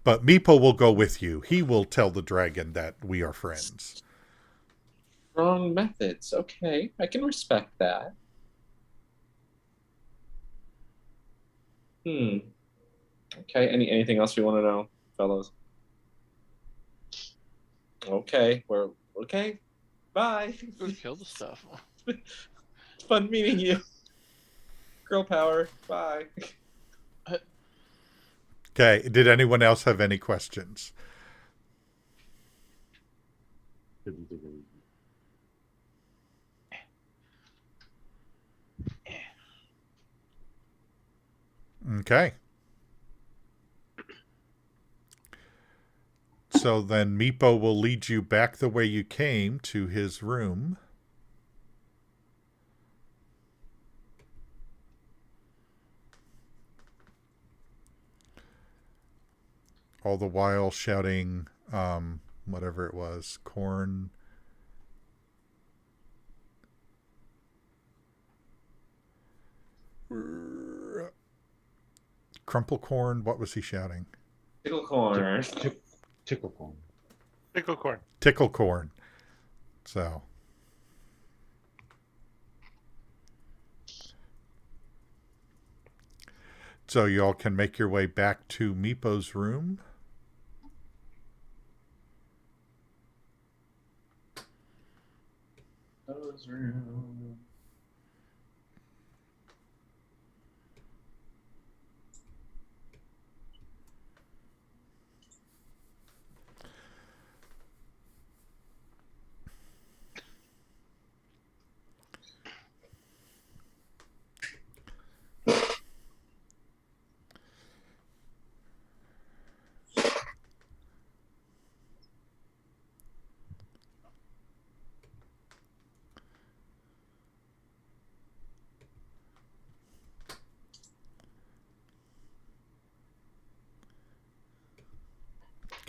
But Meepo will go with you. He will tell the dragon that we are friends. Strong methods. Okay, I can respect that. Okay, anything else you want to know, fellows? Okay, we're okay. Bye. Go kill the stuff. It's fun meeting you. Girl power. Bye. Okay, did anyone else have any questions? Okay. So then Meepo will lead you back the way you came to his room. All the while shouting, whatever it was, corn. Crumple corn. What was he shouting? Tickle corn. Tickle corn. Tickle corn. Tickle corn. So y'all can make your way back to Meepo's room.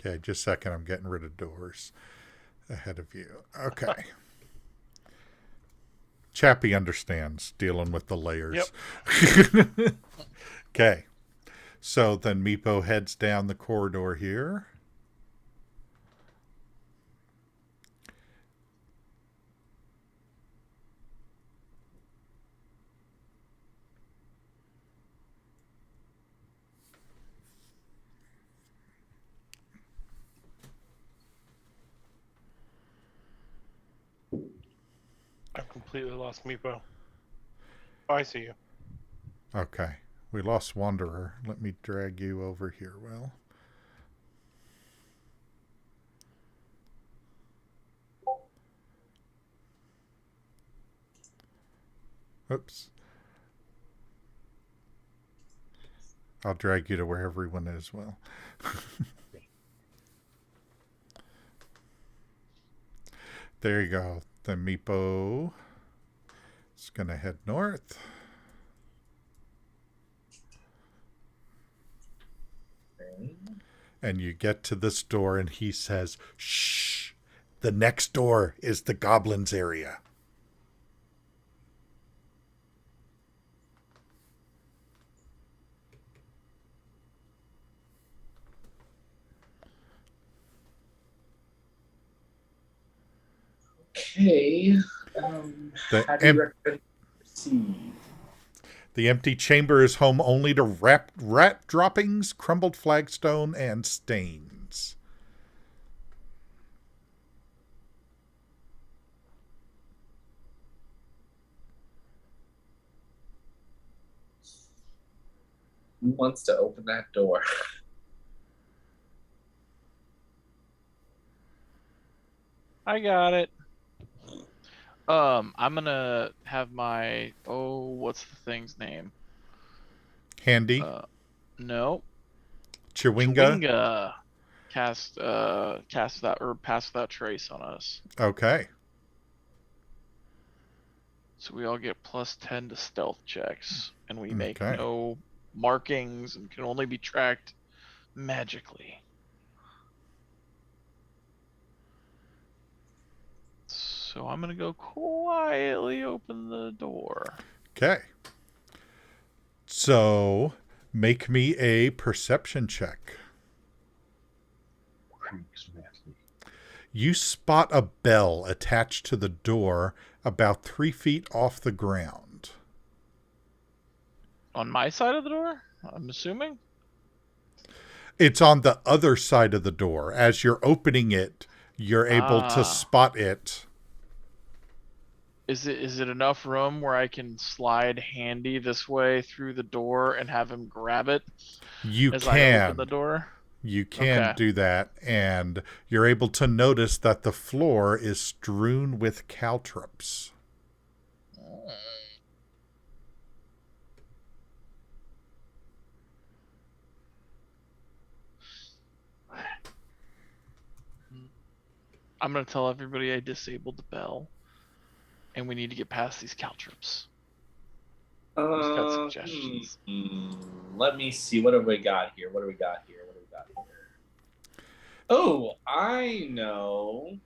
Okay, just a second. I'm getting rid of doors ahead of you. Okay. Chappie understands dealing with the layers. Yep. Okay. So then Meepo heads down the corridor here. I've completely lost Meepo. Oh, I see you. Okay. We lost Wanderer. Let me drag you over here, Will. Oops. I'll drag you to where everyone is, Will. There you go. Then Meepo is going to head north. And you get to this door and he says, shh, the next door is the goblins area. Okay. How do you recommend we proceed? The empty chamber is home only to rat droppings, crumbled flagstone, and stains. Who wants to open that door? I got it. I'm gonna have my what's the thing's name? Handy. No. Chewinga. Cast that or pass that trace on us. Okay. So we all get +10 to stealth checks, and we make no markings and can only be tracked magically. So I'm gonna go quietly open the door. Okay. So make me a perception check. You spot a bell attached to the door about 3 feet off the ground. On my side of the door, I'm assuming? It's on the other side of the door. As you're opening it, you're able to spot it. Is it enough room where I can slide Handy this way through the door and have him grab it You as can. I open the door? You can Okay. do that, and you're able to notice that the floor is strewn with caltrops. I'm going to tell everybody I disabled the bell, and we need to get past these caltrops. Who's got suggestions? Let me see. What have we got here? Oh, I know.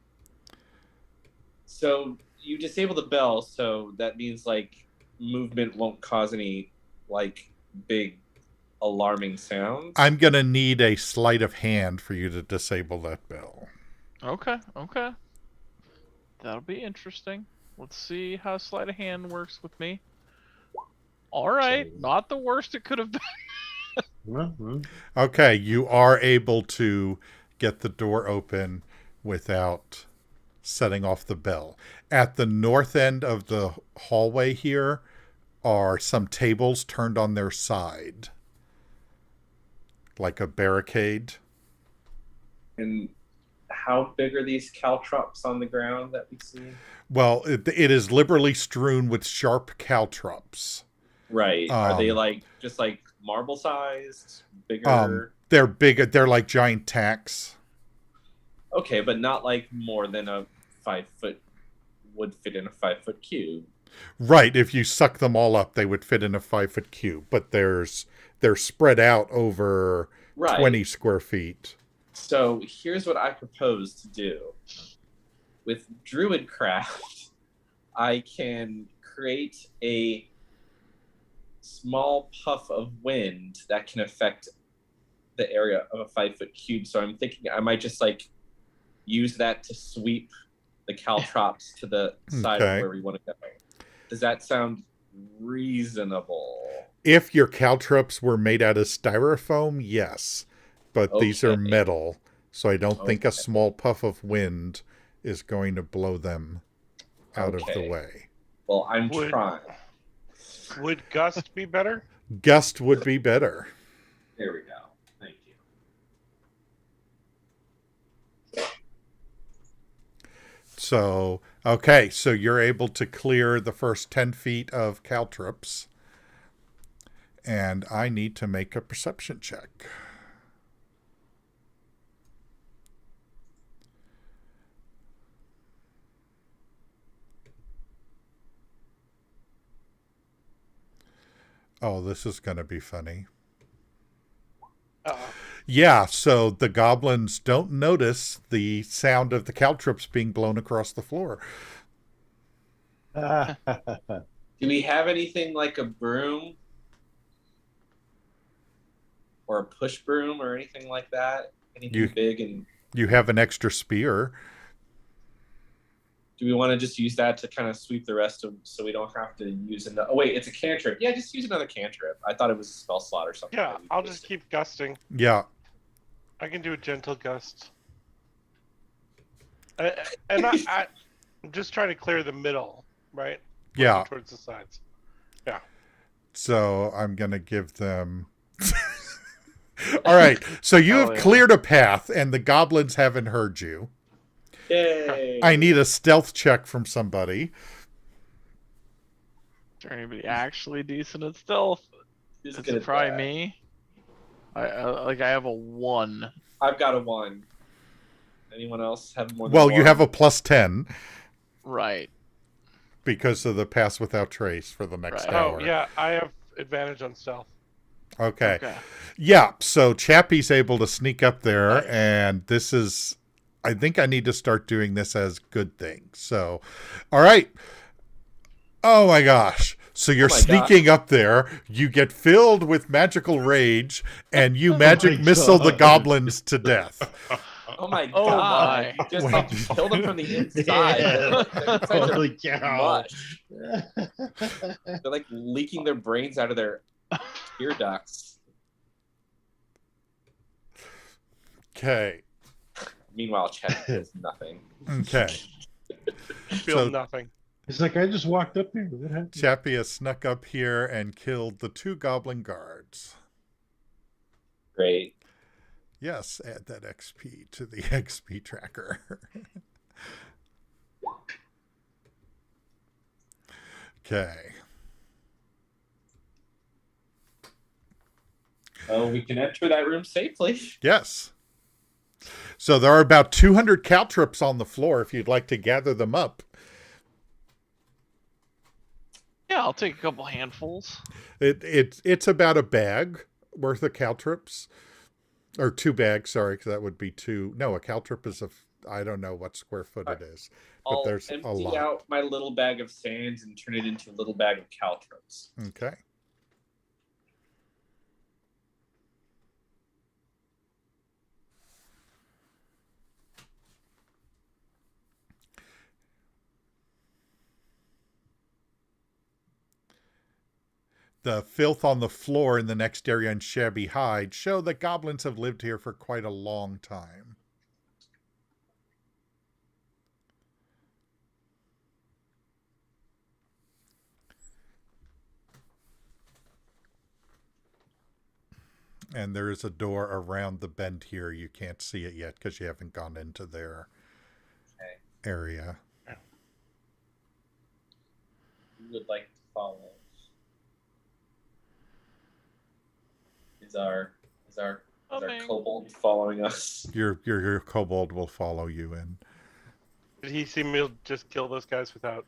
So you disable the bell, so that means like movement won't cause any like big alarming sounds. I'm going to need a sleight of hand for you to disable that bell. Okay. That'll be interesting. Let's see how sleight of hand works with me. All right, not the worst it could have been. Okay, you are able to get the door open without setting off the bell. At the north end of the hallway here are some tables turned on their side, like a barricade. And how big are these caltrops on the ground that we see? Well, it is liberally strewn with sharp caltrops. Right. Are they like just like marble sized, bigger? They're big. They're like giant tacks. Okay, but not like more than a 5 foot would fit in a 5 foot cube. Right. If you suck them all up, they would fit in a 5 foot cube. But they're spread out over 20 square feet. So here's what I propose to do. With Druidcraft, I can create a small puff of wind that can affect the area of a 5 foot cube. So I'm thinking I might just like use that to sweep the caltrops to the side of where we want to go. Does that sound reasonable? If your caltrops were made out of styrofoam, yes. But these are metal, so I don't think a small puff of wind is going to blow them out of the way. Well, I'm trying. Would gust be better? Gust would be better. There we go. Thank you. So, okay, so you're able to clear the first 10 feet of caltrops. And I need to make a perception check. Oh, this is going to be funny. Yeah, so the goblins don't notice the sound of the caltrops being blown across the floor. Do we have anything like a broom? Or a push broom or anything like that? Anything big and... You have an extra spear. Do we want to just use that to kind of sweep the rest of, so we don't have to use another? Oh wait, it's a cantrip. Yeah, just use another cantrip. I thought it was a spell slot or something. Yeah, I'll just keep gusting. Yeah. I can do a gentle gust. And I'm just trying to clear the middle, right? Yeah. Towards the sides. Yeah. So I'm going to give them... All right, so you have cleared a path, and the goblins haven't heard you. Yay! I need a stealth check from somebody. Is there anybody actually decent at stealth? Is it probably me? I have a 1. I've got a 1. Anyone else have more than Well, 1? you have a plus 10. Right. Because of the pass without trace for the next hour. Oh, yeah, I have advantage on stealth. Okay. Yeah, so Chappie's able to sneak up there, and this is I think I need to start doing this as good things. So, all right. Oh my gosh. So you're sneaking up there, you get filled with magical rage, and you magic missile the goblins to death. Oh my god! You just like killed them from the inside. Yeah. They're Holy cow. mush. They're like leaking their brains out of their ear ducts. Okay. Meanwhile, Chet does nothing. Okay. Feel nothing. It's like I just walked up here. What happened? Chappie has snuck up here and killed the 2 goblin guards. Great. Yes, add that XP to the XP tracker. Okay. Oh, we can enter that room safely. Yes. So there are about 200 caltrops on the floor if you'd like to gather them up. Yeah, I'll take a couple handfuls. It's about a bag worth of caltrops. Or 2 bags, sorry, because that would be 2. No, a caltrop is I don't know what square foot it is. But there's a lot. Empty out my little bag of sands and turn it into a little bag of caltrops. Okay. The filth on the floor in the next area and shabby hide show that goblins have lived here for quite a long time. And there is a door around the bend here. You can't see it yet because you haven't gone into their area. Who would like to follow? Is our kobold following us? Your kobold will follow you in. Did he see me just kill those guys without?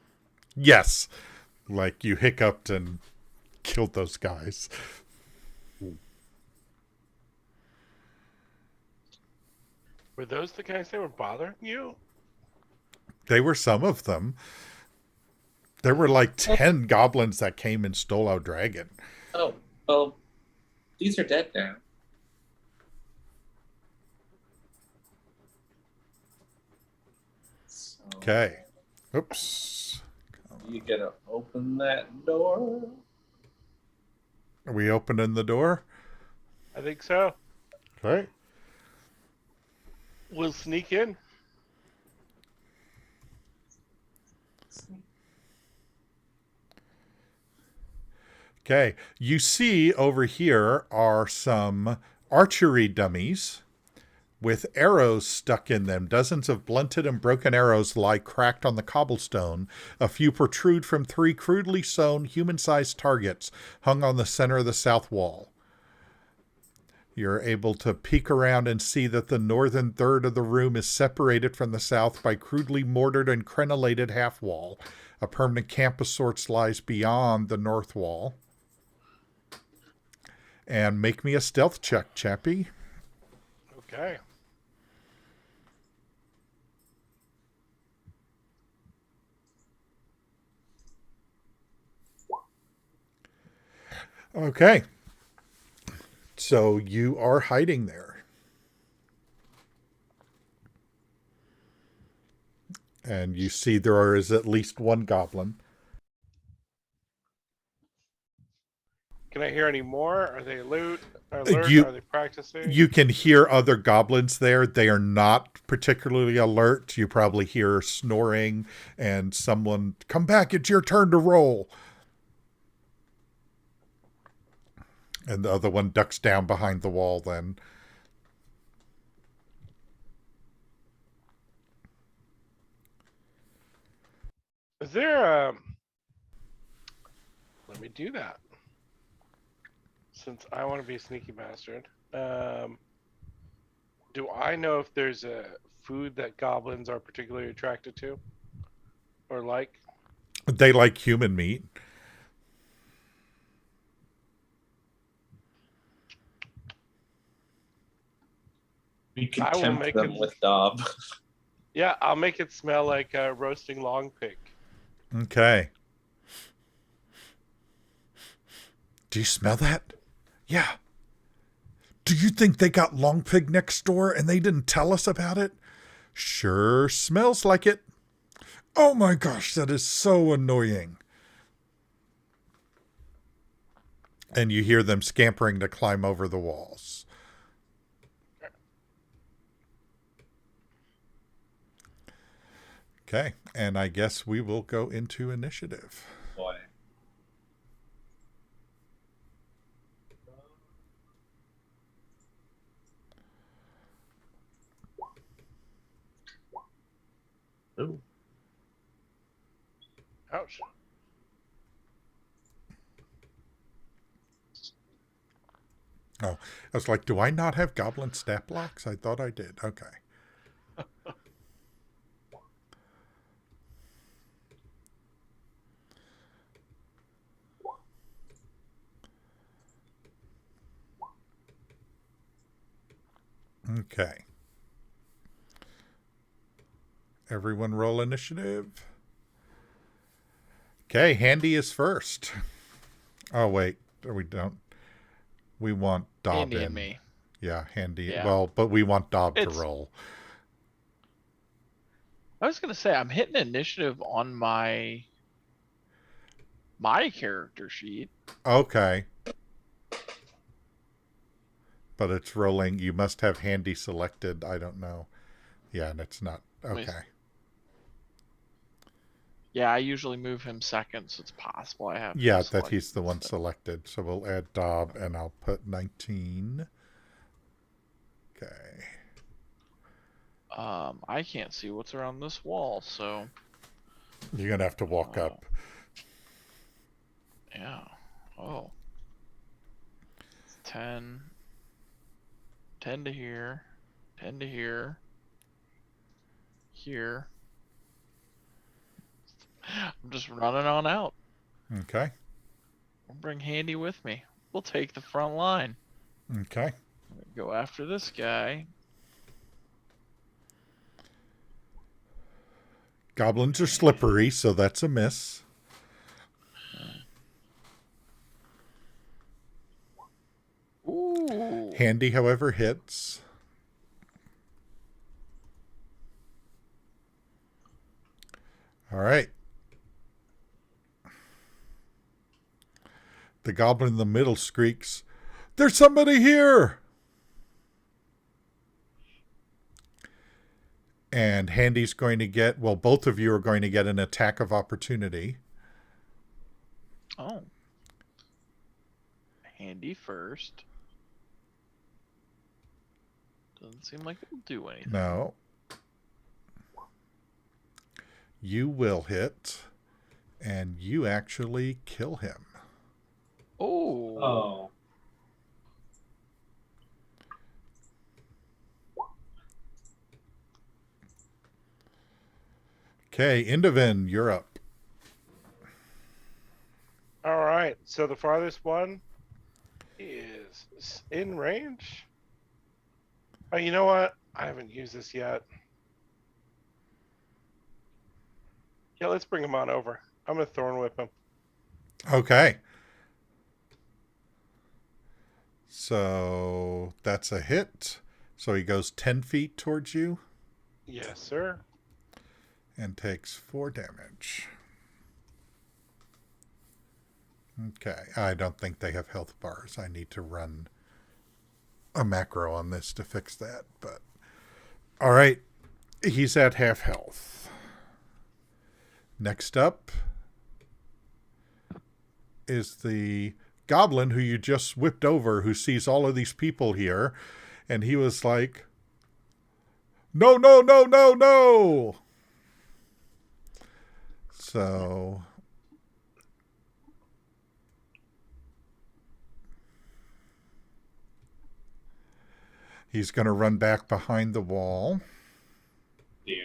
Yes. Like you hiccuped and killed those guys. Were those the guys that were bothering you? They were some of them. There were like 10 goblins that came and stole our dragon. Oh, well, these are dead now. So, Okay. Oops. you gonna open that door? Are we opening the door? I think so. Okay. We'll sneak in. Okay. You see over here are some archery dummies with arrows stuck in them. Dozens of blunted and broken arrows lie cracked on the cobblestone. A few protrude from 3 crudely sewn human-sized targets hung on the center of the south wall. You're able to peek around and see that the northern third of the room is separated from the south by crudely mortared and crenellated half wall. A permanent camp of sorts lies beyond the north wall. And make me a stealth check, Chappie. Okay. Okay. So you are hiding there. And you see there is at least 1 goblin. Can I hear any more? Are they alert? Are they practicing? You can hear other goblins there. They are not particularly alert. You probably hear snoring and someone, come back, it's your turn to roll. And the other one ducks down behind the wall then. Is there let me do that. Since I want to be a sneaky bastard. Do I know if there's a food that goblins are particularly attracted to? Or like? They like human meat. We could tempt them with Dob. Yeah, I'll make it smell like roasting long pig. Okay. Do you smell that? Yeah. Do you think they got long pig next door and they didn't tell us about it? Sure smells like it. Oh my gosh, that is so annoying. And you hear them scampering to climb over the walls. Okay, and I guess we will go into initiative. Boy. Ooh. Ouch. Oh, I was like, do I not have goblin stat blocks? I thought I did. Okay. Okay. Everyone roll initiative. Okay, Handy is first. Oh, wait. We don't. We want Dob Handy in. and me. Yeah, Handy. Yeah. Well, but we want Dob to It's- roll. I was gonna say I'm hitting initiative on my character sheet. Okay. But it's rolling. You must have Handy selected. I don't know. Yeah, and it's not. Okay. Yeah, I usually move him second, so it's possible I have. him Yeah, that selected. he's the one selected. So we'll add Dob, and I'll put 19. Okay. I can't see what's around this wall, so You're going to have to walk up. yeah. Oh. 10. 10 to here. 10 to here. Here. I'm just running on out. Okay. I'll bring Handy with me. We'll take the front line. Okay. Go after this guy. Goblins are slippery, so that's a miss. Ooh. Handy, however, hits. All right. The goblin in the middle squeaks, "There's somebody here!" And Handy's going to get, well, both of you are going to get an attack of opportunity. Oh. Handy first. Doesn't seem like it'll do anything. No. You will hit, and you actually kill him. Oh. Oh. Okay, Indovin, you're up. All right. So the farthest one is in range. Oh, you know what? I haven't used this yet. Yeah, let's bring him on over. I'm gonna thorn whip him. Okay. So that's a hit. So he goes 10 feet towards you Yes, sir. and takes 4 damage. Okay. I don't think they have health bars. I need to run a macro on this to fix that. But all right. He's at half health. Next up is the goblin who you just whipped over, who sees all of these people here, and he was like, "No, no, no, no, no!" So he's going to run back behind the wall. Yeah.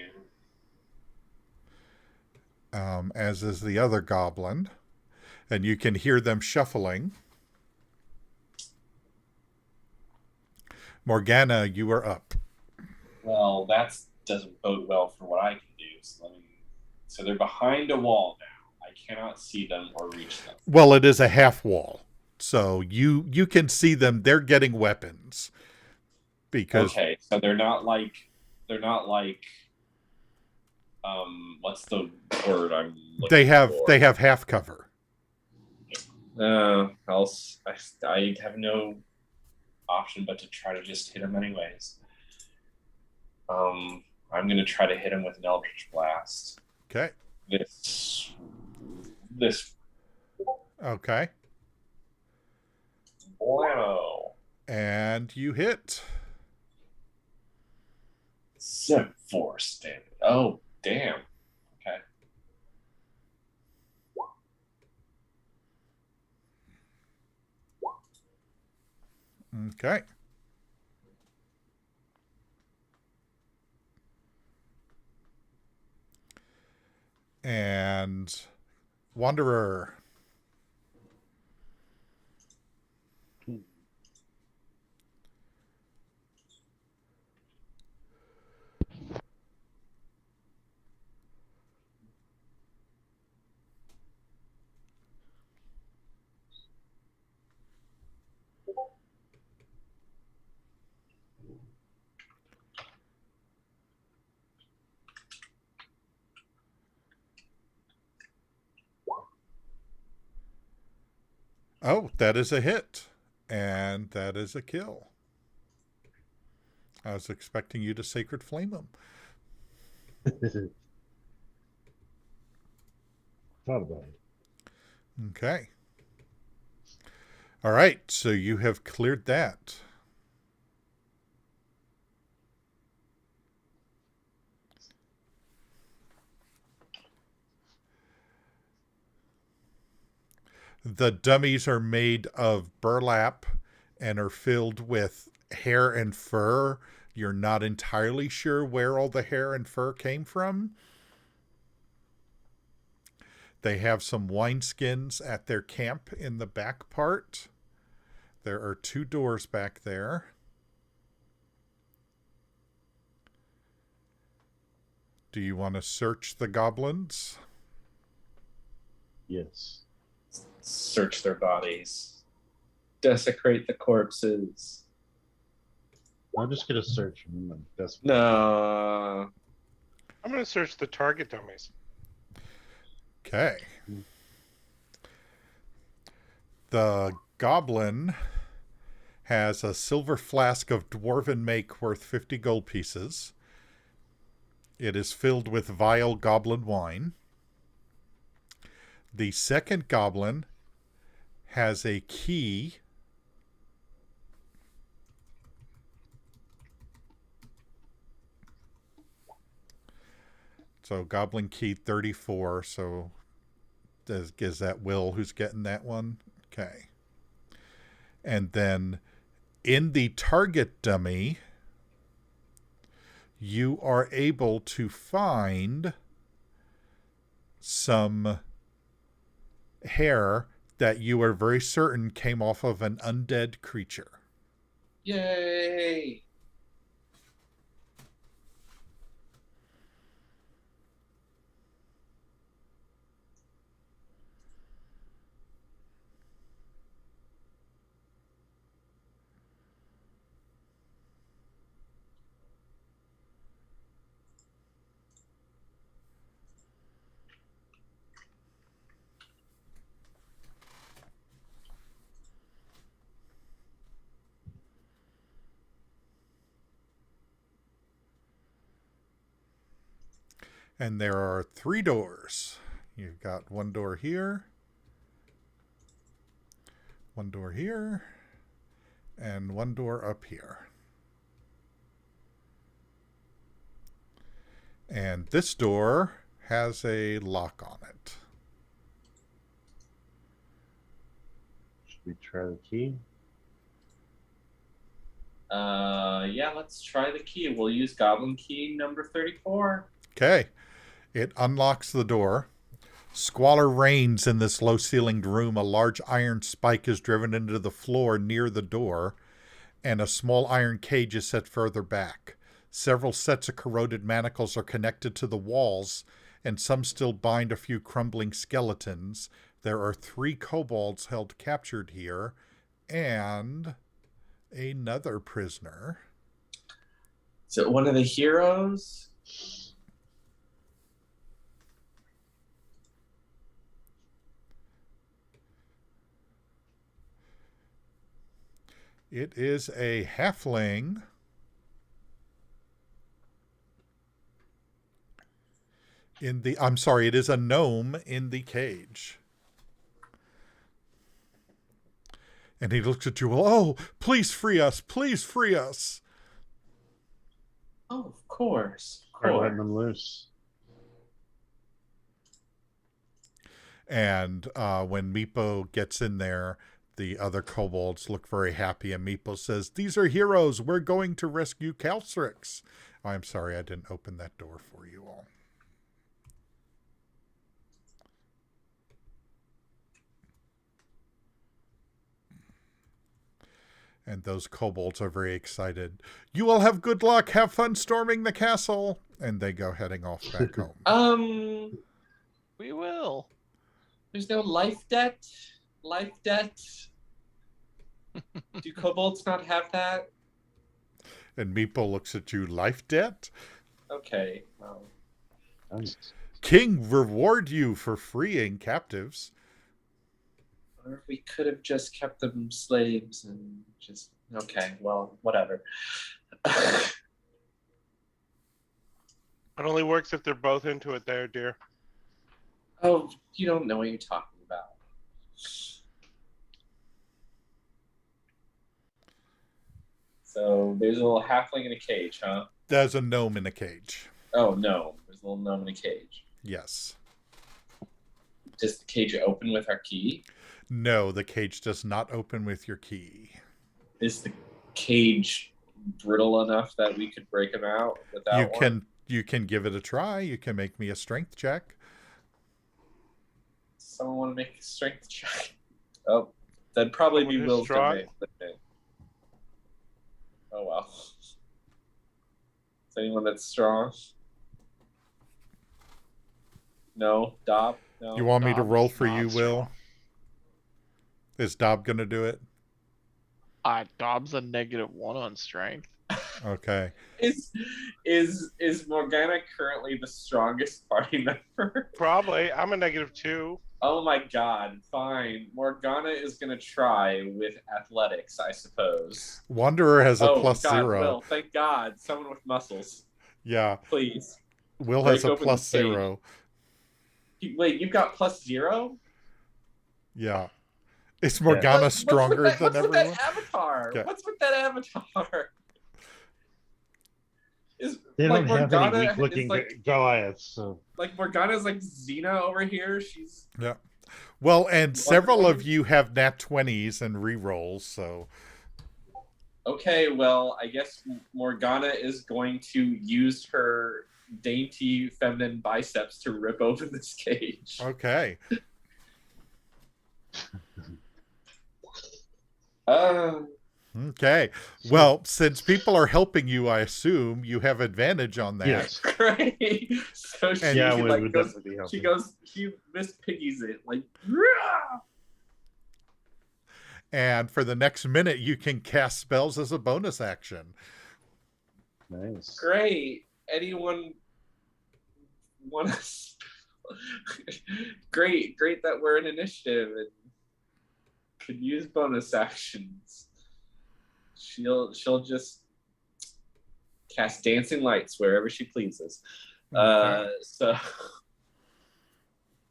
As is the other goblin. And you can hear them shuffling. Morgana, you are up. Well, that's doesn't bode well for what I can do. So they're behind a wall now. I cannot see them or reach them. Well, it is a half wall, so you can see them. They're getting weapons because Okay, so they're not like what's the word I'm looking they have for? half cover. I have no option but to try to just hit them anyways. I'm gonna try to hit him with an Eldritch Blast. Okay. This. Okay. Wow. And you hit. 7-4 standard. Oh, damn. Okay. Okay. And Wanderer. Oh, that is a hit. And that is a kill. I was expecting you to Sacred Flame him. Thought about it. Okay. All right, so you have cleared that. The dummies are made of burlap and are filled with hair and fur. You're not entirely sure where all the hair and fur came from. They have some wineskins at their camp in the back part. There are 2 doors back there. Do you want to search the goblins? Yes. Search their bodies. Desecrate the corpses. I'm just gonna search them. No. I'm going to search the target dummies. Okay. The goblin has a silver flask of dwarven make worth 50 gold pieces. It is filled with vile goblin wine. The second goblin has a key so goblin key 34, so is that Will who's getting that one? Okay. And then in the target dummy, you are able to find some hair that you are very certain came off of an undead creature. Yay! And there are 3 doors. You've got 1 door here, 1 door here, and 1 door up here. And this door has a lock on it. Should we try the key? Yeah, let's try the key. We'll use Goblin Key number 34. Okay. It unlocks the door. Squalor reigns in this low-ceilinged room. A large iron spike is driven into the floor near the door, and a small iron cage is set further back. Several sets of corroded manacles are connected to the walls, and some still bind a few crumbling skeletons. There are 3 kobolds held captured here, and another prisoner. Is it one of the heroes? It is a halfling. It is a gnome in the cage. And he looks at you, oh, please free us, please free us. Oh, of course. Start letting them loose. And when Meepo gets in there, the other kobolds look very happy, and Meepo says, these are heroes, we're going to rescue Calstrix. I'm sorry, I didn't open that door for you all. And those kobolds are very excited. You all have good luck. Have fun storming the castle. And they go heading off back home. We will. There's no life debt? Life debt? Do kobolds not have that? And Meepo looks at you, life debt? Okay, well. King reward you for freeing captives. Or if we could have just kept them slaves and just, okay, well, whatever. It only works if they're both into it there, dear. Oh, you don't know what you're talking about. So there's a little halfling in a cage, huh? There's a gnome in a cage. Oh, no. There's a little gnome in a cage. Yes. Does the cage open with our key? No, the cage does not open with your key. Is the cage brittle enough that we could break him out without You can give it a try. You can make me a strength check. Someone want to make a strength check? Oh, that'd probably be Will's domain. Oh, well. Is anyone that's strong? No? Dob? No? You want me to Dob roll is for not you, strong. Will? Is Dob going to do it? Dob's a -1 on strength. Okay. Is Morgana currently the strongest party member? Probably. I'm a -2. Oh my god, fine. Morgana is going to try with athletics, I suppose. Wanderer has a plus God, 0. Will, thank God. Someone with muscles. Yeah. Please. Will Break has a open plus the cage. 0. Wait, you've got plus 0? Yeah. Is Morgana stronger than what's everyone? With that avatar? Okay. What's with that avatar? They don't have any Morgana weak-looking Goliaths, so. Like Morgana's like Xena over here. She's Yeah. Well, and several of you have nat 20s and rerolls, so. okay. Well, I guess Morgana is going to use her dainty feminine biceps to rip open this cage. Okay. Okay. Well, since people are helping you, I assume you have advantage on that. Yes. Great. So she we like would goes, definitely be helping. she Miss Piggy's it like. And for the next minute, you can cast spells as a bonus action. Nice. Great. Anyone want to? Great that we're in initiative and could use bonus actions. She'll just cast dancing lights wherever she pleases.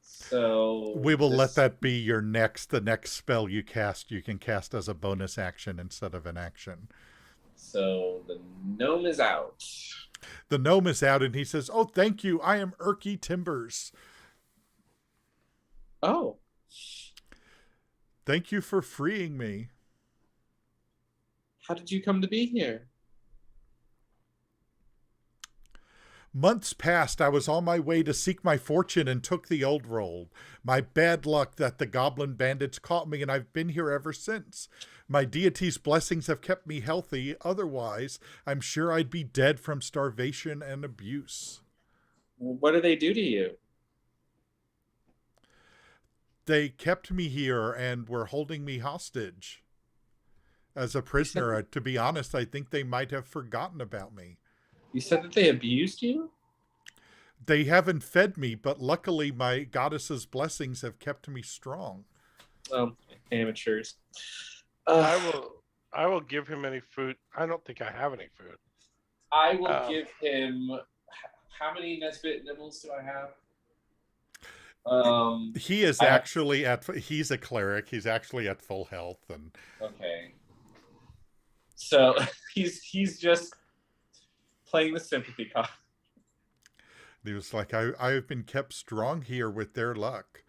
So we will let that be your the next spell you cast. You can cast as a bonus action instead of an action. So the gnome is out. The gnome is out, and he says, "Oh, thank you. I am Erky Timbers. Oh, thank you for freeing me." How did you come to be here? Months passed. I was on my way to seek my fortune and took the old road. My bad luck that the goblin bandits caught me, and I've been here ever since. My deity's blessings have kept me healthy. Otherwise, I'm sure I'd be dead from starvation and abuse. What do they do to you? They kept me here and were holding me hostage as a prisoner. To be honest, I think they might have forgotten about me. You said that they abused you? They haven't fed me, but luckily my goddess's blessings have kept me strong. Amateurs. I will give him any food. I don't think I have any food. I will give him. How many Nesbit nibbles do I have? He is actually he's a cleric. He's actually at full health. And okay. So he's just playing the sympathy card. He was like, I've been kept strong here with their luck.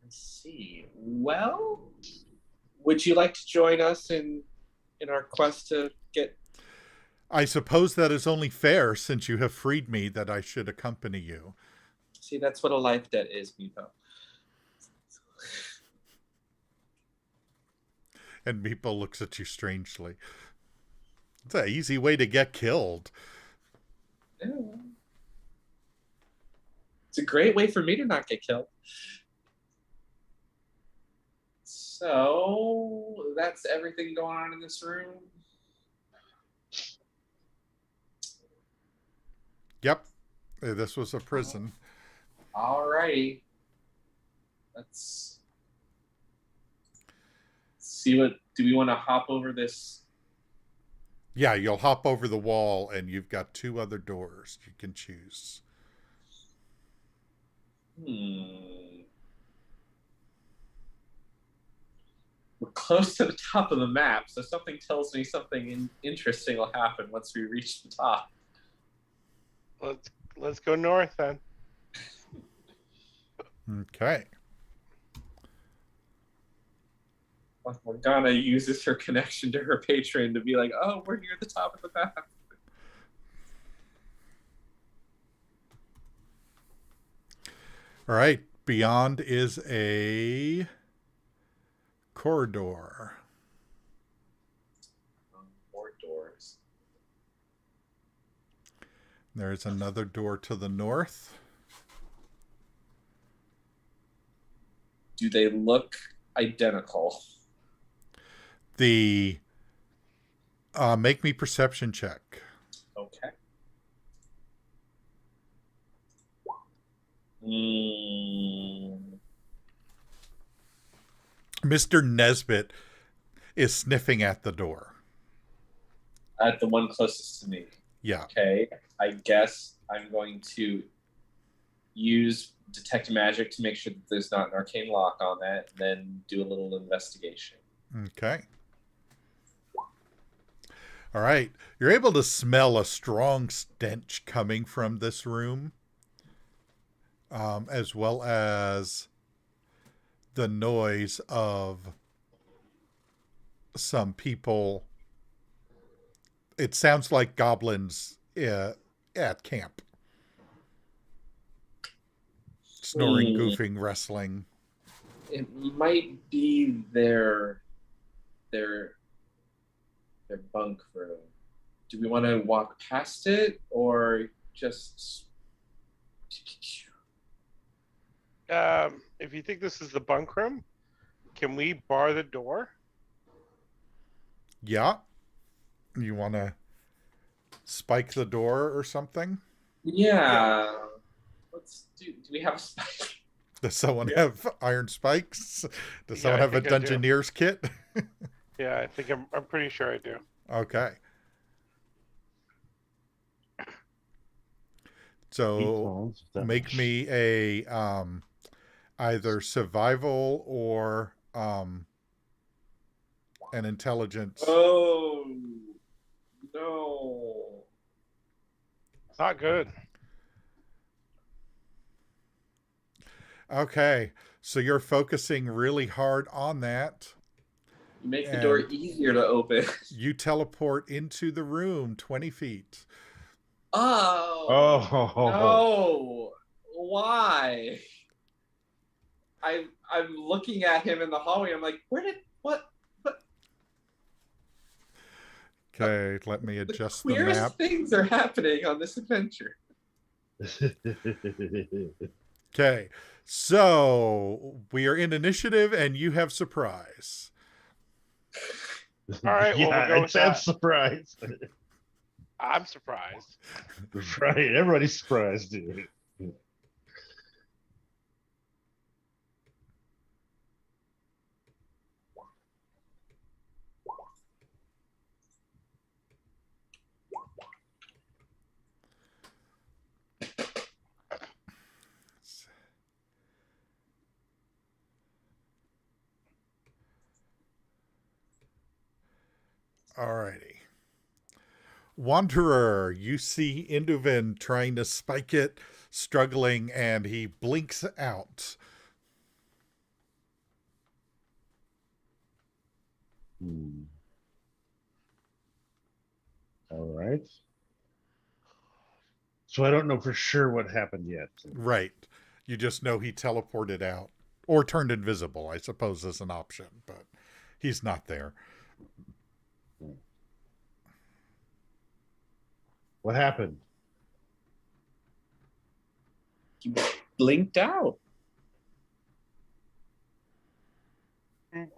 Let's see. Well, would you like to join us in our quest to get... I suppose that is only fair, since you have freed me, that I should accompany you. See, that's what a life debt is, Meepo. And Meepo looks at you strangely. It's an easy way to get killed. Yeah. It's a great way for me to not get killed. So that's everything going on in this room. Yep. This was a prison. All righty. Let's see what... Do we want to hop over this? Yeah, you'll hop over the wall, and you've got 2 other doors you can choose. We're close to the top of the map, so something tells me something interesting will happen once we reach the top. Let's go north then. Okay. Morgana uses her connection to her patron to be like, oh, we're near the top of the map. All right. Beyond is a corridor. More doors. There's another door to the north. Do they look identical? The make me perception check. Okay. Mr. Nesbit is sniffing at the door. At the one closest to me. Yeah. Okay. I guess I'm going to use detect magic to make sure that there's not an arcane lock on that, and then do a little investigation. Okay. All right. You're able to smell a strong stench coming from this room, as well as the noise of some people. It sounds like goblins at camp. Snoring, goofing, wrestling. It might be their bunk room. Do we want to walk past it or just... If you think this is the bunk room, can we bar the door? Yeah. You want to spike the door or something? Yeah. Let's do we have a spike? Does someone have iron spikes? Does someone have a Dungeoneer's kit? Yeah, I think I'm pretty sure I do. Okay. So make me a either survival or an intelligence. Oh no. Not good. Okay. So you're focusing really hard on that. You make the door easier to open. You teleport into the room 20 feet. Oh. No. Why? I'm looking at him in the hallway. I'm like, what? Okay, let me adjust the Weirdest map. things are happening on this adventure. Okay, so we are in initiative and you have surprise. All right, well, we'll go with that. Surprise. I'm surprised. Right, everybody's surprised, dude. Alrighty. Wanderer, you see Induvin trying to spike it, struggling, and he blinks out. All right. So I don't know for sure what happened yet. Right. You just know he teleported out. Or turned invisible, I suppose, is an option, but he's not there. What happened? He blinked out. I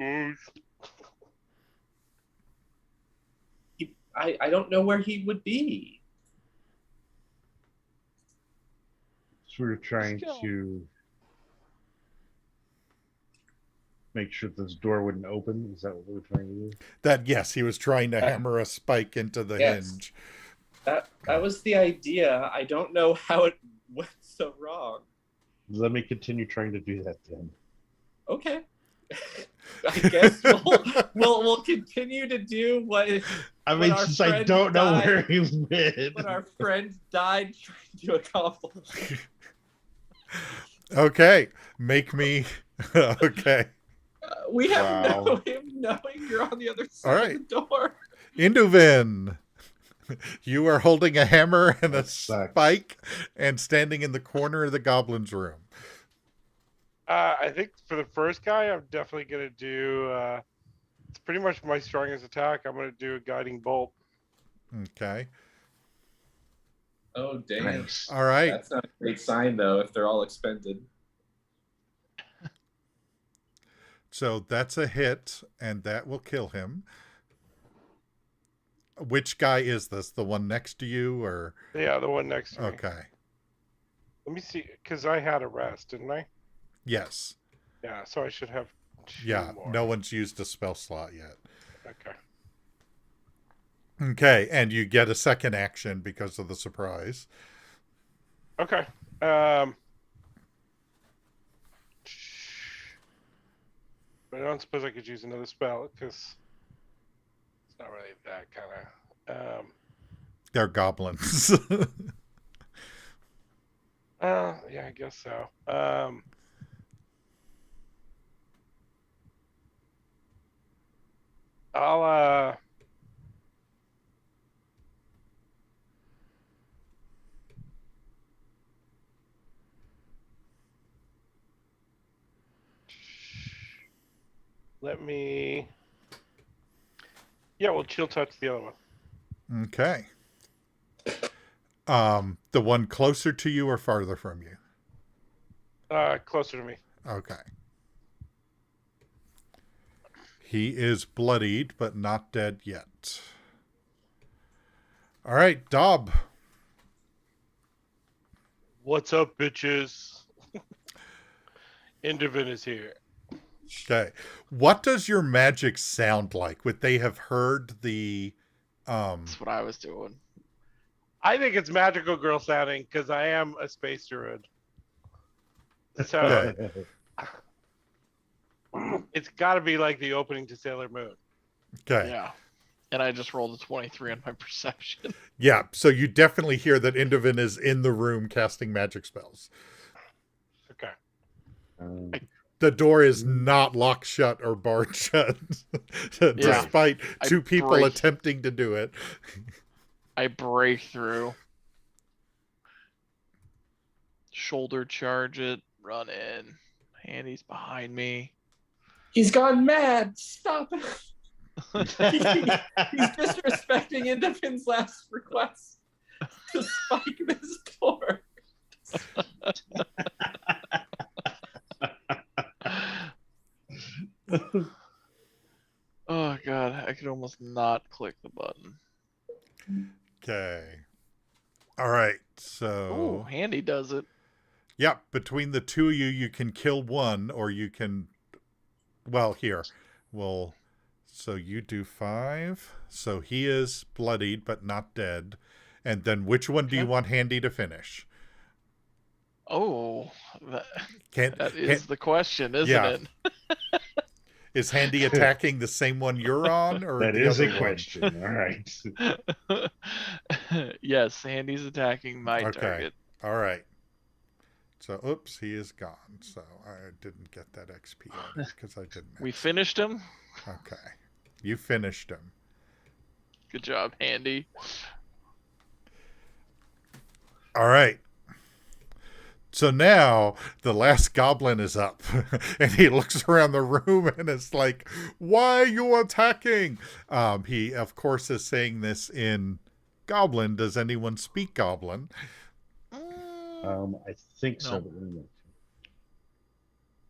don't know where he would be. So we're trying to make sure this door wouldn't open. Is that what we're trying to do? Yes, he was trying to hammer a spike into the hinge. That was the idea. I don't know how it went so wrong. Let me continue trying to do that then. Okay. I guess we'll continue to do what. I mean, since I don't know where he went. What our friend died trying to accomplish. Okay, make me. Okay. We have no way of knowing you're on the other side of the door. Induvin, you are holding a hammer and a spike and standing in the corner of the goblin's room. I think for the first guy, I'm definitely going to do, it's pretty much my strongest attack. I'm going to do a guiding bolt. Okay. Oh, dang. Nice. All right. That's not a great sign, though, if they're all expended. So that's a hit, and that will kill him. Which guy is this? The one next to you, or? Yeah, the one next to me. Okay. Let me see, because I had a rest, didn't I? Yes. Yeah, so I should have two more. No one's used a spell slot yet. Okay. Okay, and you get a second action because of the surprise. Okay. But I don't suppose I could use another spell because it's not really that kind of. They're goblins. Yeah, I guess so. I'll let me. Yeah, we'll chill touch the other one. Okay. The one closer to you or farther from you? Closer to me. Okay. He is bloodied, but not dead yet. All right, Dob. What's up, bitches? Induvin is here. Okay. What does your magic sound like? Would they have heard the... That's what I was doing. I think it's magical girl sounding because I am a space druid. So Okay. it's got to be like the opening to Sailor Moon. Okay. Yeah. And I just rolled a 23 on my perception. Yeah, so you definitely hear that Induvin is in the room casting magic spells. Okay. The door is not locked shut or barred shut, despite two people attempting to do it. I break through. Shoulder charge it, run in. Handy's behind me. He's gone mad. Stop him. He's disrespecting Indifin's last request to spike this door. Oh god, I could almost not click the button. Okay. All right. So. Oh, Handy does it. Yep. Between the two of you, you can kill one, or you can. Well, here. Well, so you do 5. So he is bloodied but not dead. And then which one do you want Handy to finish? Oh, that is the question, isn't it? Is Handy attacking the same one you're on, or that the is other a question? All right. Yes, Handy's attacking my target. All right. So, oops, he is gone. So I didn't get that XP because I didn't. We finished him. Okay, you finished him. Good job, Handy. All right. So now the last goblin is up and he looks around the room and is like, why are you attacking? He, of course, is saying this in Goblin. Does anyone speak Goblin? I think so. But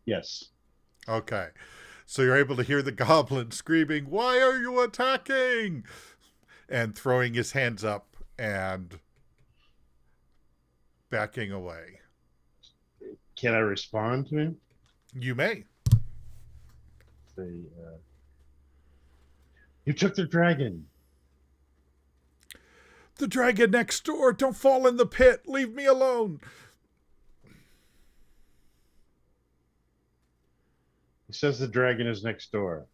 yes. Okay. So you're able to hear the goblin screaming, why are you attacking? And throwing his hands up and backing away. Can I respond to him? You may. Say, you took the dragon. The dragon next door. Don't fall in the pit. Leave me alone. He says the dragon is next door.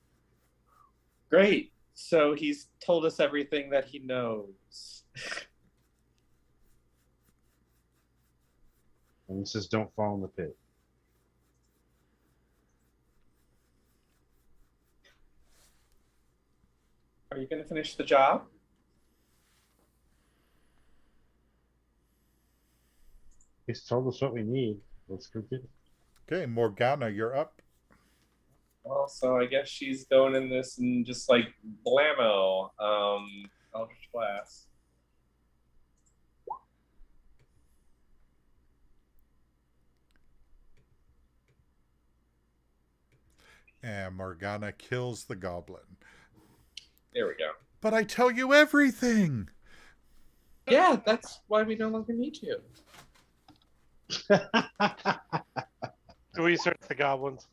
Great. So he's told us everything that he knows. And he says, don't fall in the pit. Are you going to finish the job? He's told us what we need. Let's go get it. Okay, Morgana, you're up. Well, so I guess she's going in this and just like blammo. Eldritch Blast. And Morgana kills the goblin. There we go. But I tell you everything. Yeah, that's why we no longer need you. Do we search the goblins?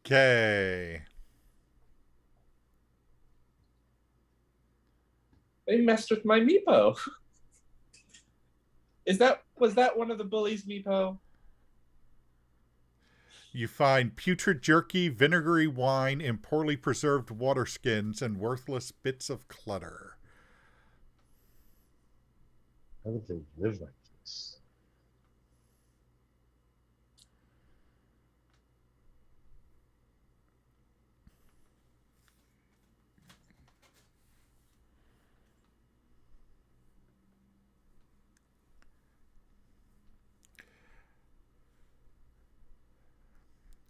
Okay. They messed with my Meepo. Was that one of the bullies, Meepo? You find putrid jerky, vinegary wine, and poorly preserved water skins, and worthless bits of clutter. How did they live like this?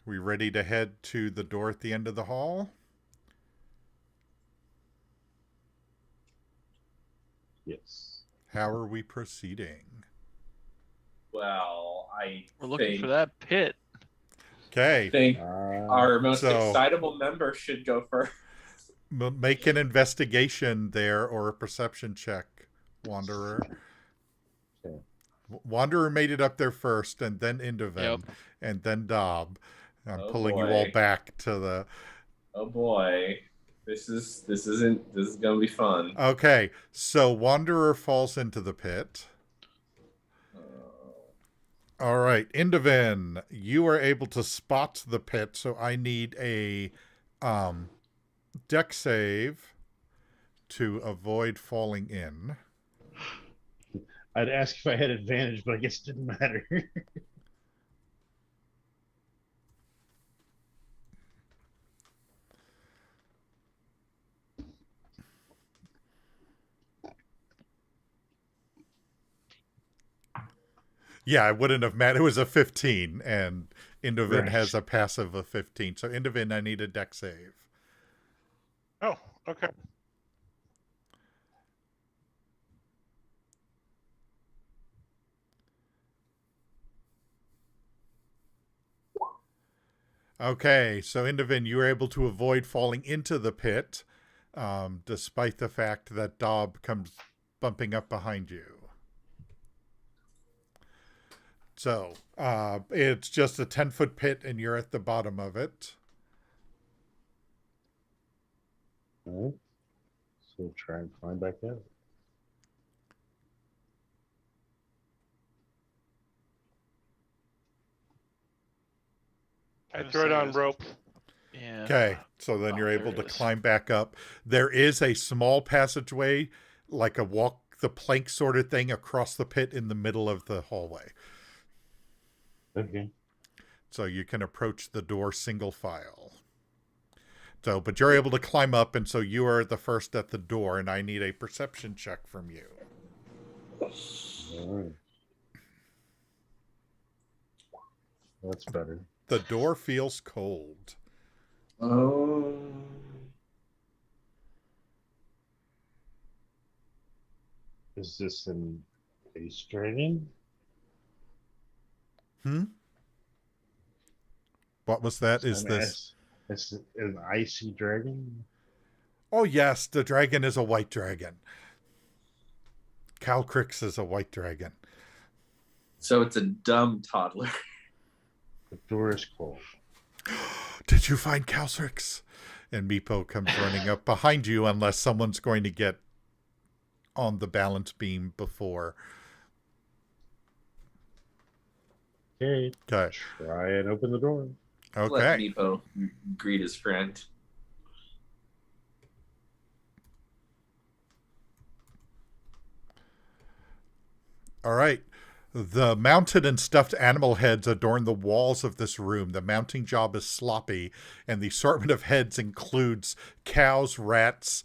We ready to head to the door at the end of the hall? Yes. How are we proceeding? Well, We're looking for that pit. Okay. I think our most excitable member should go first. Make an investigation there or a perception check, Wanderer. Okay. Wanderer made it up there first, and then Indiven, and then Dob. I'm pulling you all back to the. Oh boy, this is gonna be fun. Okay, so Wanderer falls into the pit. All right, Indiven, you are able to spot the pit, so I need a deck save to avoid falling in. I'd ask if I had advantage, but I guess it didn't matter. Yeah, I wouldn't have met. It was a 15, and Indovin Right. has a passive of 15. So Indovin, I need a deck save. Oh, okay. Okay, so Indovin, you were able to avoid falling into the pit, despite the fact that Dob comes bumping up behind you. So it's just a 10-foot pit, and you're at the bottom of it. All right. So we'll try and climb back out. I throw it on rope. Yeah. Okay, so then you're there able it to is. climb back up. There is a small passageway, like a walk the plank sort of thing, across the pit in the middle of the hallway. Okay. So you can approach the door single file. So, but you're able to climb up, and so you are the first at the door, and I need a perception check from you. All right. That's better. The door feels cold. Oh. Is this an ice dragon? What was that? Is this? It's an icy dragon? Oh, yes, the dragon is a white dragon. Calcrix is a white dragon. So it's a dumb toddler. The door is cold. Did you find Calcrix? And Meepo comes running up behind you, unless someone's going to get on the balance beam before. Okay. Okay. Try and open the door. Okay. Let Meepo greet his friend. All right. The mounted and stuffed animal heads adorn the walls of this room. The mounting job is sloppy, and the assortment of heads includes cows, rats,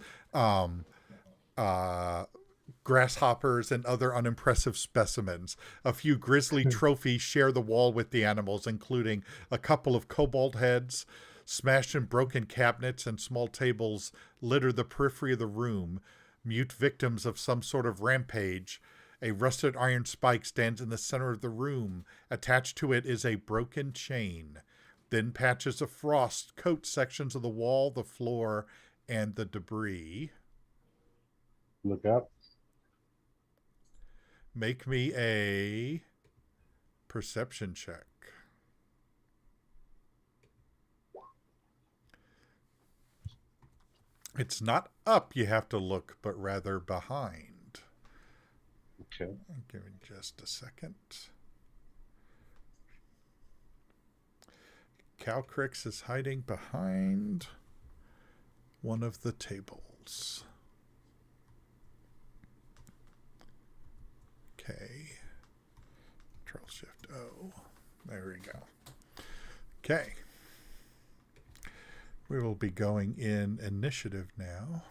grasshoppers, and other unimpressive specimens. A few grisly trophies share the wall with the animals, including a couple of kobold heads. Smashed and broken cabinets and small tables litter the periphery of the room, mute victims of some sort of rampage. A rusted iron spike stands in the center of the room. Attached to it is a broken chain. Thin patches of frost coat sections of the wall, the floor, and the debris. Look up. Make me a perception check. It's not up you have to look, but rather behind. Okay. Give me just a second. Calcrix is hiding behind one of the tables. Okay. Control Shift O. There we go. Okay. We will be going in initiative now.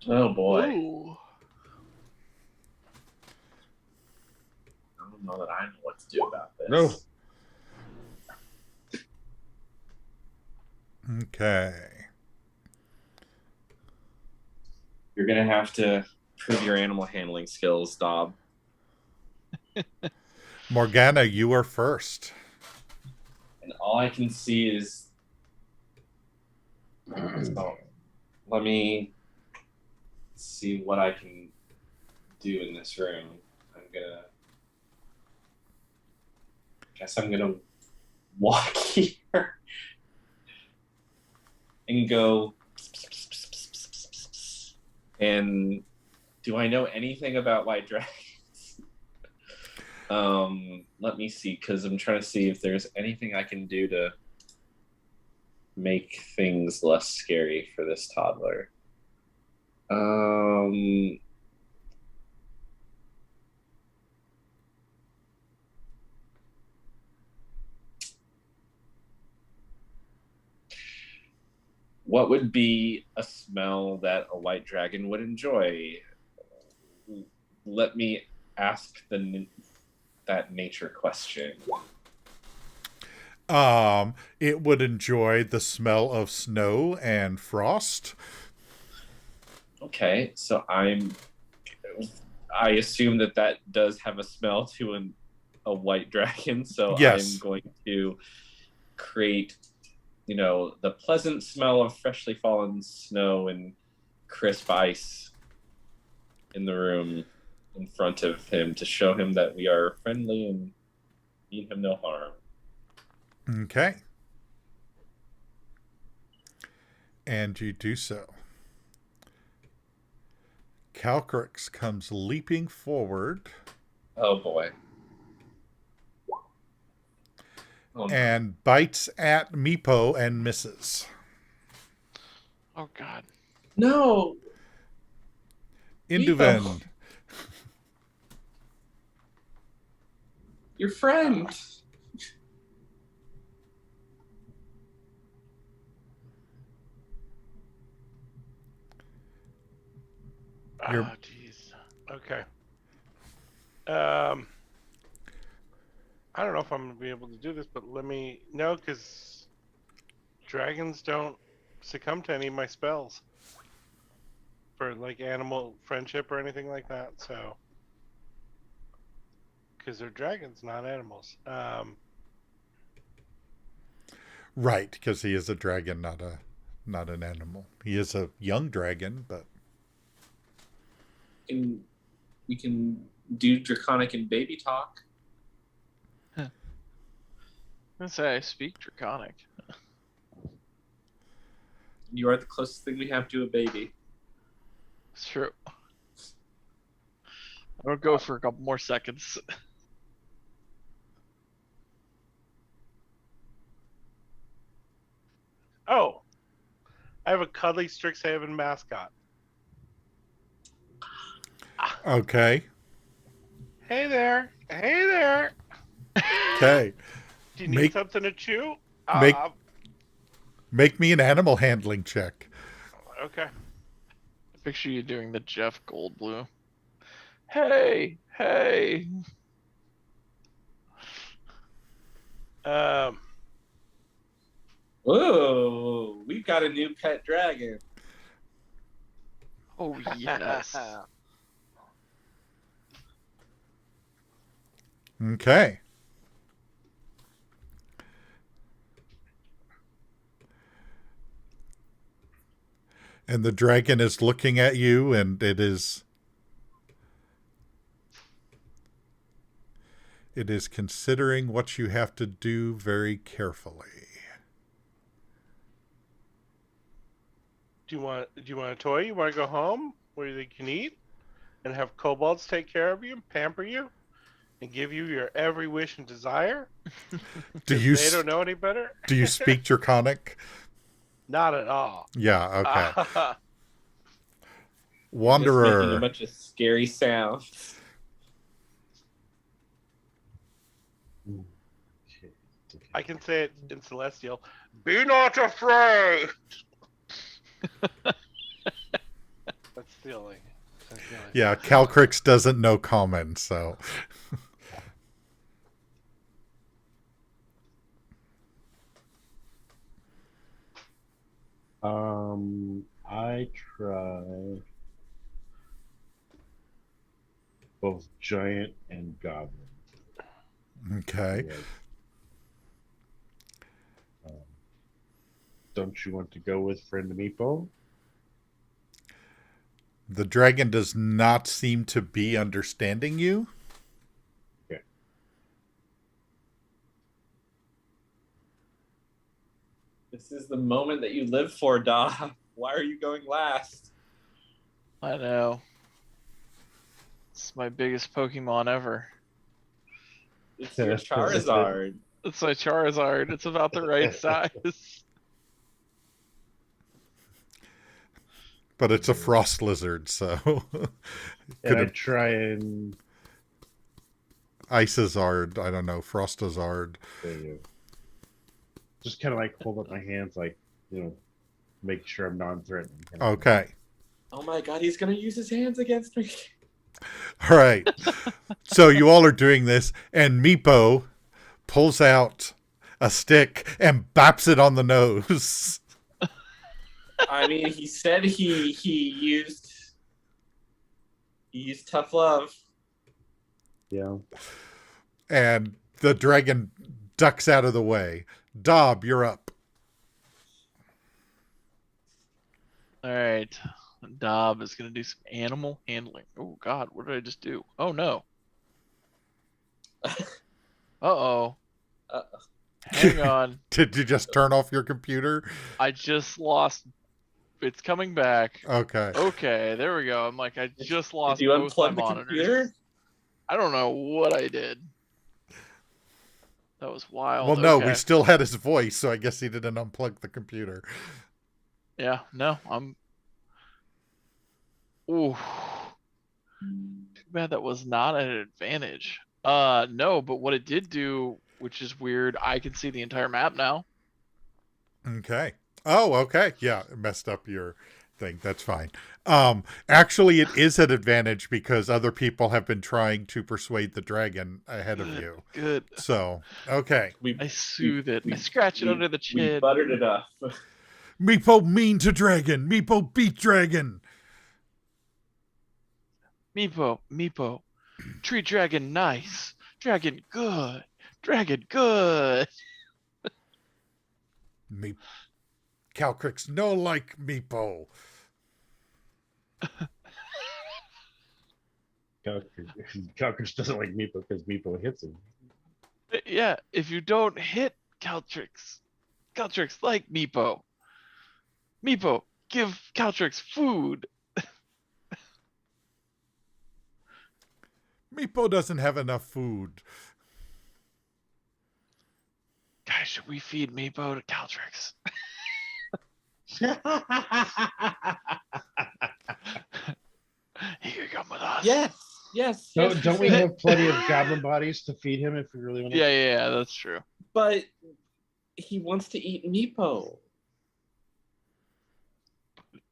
Oh boy. Ooh. I don't know that I know what to do about this. No. Okay. You're gonna have to prove your animal handling skills, Dob. Morgana, you are first. And all I can see is. So, let me see what I can do in this room. Guess I'm gonna walk here and go and Do I know anything about white dragons? Let me see, because I'm trying to see if there's anything I can do to make things less scary for this toddler. What would be a smell that a white dragon would enjoy? Let me ask that nature question. It would enjoy the smell of snow and frost. Okay, so I assume that does have a smell to a white dragon. So yes. I'm going to create, the pleasant smell of freshly fallen snow and crisp ice in the room in front of him to show him that we are friendly and mean him no harm. Okay. And you do so. Calcrix comes leaping forward. Oh boy. Oh, no. And bites at Meepo and misses. Oh God. No. Induven. Your friend. Oh, jeez. Okay. I don't know if I'm going to be able to do this, but let me know, because dragons don't succumb to any of my spells for, like, animal friendship or anything like that, so. Because they're dragons, not animals. Right, because he is a dragon, not an animal. He is a young dragon, but. We can do draconic and baby talk. Huh. I'm gonna say I speak draconic. You are the closest thing we have to a baby. It's true. I'll go for a couple more seconds. Oh, I have a cuddly Strixhaven mascot. Okay. Hey there. Hey there. Okay. Do you need something to chew? Make me an animal handling check. Okay. I picture you doing the Jeff Goldblum. Hey, hey. Whoa, we've got a new pet dragon. Oh yes. Okay. And the dragon is looking at you, and it is considering what you have to do very carefully. Do you want a toy? You want to go home where you can eat and have kobolds take care of you, pamper you, and give you your every wish and desire? They don't know any better. Do you speak Draconic? Not at all. Yeah, okay. Wanderer. Just making a bunch of scary sounds. I can say it in Celestial. Be not afraid! That's the only. Yeah, Calcrix doesn't know common, so. I try both giant and goblin. Okay. Don't you want to go with friend Meepo? The dragon does not seem to be understanding you. Okay. This is the moment that you live for, Da. Why are you going last? I know. It's my biggest Pokemon ever. It's your Charizard. It's my Charizard. It's about the right size. But it's a frost lizard, so And I try and Icezard, I don't know, Frostazard. there you go. Just kind of like hold up my hands, like, you know, make sure I'm non-threatening. Okay. Oh my god, he's gonna use his hands against me. All right. So you all are doing this, and Meepo pulls out a stick and baps it on the nose. I mean, he said he used tough love. Yeah. And the dragon ducks out of the way. Dob, you're up. All right. Dob is going to do some animal handling. Oh, God. What did I just do? Oh, no. Uh-oh. Hang on. Did you just turn off your computer? I just lost. It's coming back. Okay. Okay, there we go. I'm like, I just lost Did you both my unplug the monitors. computer? I don't know what I did. That was wild. Well, no, Okay. we still had his voice, so I guess he didn't unplug the computer. Yeah, no, I'm. Ooh. Too bad that was not an advantage. No, but what it did do, which is weird, I can see the entire map now. Okay. Oh, okay. Yeah, it messed up your thing. That's fine. Actually, it is an advantage because other people have been trying to persuade the dragon ahead of you. Good. So, okay. I soothe it. I scratch it under the chin. We buttered it up. Meepo mean to dragon. Meepo beat dragon. Meepo. Treat dragon nice. Dragon good. Dragon good. Meep. Calcrix no like Meepo. Calcrix doesn't like Meepo because Meepo hits him. Yeah, if you don't hit Caltrix like Meepo. Meepo, give Caltrix food. Meepo doesn't have enough food. Guys, should we feed Meepo to Caltrix? He could come with us. Yes. Don't we have plenty of goblin bodies to feed him if we really want to? Yeah, that's true. But he wants to eat Meepo.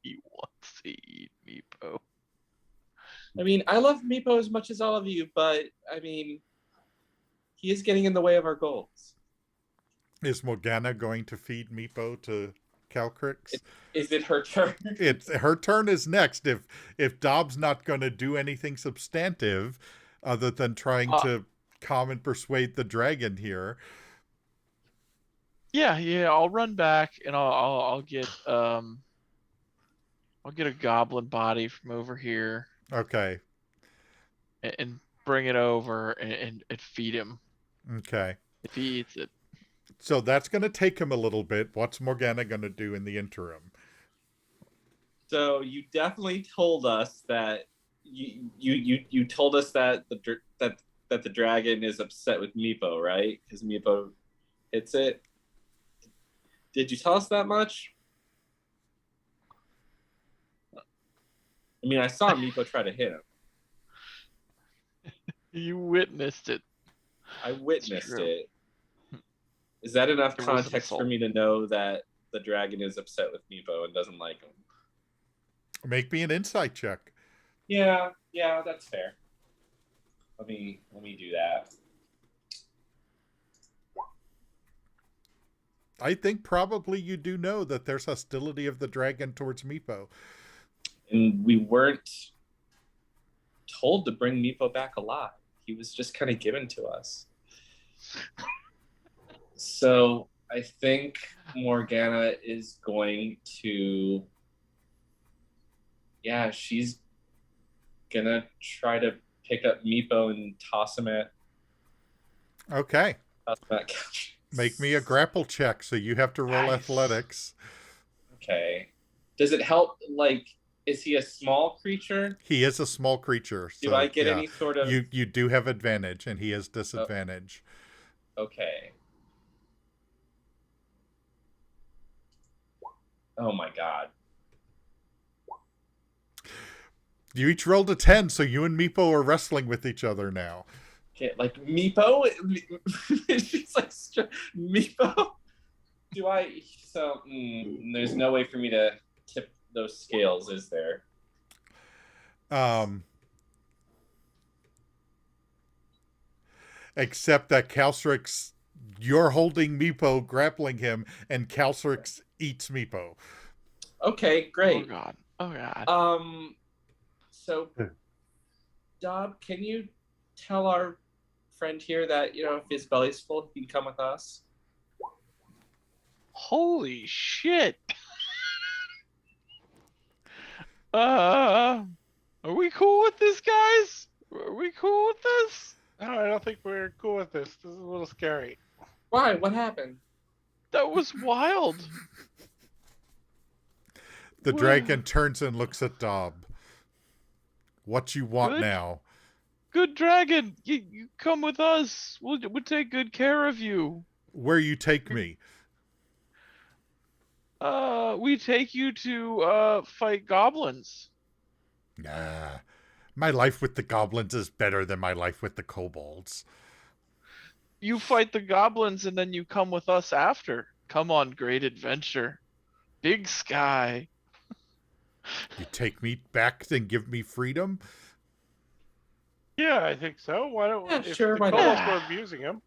He wants to eat Meepo. I mean, I love Meepo as much as all of you, but I mean, he is getting in the way of our goals. Is Morgana going to feed Meepo to Calcrix? Is it her turn? Her turn is next. If Dobbs not going to do anything substantive other than trying to calm and persuade the dragon here. Yeah, I'll run back and I'll get a goblin body from over here. Okay. And bring it over and feed him. Okay. If he eats it. So that's going to take him a little bit. What's Morgana going to do in the interim? So you definitely told us that you told us that the dragon is upset with Meepo, right? Because Meepo hits it. Did you tell us that much? I mean, I saw Meepo try to hit him. You witnessed it. I witnessed it. Is that enough context for me to know that the dragon is upset with Meepo and doesn't like him? Make me an insight check. Yeah, that's fair. Let me do that. I think probably you do know that there's hostility of the dragon towards Meepo. And we weren't told to bring Meepo back alive. He was just kind of given to us. So I think Morgana is going to... Yeah, she's gonna try to pick up Meepo and toss him at... Okay. Toss him at couch. Make me a grapple check, so you have to roll athletics. Okay. Does it help, like, Is he a small creature? He is a small creature. Do So, I get any sort of... You do have advantage, and he has disadvantage. Okay. Oh my god. You each rolled a 10, so you and Meepo are wrestling with each other now. Okay, like Meepo? She's like, Meepo? Do I... So, there's no way for me to tip those scales, is there? Except that Calstrix, you're holding Meepo, grappling him, and Calstrix eats Meepo. Okay, great. Oh god. Oh god. So, Dob, can you tell our friend here that, if his belly's full, he can come with us? Holy shit. Are we cool with this, guys? Are we cool with this? No, I don't think we're cool with this. This is a little scary. Why? What happened? That was wild. The dragon turns and looks at Dob. What you want now? Good dragon, you come with us. We'll take good care of you. Where you take me? We take you to fight goblins. Nah. My life with the goblins is better than my life with the kobolds. You fight the goblins and then you come with us after. Come on, great adventure. Big sky. You take me back and give me freedom? Yeah, I think so. Why don't Yeah, if sure, the why kobolds not? were abusing him?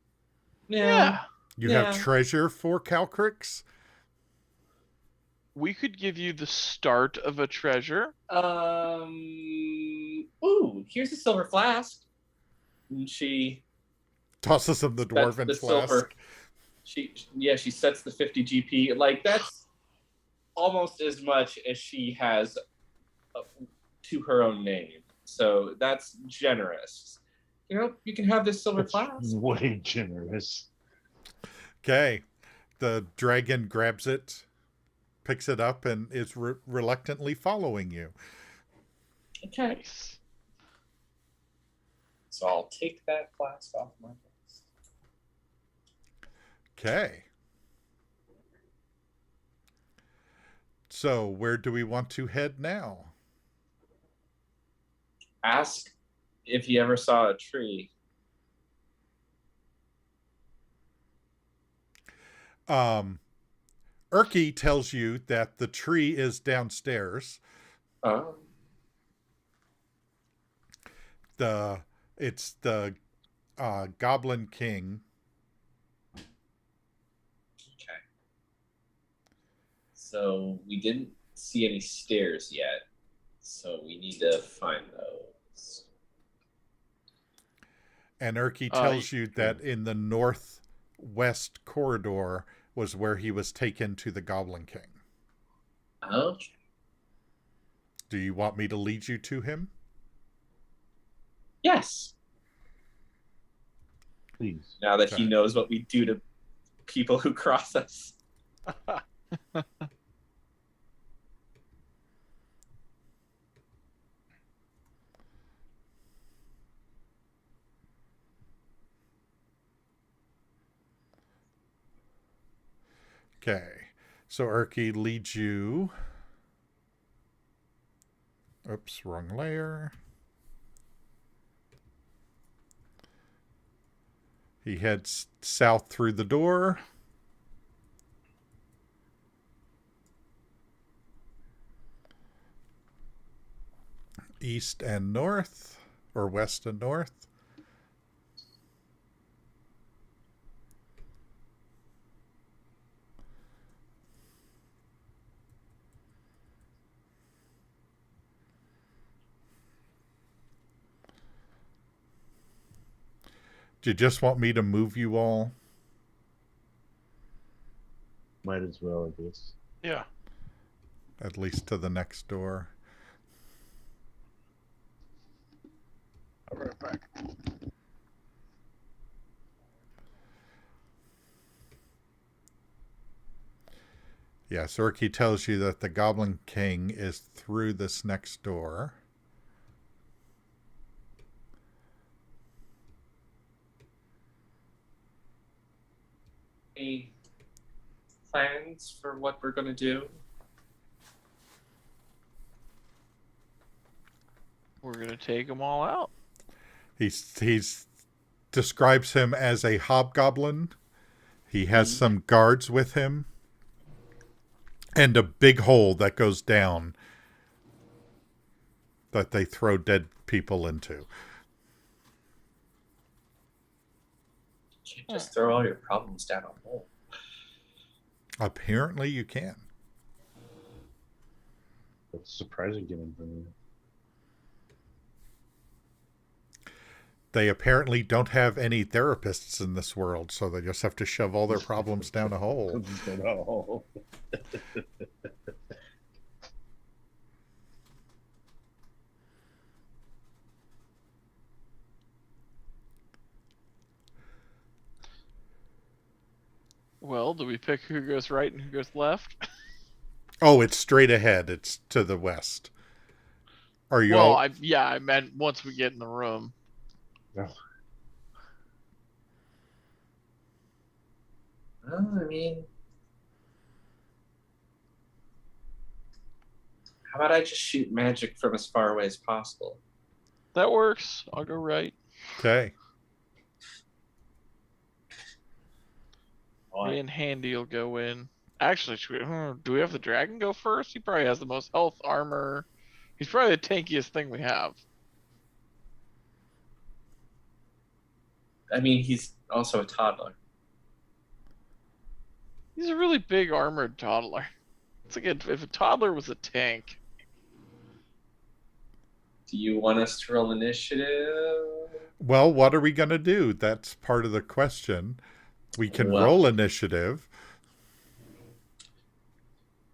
Yeah. You have treasure for Calcrix? We could give you the start of a treasure. Ooh, here's a silver flask. And she tosses him the dwarven flask. Silver. She sets the 50 GP. Like, that's almost as much as she has to her own name. So that's generous. You can have this silver flask. Way generous. Okay. The dragon grabs it, picks it up, and is reluctantly following you. Okay. So I'll take that flask off my list. Okay. So where do we want to head now? Ask if he ever saw a tree. Erky tells you that the tree is downstairs. Oh. It's the Goblin King. Okay. So we didn't see any stairs yet. So we need to find those. And Erky tells you that in the northwest corridor was where he was taken to the Goblin King. Okay. Do you want me to lead you to him? Yes. Please. Now that he knows what we do to people who cross us. Okay. So Erky leads you. Oops, wrong layer. He heads south through the door. East and north, or west and north. Do you just want me to move you all? Might as well, I guess. Yeah. At least to the next door. I'll be right back. Yeah, Sorky tells you that the Goblin King is through this next door. Any plans for what we're going to do? We're going to take them all out. He's describes him as a hobgoblin. He has some guards with him. And a big hole that goes down that they throw dead people into. You can't just throw all your problems down a hole. Apparently you can. That's surprising getting from you. They apparently don't have any therapists in this world, so they just have to shove all their problems down a hole. Well, do we pick who goes right and who goes left? Oh, it's straight ahead. It's to the west. Are you well, all... I meant once we get in the room. No. Well, I mean, how about I just shoot magic from as far away as possible? That works. I'll go right. Okay. Me and Handy will go in. Actually, do we have the dragon go first? He probably has the most health, armor. He's probably the tankiest thing we have. I mean, he's also a toddler. He's a really big armored toddler. It's like if a toddler was a tank. Do you want us to roll initiative? Well, what are we going to do? That's part of the question. We can roll initiative.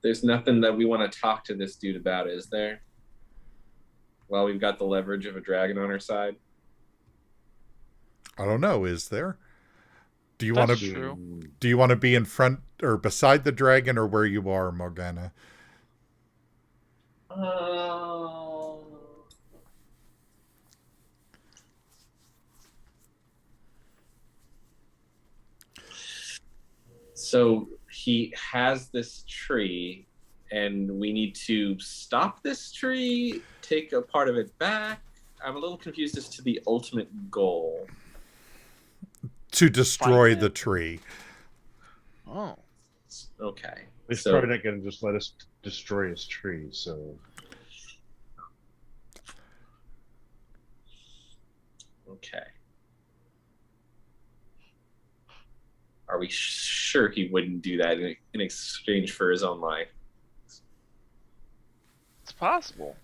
There's nothing that we want to talk to this dude about, is there? Well, we've got the leverage of a dragon on our side. I don't know. Is there? Do you That's want to? True. Do you want to be in front or beside the dragon, or where you are, Morgana? So he has this tree, and we need to stop this tree, take a part of it back. I'm a little confused as to the ultimate goal. To destroy the tree. Oh. Okay. He's probably not going to just let us destroy his tree, so... Okay. Are we sure he wouldn't do that in exchange for his own life? It's possible.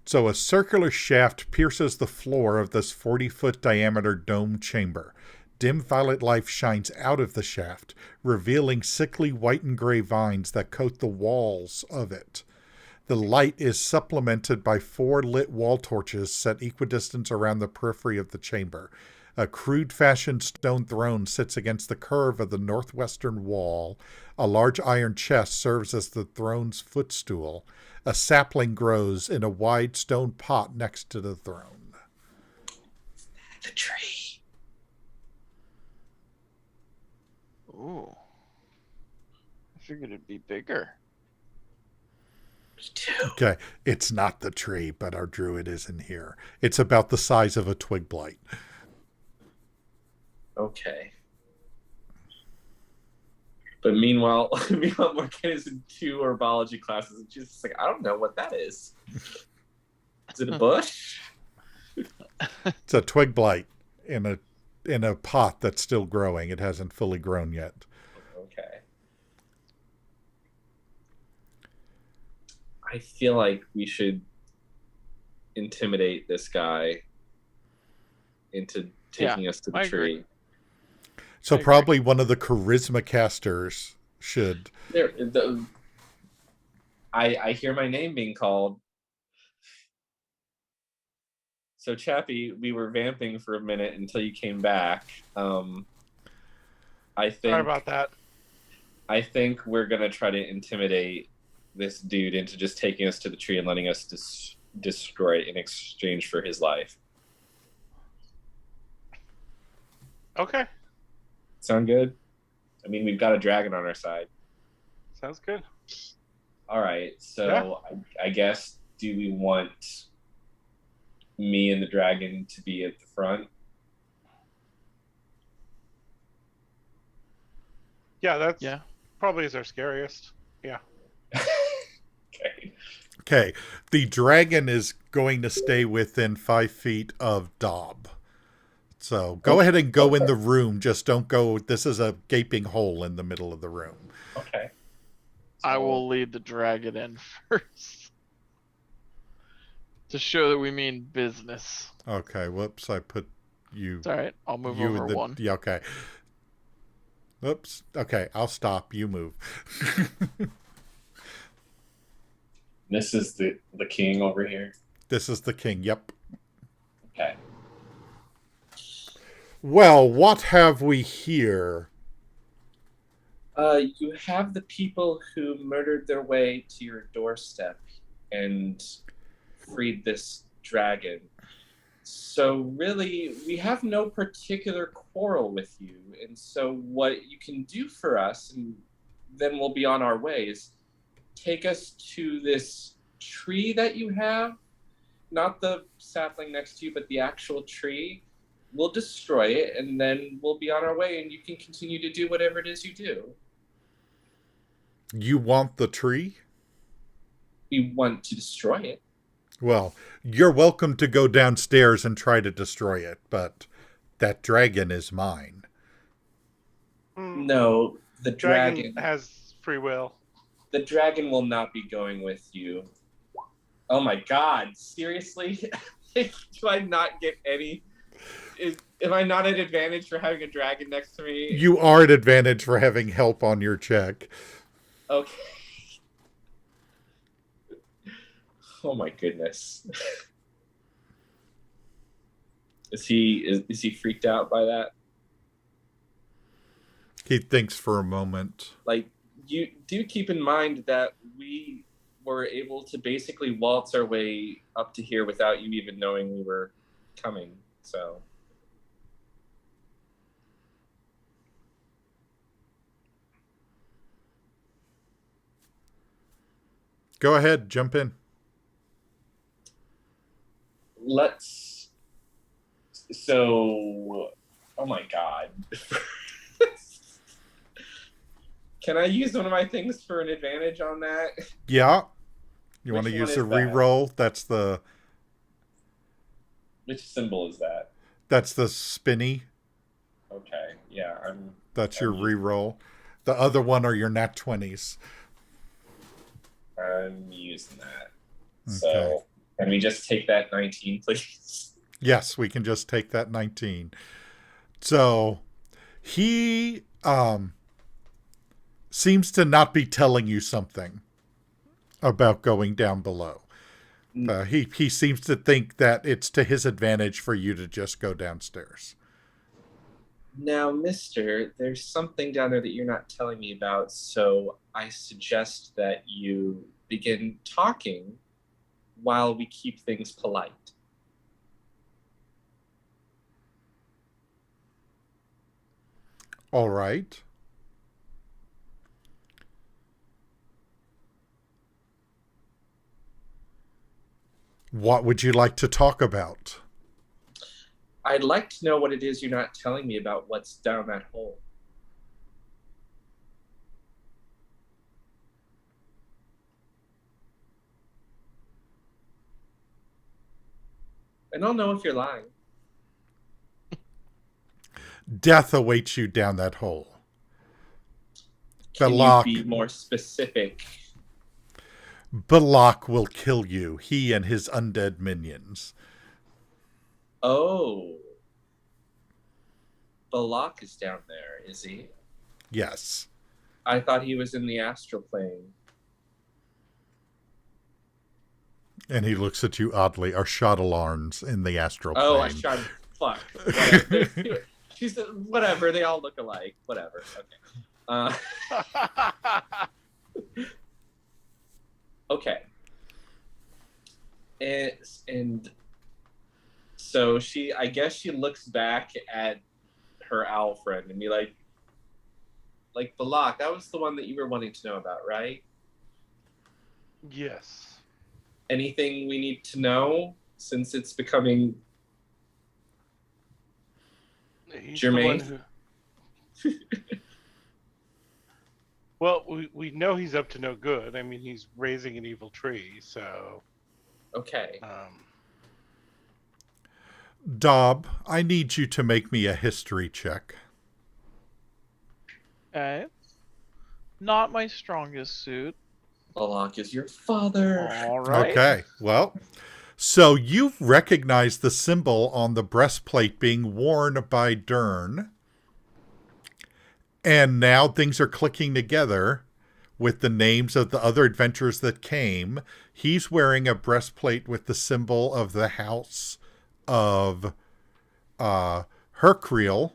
So a circular shaft pierces the floor of this 40-foot diameter dome chamber. Dim violet light shines out of the shaft, revealing sickly white and gray vines that coat the walls of it. The light is supplemented by 4 lit wall torches set equidistant around the periphery of the chamber. A crude-fashioned stone throne sits against the curve of the northwestern wall. A large iron chest serves as the throne's footstool. A sapling grows in a wide stone pot next to the throne. The tree. Ooh. I figured it'd be bigger. Me too. Okay, it's not the tree, but our druid is in here. It's about the size of a twig blight. Okay. But meanwhile Morgana's in 2 herbology classes, and she's just like, I don't know what that is. Is it a bush? It's a twig blight in a pot that's still growing. It hasn't fully grown yet. Okay. I feel like we should intimidate this guy into taking us to the tree. Agree. So probably one of the charisma casters should. I hear my name being called. So Chappie, we were vamping for a minute until you came back. I think. Sorry about that. I think we're gonna try to intimidate this dude into just taking us to the tree and letting us destroy it in exchange for his life. Okay. Sound good? I mean, we've got a dragon on our side. Sounds good. All right, so I guess, do we want me and the dragon to be at the front? Yeah, that's probably is our scariest. Yeah. Okay. The dragon is going to stay within 5 feet of Dob. So go ahead and go in the room. Just don't go. This is a gaping hole in the middle of the room. Okay. I will lead the dragon in first. To show that we mean business. Okay. Whoops. I put you. It's all right. I'll move over one. Yeah, okay. Oops. Okay. I'll stop. You move. This is the king over here? This is the king. Yep. Okay. Well, what have we here? You have the people who murdered their way to your doorstep and freed this dragon. So really, we have no particular quarrel with you. And so what you can do for us, and then we'll be on our way, is take us to this tree that you have, not the sapling next to you, but the actual tree. We'll destroy it, and then we'll be on our way, and you can continue to do whatever it is you do. You want the tree? We want to destroy it. Well, you're welcome to go downstairs and try to destroy it, but that dragon is mine. No, the dragon has free will. The dragon will not be going with you. Oh my god, seriously? Do I not get any... Am I not at advantage for having a dragon next to me? You are at advantage for having help on your check. Okay. Oh my goodness. Is he freaked out by that? He thinks for a moment. Like, you do keep in mind that we were able to basically waltz our way up to here without you even knowing we were coming, so... Go ahead, jump in. So, oh my god. Can I use one of my things for an advantage on that? Yeah. You want to use a reroll? That's the... Which symbol is that? That's the spinny. Okay, yeah. That's your reroll. The other one are your nat 20s. I'm using that. Okay. So, can we just take that 19, please? Yes, we can just take that 19. So, he seems to not be telling you something about going down below. He seems to think that it's to his advantage for you to just go downstairs. Now, mister, there's something down there that you're not telling me about, so I suggest that you begin talking while we keep things polite. All right. What would you like to talk about? I'd like to know what it is you're not telling me about what's down that hole. And I'll know if you're lying. Death awaits you down that hole. Can you be more specific? Balak will kill you, he and his undead minions. Oh. Balak is down there, is he? Yes. I thought he was in the astral plane. And he looks at you oddly. Are shot alarms in the astral plane? Oh, I shot. Fuck. Whatever. Whatever. They all look alike. Whatever. Okay. Okay. And so I guess she looks back at her owl friend and be like, Balak, that was the one that you were wanting to know about, right? Yes. Anything we need to know since it's becoming germane? Well, we know he's up to no good. I mean, he's raising an evil tree, so... Okay. Dob, I need you to make me a history check. Okay. Not my strongest suit. Balak is your father. All right. Okay, well, so you've recognized the symbol on the breastplate being worn by Dern. And now things are clicking together with the names of the other adventurers that came. He's wearing a breastplate with the symbol of the house of Hercreel.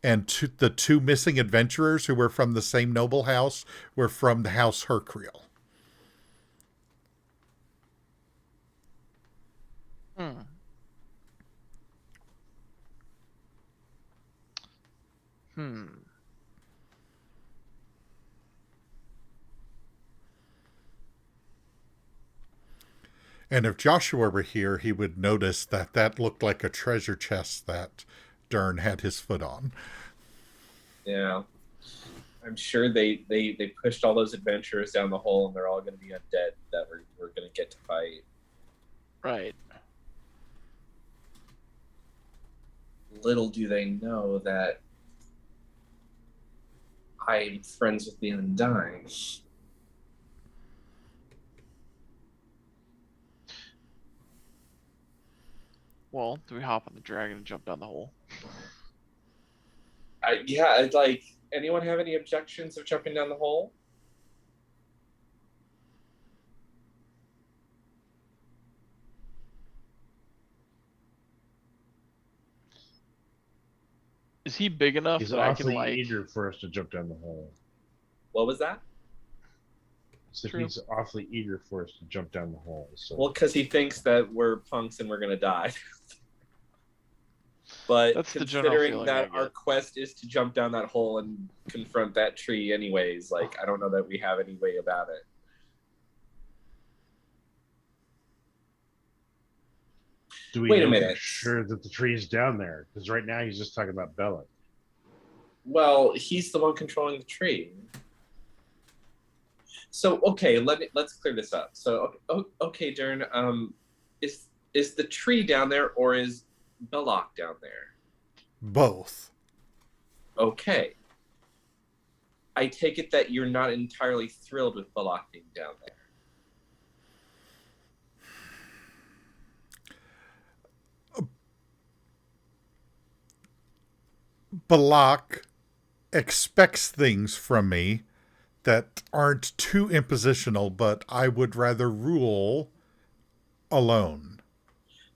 And the two missing adventurers who were from the same noble house were from the house Hercreel. And if Joshua were here, he would notice that that looked like a treasure chest that Dern had his foot on. Yeah. I'm sure they pushed all those adventurers down the hole, and they're all going to be undead that we're going to get to fight. Right. Little do they know that I'm friends with the Undying. Well, do we hop on the dragon and jump down the hole? Yeah, like, anyone have any objections of jumping down the hole? Is he big enough He's that I can, awfully like... eager for us to jump down the hole. What was that? So he's awfully eager for us to jump down the hole. So. Well, because he thinks that we're punks and we're going to die. But That's considering that our quest is to jump down that hole and confront that tree anyways, like, I don't know that we have any way about it. Do we Wait a know minute. for sure that the tree is down there? Because right now he's just talking about Bella. Well, he's the one controlling the tree. So, okay, let's clear this up. So, okay, Dern, is the tree down there, or is Belloc down there? Both. Okay. I take it that you're not entirely thrilled with Belloc being down there. Belloc expects things from me that aren't too impositional, but I would rather rule alone.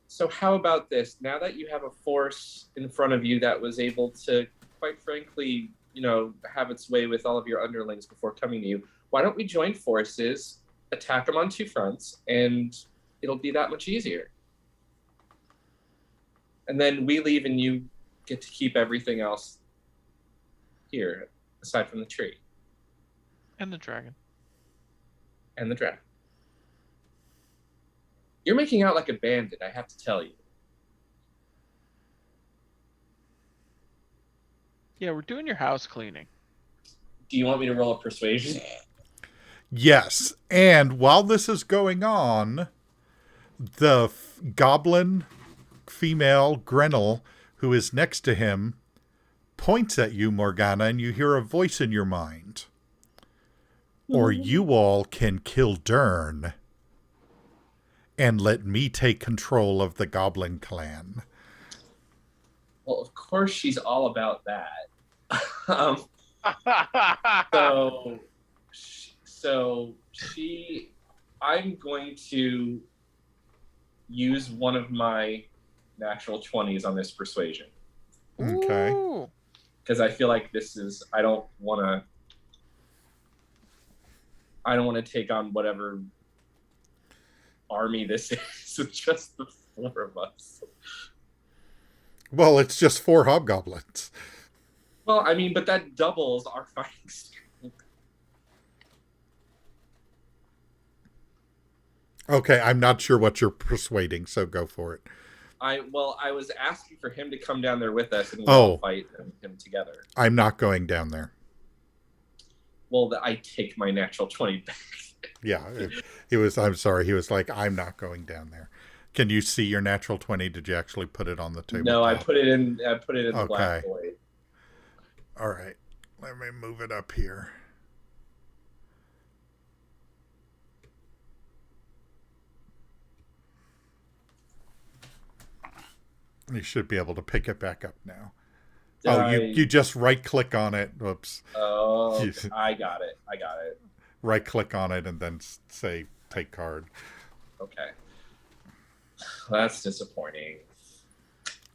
So how about this? Now that you have a force in front of you that was able to, quite frankly, have its way with all of your underlings before coming to you, why don't we join forces, attack them on two fronts, and it'll be that much easier. And then we leave and you get to keep everything else here, aside from the tree. And the dragon. And the dragon. You're making out like a bandit, I have to tell you. Yeah, we're doing your house cleaning. Do you want me to roll a persuasion? Yes, and while this is going on, the goblin female Grenell, who is next to him, points at you, Morgana, and you hear a voice in your mind. Or you all can kill Dern and let me take control of the goblin clan. Well, of course she's all about that. I'm going to use one of my natural 20s on this persuasion. Okay. Because I feel like I don't want to I don't want to take on whatever army this is with just the 4 of us. Well, it's just 4 hobgoblins. Well, I mean, but that doubles our fighting strength. Okay, I'm not sure what you're persuading, so go for it. I was asking for him to come down there with us and we'll fight him together. I'm not going down there. Well, I take my natural 20 back. Yeah, he was. I'm sorry. He was like, I'm not going down there. Can you see your natural 20? Did you actually put it on the table? No, I put it in. I put it in the black void. All right, let me move it up here. You should be able to pick it back up now. You just right click on it. Whoops. Oh, I got it. Right click on it and then say take card. Okay. That's disappointing.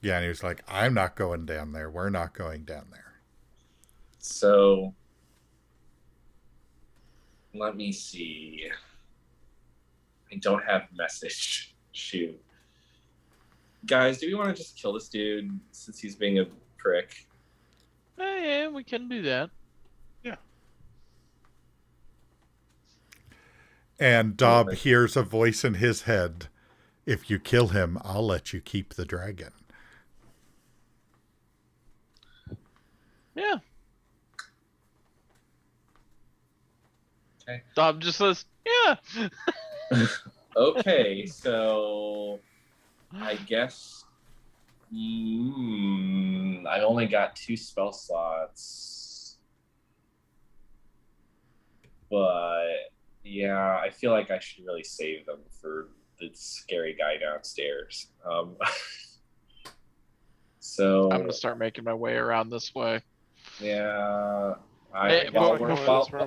Yeah, and he was like, I'm not going down there. We're not going down there. So let me see. I don't have message. Shoot. Guys, do we want to just kill this dude since he's being a prick? Yeah, we can do that. Yeah. And Dob hears a voice in his head. If you kill him, I'll let you keep the dragon. Yeah. Okay. Dob just says, yeah. Okay, so I guess I only got 2 spell slots. But yeah, I feel like I should really save them for the scary guy downstairs. So I'm gonna start making my way around this way. Yeah.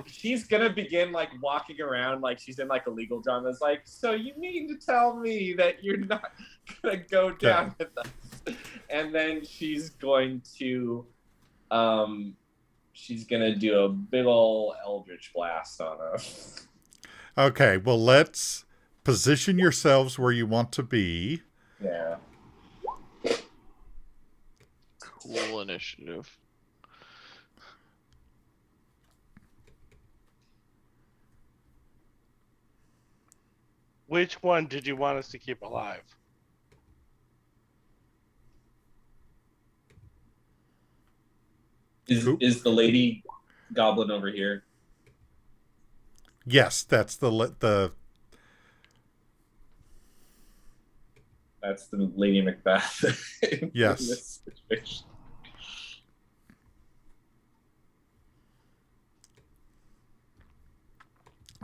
She's gonna begin like walking around like she's in like a legal drama. It's like, so you mean to tell me that you're not gonna go down with us? And then she's going to do a big ol' Eldritch Blast on us. Okay, well, let's position yourselves where you want to be. Yeah. Cool initiative. Which one did you want us to keep alive? Is the lady goblin over here? Yes, that's the That's the Lady Macbeth. Yes. In this situation.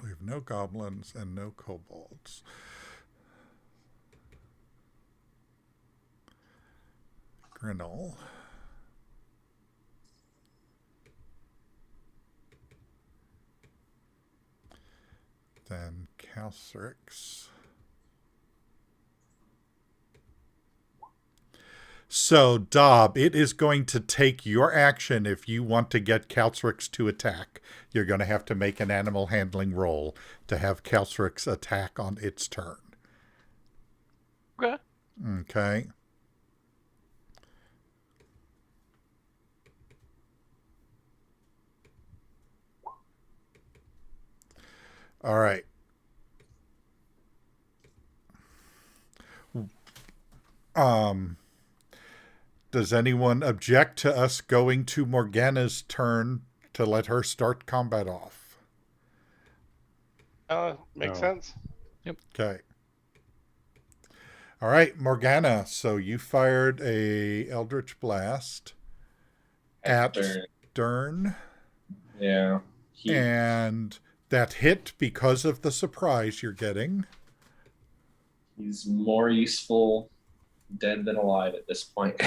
We have no goblins and no kobolds. Grinnell. Then Calcirix. So, Dob, it is going to take your action if you want to get Calcirix to attack. You're going to have to make an animal handling roll to have Calcirix attack on its turn. Okay. Okay. All right. Does anyone object to us going to Morgana's turn to let her start combat off? Makes sense. Yep. Okay. All right, Morgana. So you fired a Eldritch Blast at Dern. Yeah. And that hit because of the surprise you're getting. He's more useful dead than alive at this point.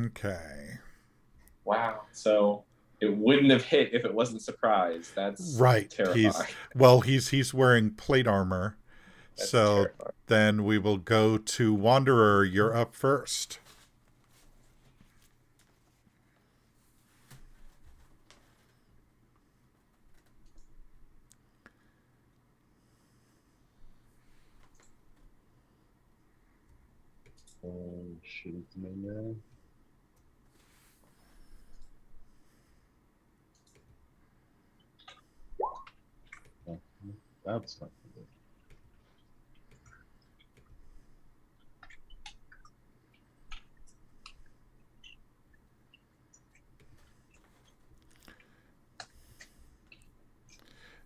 Okay. Wow. So it wouldn't have hit if it wasn't surprise. That's right. Terrifying. He's wearing plate armor. That's so terrifying. Then we will go to Wanderer. You're up first. Shoot at the main guy. Oh, that's not good.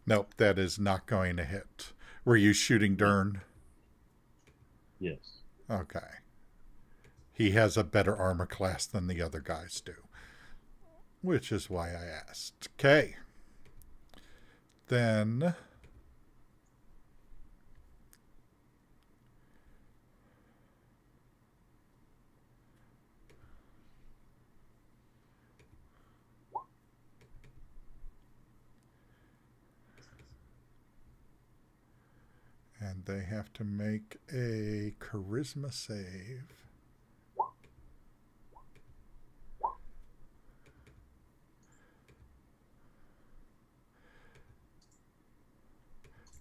Nope, that is not going to hit. Were you shooting Dern? Yes. Okay. He has a better armor class than the other guys do, which is why I asked. Okay. Then and they have to make a charisma save.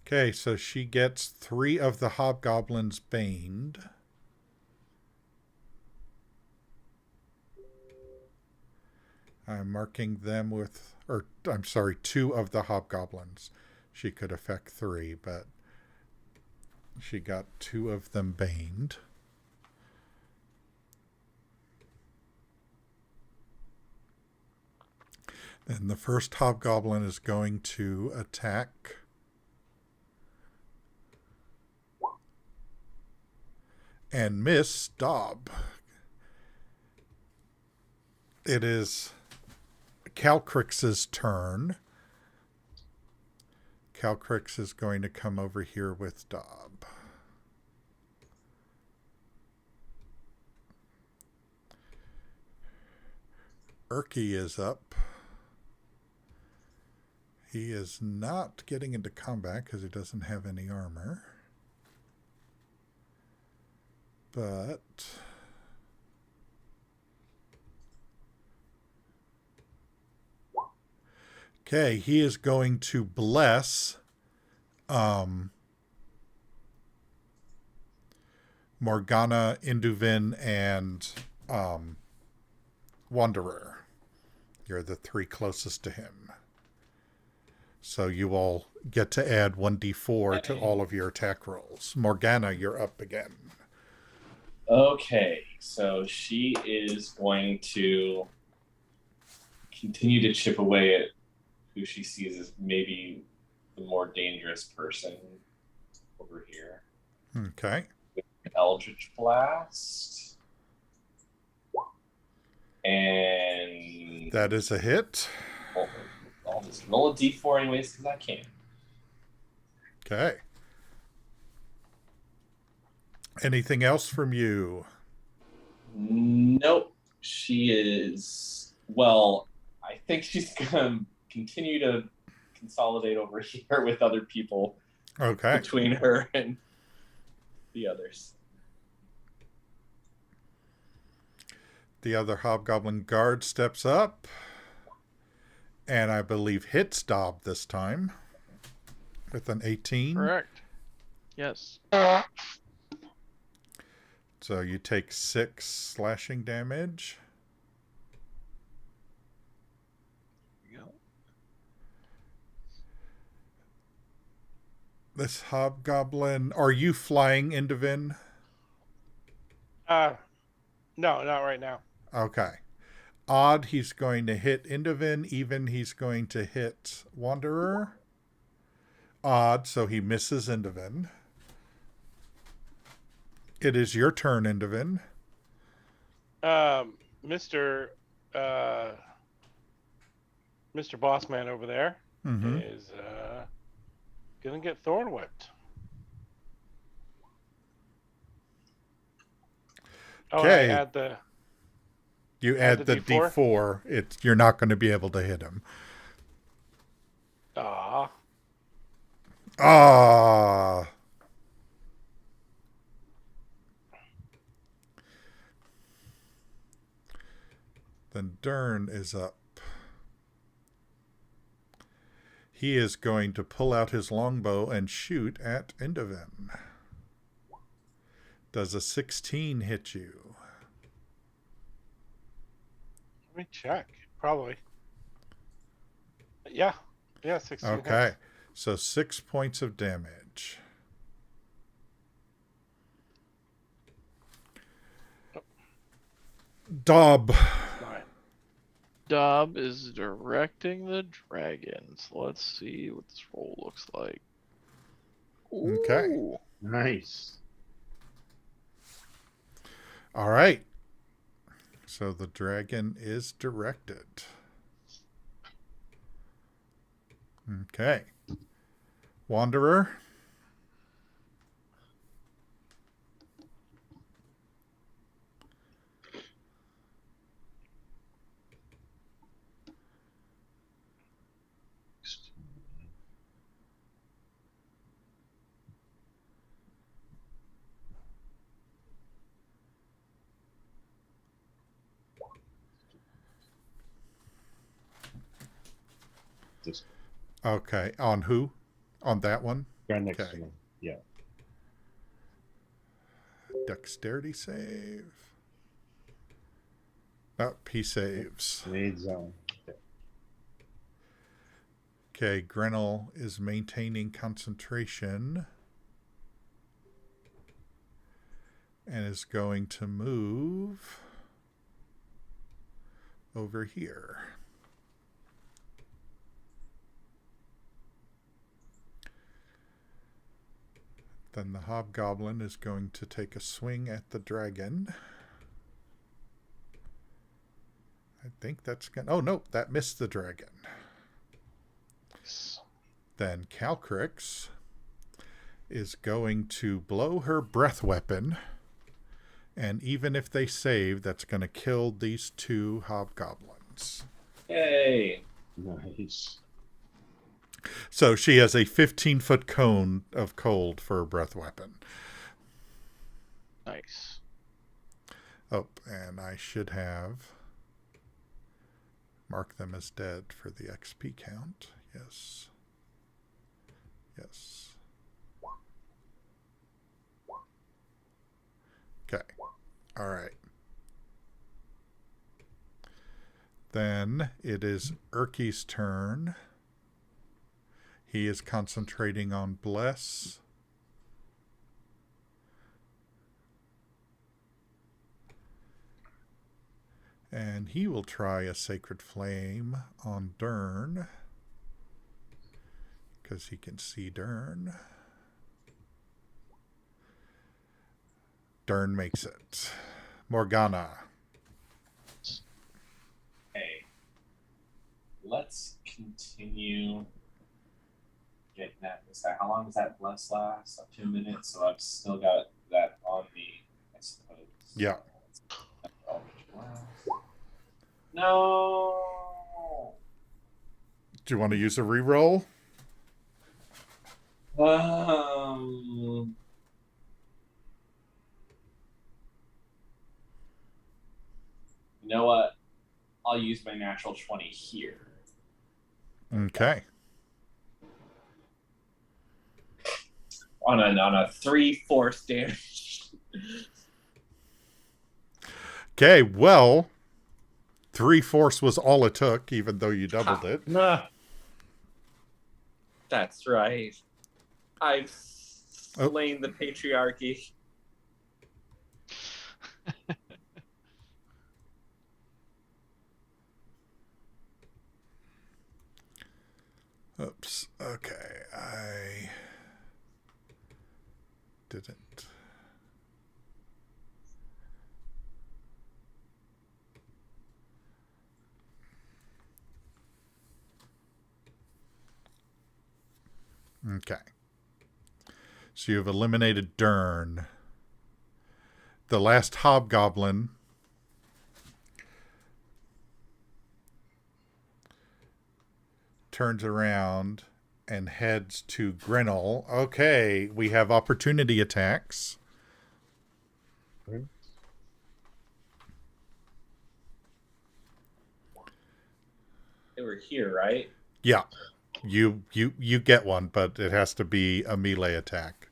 Okay, so she gets 3 of the hobgoblins baned. I'm marking them with, or I'm sorry, 2 of the hobgoblins. She could affect 3, but she got 2 of them baned. Then the first hobgoblin is going to attack and miss Dob. It is Calcrix's turn. Calcrix is going to come over here with Dob. Erky is up. He is not getting into combat because he doesn't have any armor. But okay, he is going to bless Morgana, Induvin, and Wanderer. You're the 3 closest to him. So you all get to add 1d4 to all of your attack rolls. Morgana, you're up again. Okay, so she is going to continue to chip away at who she sees as maybe the more dangerous person over here. Okay. With an Eldritch Blast. And that is a hit. I'll just roll a d4 anyways because I can. Okay. Anything else from you? Nope. She is, well, I think she's going to continue to consolidate over here with other people. Okay. Between her and the others. The other hobgoblin guard steps up. And I believe hits Dob this time. With an 18. Correct. Yes. So you take 6 slashing damage. This hobgoblin, are you flying Induvin? No, not right now. Okay. Odd, he's going to hit Induvin. Even, he's going to hit Wanderer. Odd, so he misses Induvin. It is your turn, Induvin. Mr. Bossman over there is gonna get thorn whipped. Okay. Oh, you add the D4. You're not going to be able to hit him. Ah. Then Dern is up. He is going to pull out his longbow and shoot at Induvin. Does a 16 hit you? Let me check. Probably. Yeah. Yeah, 16 Okay. hits. So 6 points of damage. Dob. Dob is directing the dragons. Let's see what this roll looks like. Okay. Ooh. Nice. All right. So the dragon is directed. Okay. Wanderer. Okay. On who? On that one? Right next to him. Yeah. Dexterity save. Oh, he saves. Made zone. Okay, Grinnell is maintaining concentration and is going to move over here. Then the hobgoblin is going to take a swing at the dragon. I think that's going to... Oh, no, that missed the dragon. Then Calcrix is going to blow her breath weapon. And even if they save, that's going to kill these two hobgoblins. Yay. Nice. So she has a 15-foot cone of cold for a breath weapon. Nice. Oh, and I should have marked them as dead for the XP count. Yes. Yes. Okay. All right. Then it is Erky's turn. He is concentrating on Bless. And he will try a Sacred Flame on Dern, because he can see Dern. Dern makes it. Morgana. Okay. Let's continue getting that. How long does that bless last? 2 minutes, so I've still got that on me, I suppose. Yeah. No. Do you want to use a reroll? You know what? I'll use my natural 20 here. Okay. On a 3/4 damage. Okay, well, 3/4 was all it took, even though you doubled it. Nah. That's right. I've slain the patriarchy. Oops. Okay, I didn't. Okay. So you've eliminated Dern. The last hobgoblin turns around and heads to Grinnell. Okay, we have opportunity attacks. They were here, right? Yeah. You get one, but it has to be a melee attack.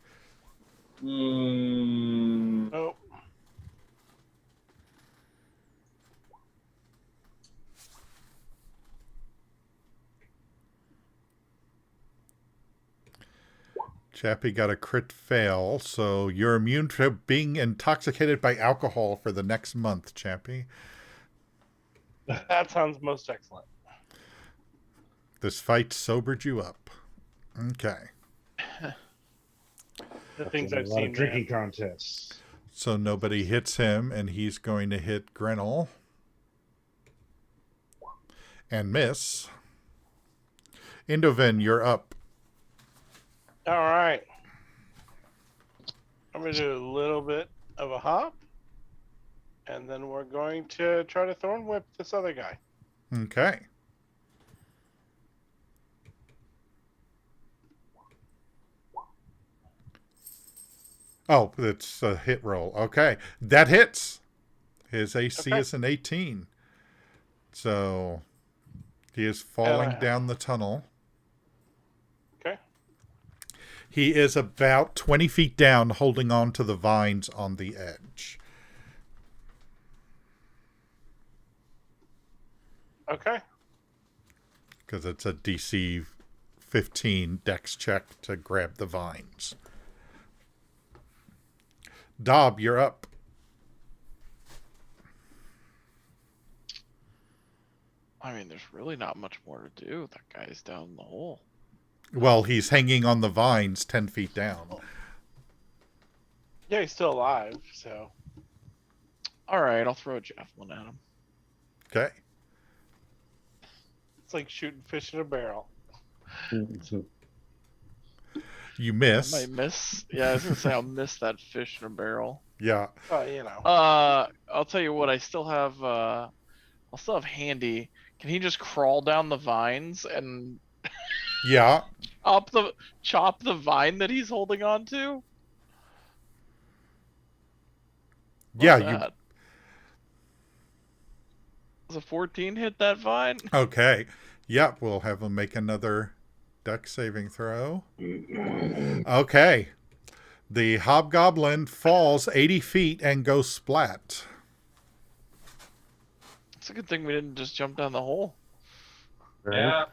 Oh. Chappie got a crit fail, so you're immune to being intoxicated by alcohol for the next month, Chappie. That sounds most excellent. This fight sobered you up. Okay. The things a I've lot seen. of drinking contests. So nobody hits him, and he's going to hit Grinnell. And miss. Indoven, you're up. All right. I'm going to do a little bit of a hop. And then we're going to try to thorn whip this other guy. Okay. Oh, it's a hit roll. Okay. That hits. His AC is an 18. So he is falling down the tunnel. Okay. He is about 20 feet down, holding on to the vines on the edge. Okay. Because it's a DC 15 dex check to grab the vines. Dob, you're up. I mean, there's really not much more to do. That guy's down in the hole. Well, he's hanging on the vines 10 feet down. Yeah, he's still alive, so. All right, I'll throw a javelin at him. Okay. It's like shooting fish in a barrel. You miss. I might miss. Yeah, I was gonna say I'll miss that fish in a barrel. Yeah. You know. I'll tell you what. I still have. I'll still have Handy. Can he just crawl down the vines and? Yeah. Chop the vine that he's holding on to? Yeah, you. Does a 14 hit that vine? Okay. Yep, we'll have him make another dex saving throw. Okay. The hobgoblin falls 80 feet and goes splat. It's a good thing we didn't just jump down the hole. Right? Yeah.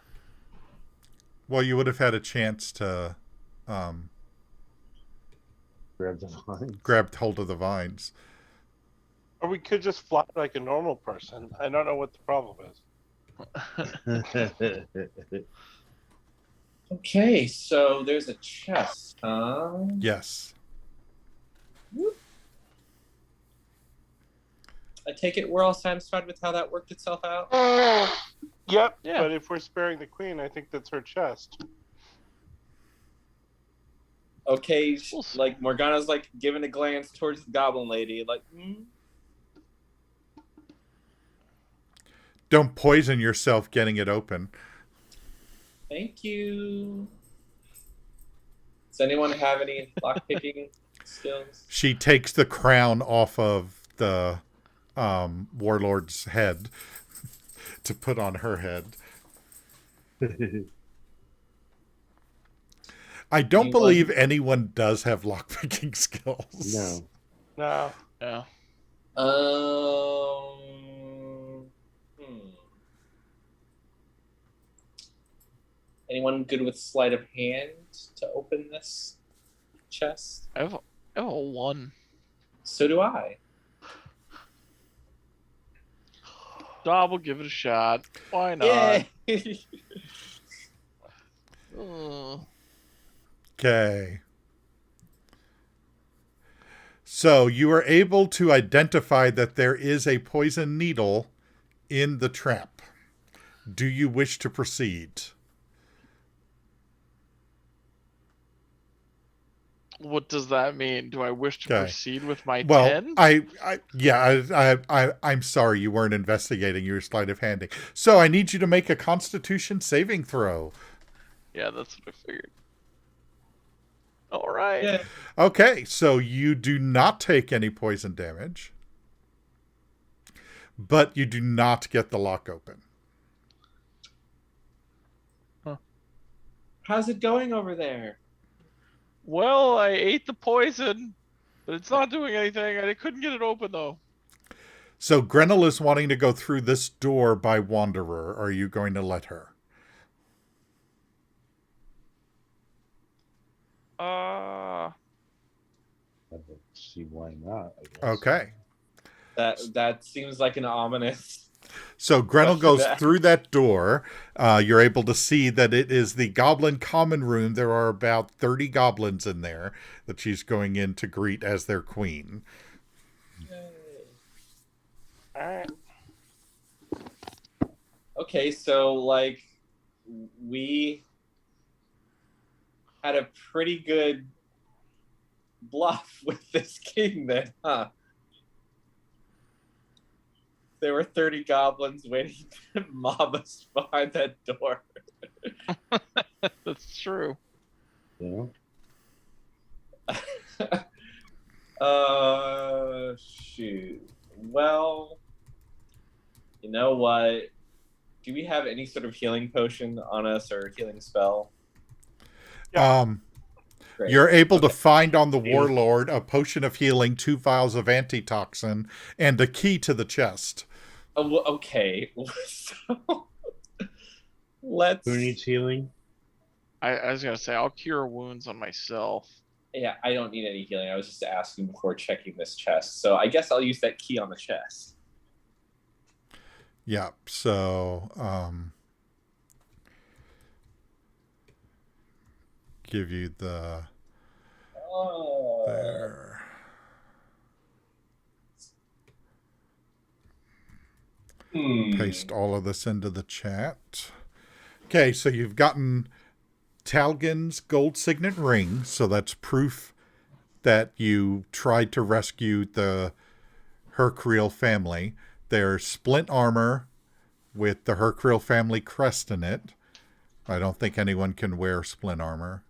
Well, you would have had a chance to Grab the vines. grab hold of the vines. Or we could just fly like a normal person. I don't know what the problem is. Okay, so there's a chest, huh? Yes. I take it we're all satisfied with how that worked itself out? Yep, Yeah. but if we're sparing the queen, I think that's her chest. Okay, like Morgana's like giving a glance towards the goblin lady, like, Don't poison yourself getting it open. thank you. Does anyone have any lockpicking skills? She takes the crown off of the warlord's head to put on her head. I don't believe anyone does have lockpicking skills. No. No. Yeah. Anyone good with sleight of hand to open this chest? I have a 1. So do I. Dob will give it a shot. Why not? Yay! Okay. So you are able to identify that there is a poison needle in the trap. Do you wish to proceed? What does that mean? Do I wish to Okay. proceed with my Well, 10? I'm sorry you weren't investigating your sleight of handing. So I need you to make a Constitution saving throw. Yeah, that's what I figured. All right. Yeah. Okay, so you do not take any poison damage, but you do not get the lock open. How's it going over there? Well, I ate the poison, but it's not doing anything. I couldn't get it open, though. So Grenell is wanting to go through this door by Wanderer. Are you going to let her? I don't see why not. I guess. Okay. That seems like an ominous. So Gretel goes that. through that door. You're able to see that it is the Goblin Common Room. There are about 30 goblins in there that she's going in to greet as their queen. All right. Okay, so like we had a pretty good bluff with this king then, huh? There were 30 goblins waiting to mob us behind that door. That's true. Yeah. Shoot. Well, you know what? Do we have any sort of healing potion on us or healing spell? Great. You're able to find on the warlord a potion of healing, 2 vials of antitoxin, and a key to the chest. Oh, well, okay. So, let's. Who needs healing? I was gonna say I'll cure wounds on myself. Yeah, I don't need any healing. I was just asking before checking this chest. So I guess I'll use that key on the chest. Yeah, so give you the there. Paste all of this into the chat. Okay, so you've gotten Talgin's gold signet ring, so that's proof that you tried to rescue the Hercreel family. There's splint armor with the Hercreel family crest in it. I don't think anyone can wear splint armor.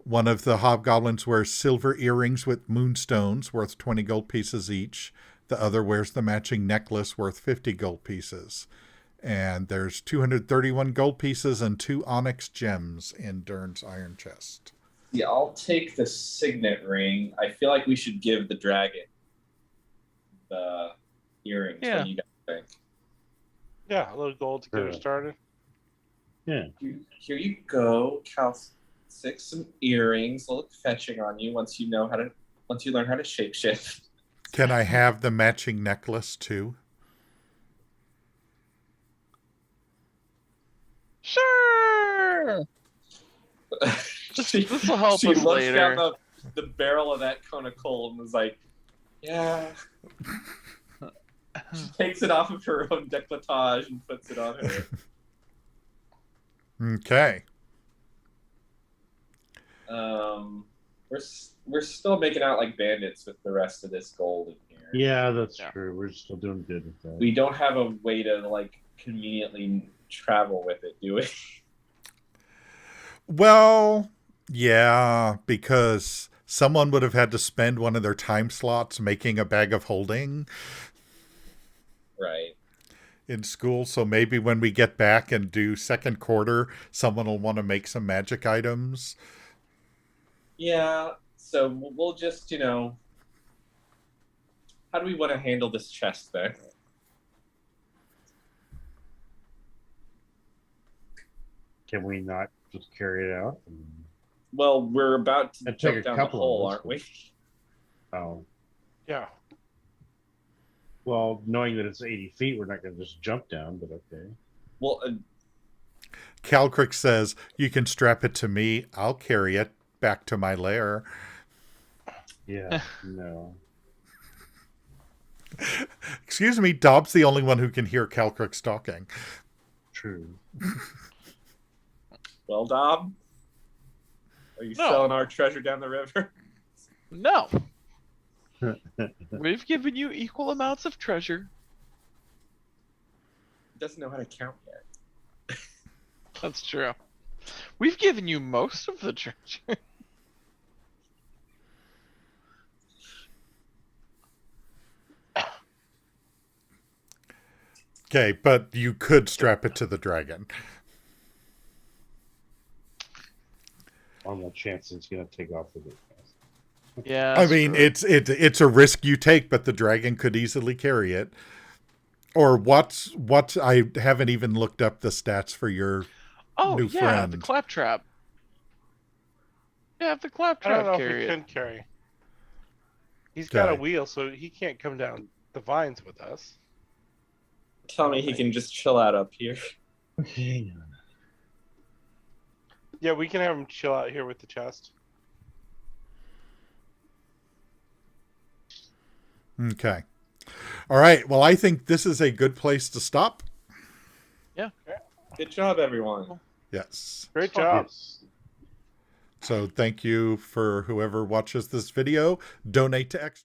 One of the hobgoblins wears silver earrings with moonstones worth 20 gold pieces each. The other wears the matching necklace worth 50 gold pieces. And there's 231 gold pieces and 2 onyx gems in Dern's iron chest. Yeah, I'll take the signet ring. I feel like we should give the dragon the earrings. Yeah. What do you guys think? Yeah, a little gold to get her started. Yeah. Here you go, Cal. 6 some earrings. They'll look fetching on you once you learn how to shapeshift. Can I have the matching necklace too? Sure. This will help She us looks later. down the barrel of that cone of coal and was like, yeah. She takes it off of her own decolletage and puts it on her. Okay. We're still making out like bandits with the rest of this gold in here. Yeah, that's true. We're still doing good with that. We don't have a way to like conveniently travel with it, do we? Well, yeah, because someone would have had to spend one of their time slots making a bag of holding. Right. In school, so maybe when we get back and do second quarter, someone will want to make some magic items. Yeah, so we'll just, how do we want to handle this chest then? Can we not just carry it out? Well, we're about to That'd jump take a down the couple hole, of us. aren't we? Oh. Yeah. Well, knowing that it's 80 feet, we're not going to just jump down, but okay. Well, Calcrick says, you can strap it to me. I'll carry it back to my lair. Yeah, no. Excuse me, Dob's the only one who can hear Calcrick talking. True. Well, Dob, are you selling our treasure down the river? No. We've given you equal amounts of treasure. He doesn't know how to count yet. That's true. We've given you most of the treasure. Okay, but you could strap it to the dragon. On the chance it's going to take off with it. Yeah. I mean, it's a risk you take, but the dragon could easily carry it. Or what? I haven't even looked up the stats for your new friend. The claptrap. Yeah, if the I don't claptrap know if carry he it. can carry. He's got a Okay. wheel, so he can't come down the vines with us. Tell me he can just chill out up here. Okay. Yeah, we can have him chill out here with the chest. Okay. All right. Well, I think this is a good place to stop. Yeah. Good job, everyone. Yes. Great job. So thank you for whoever watches this video. Donate to excerpts.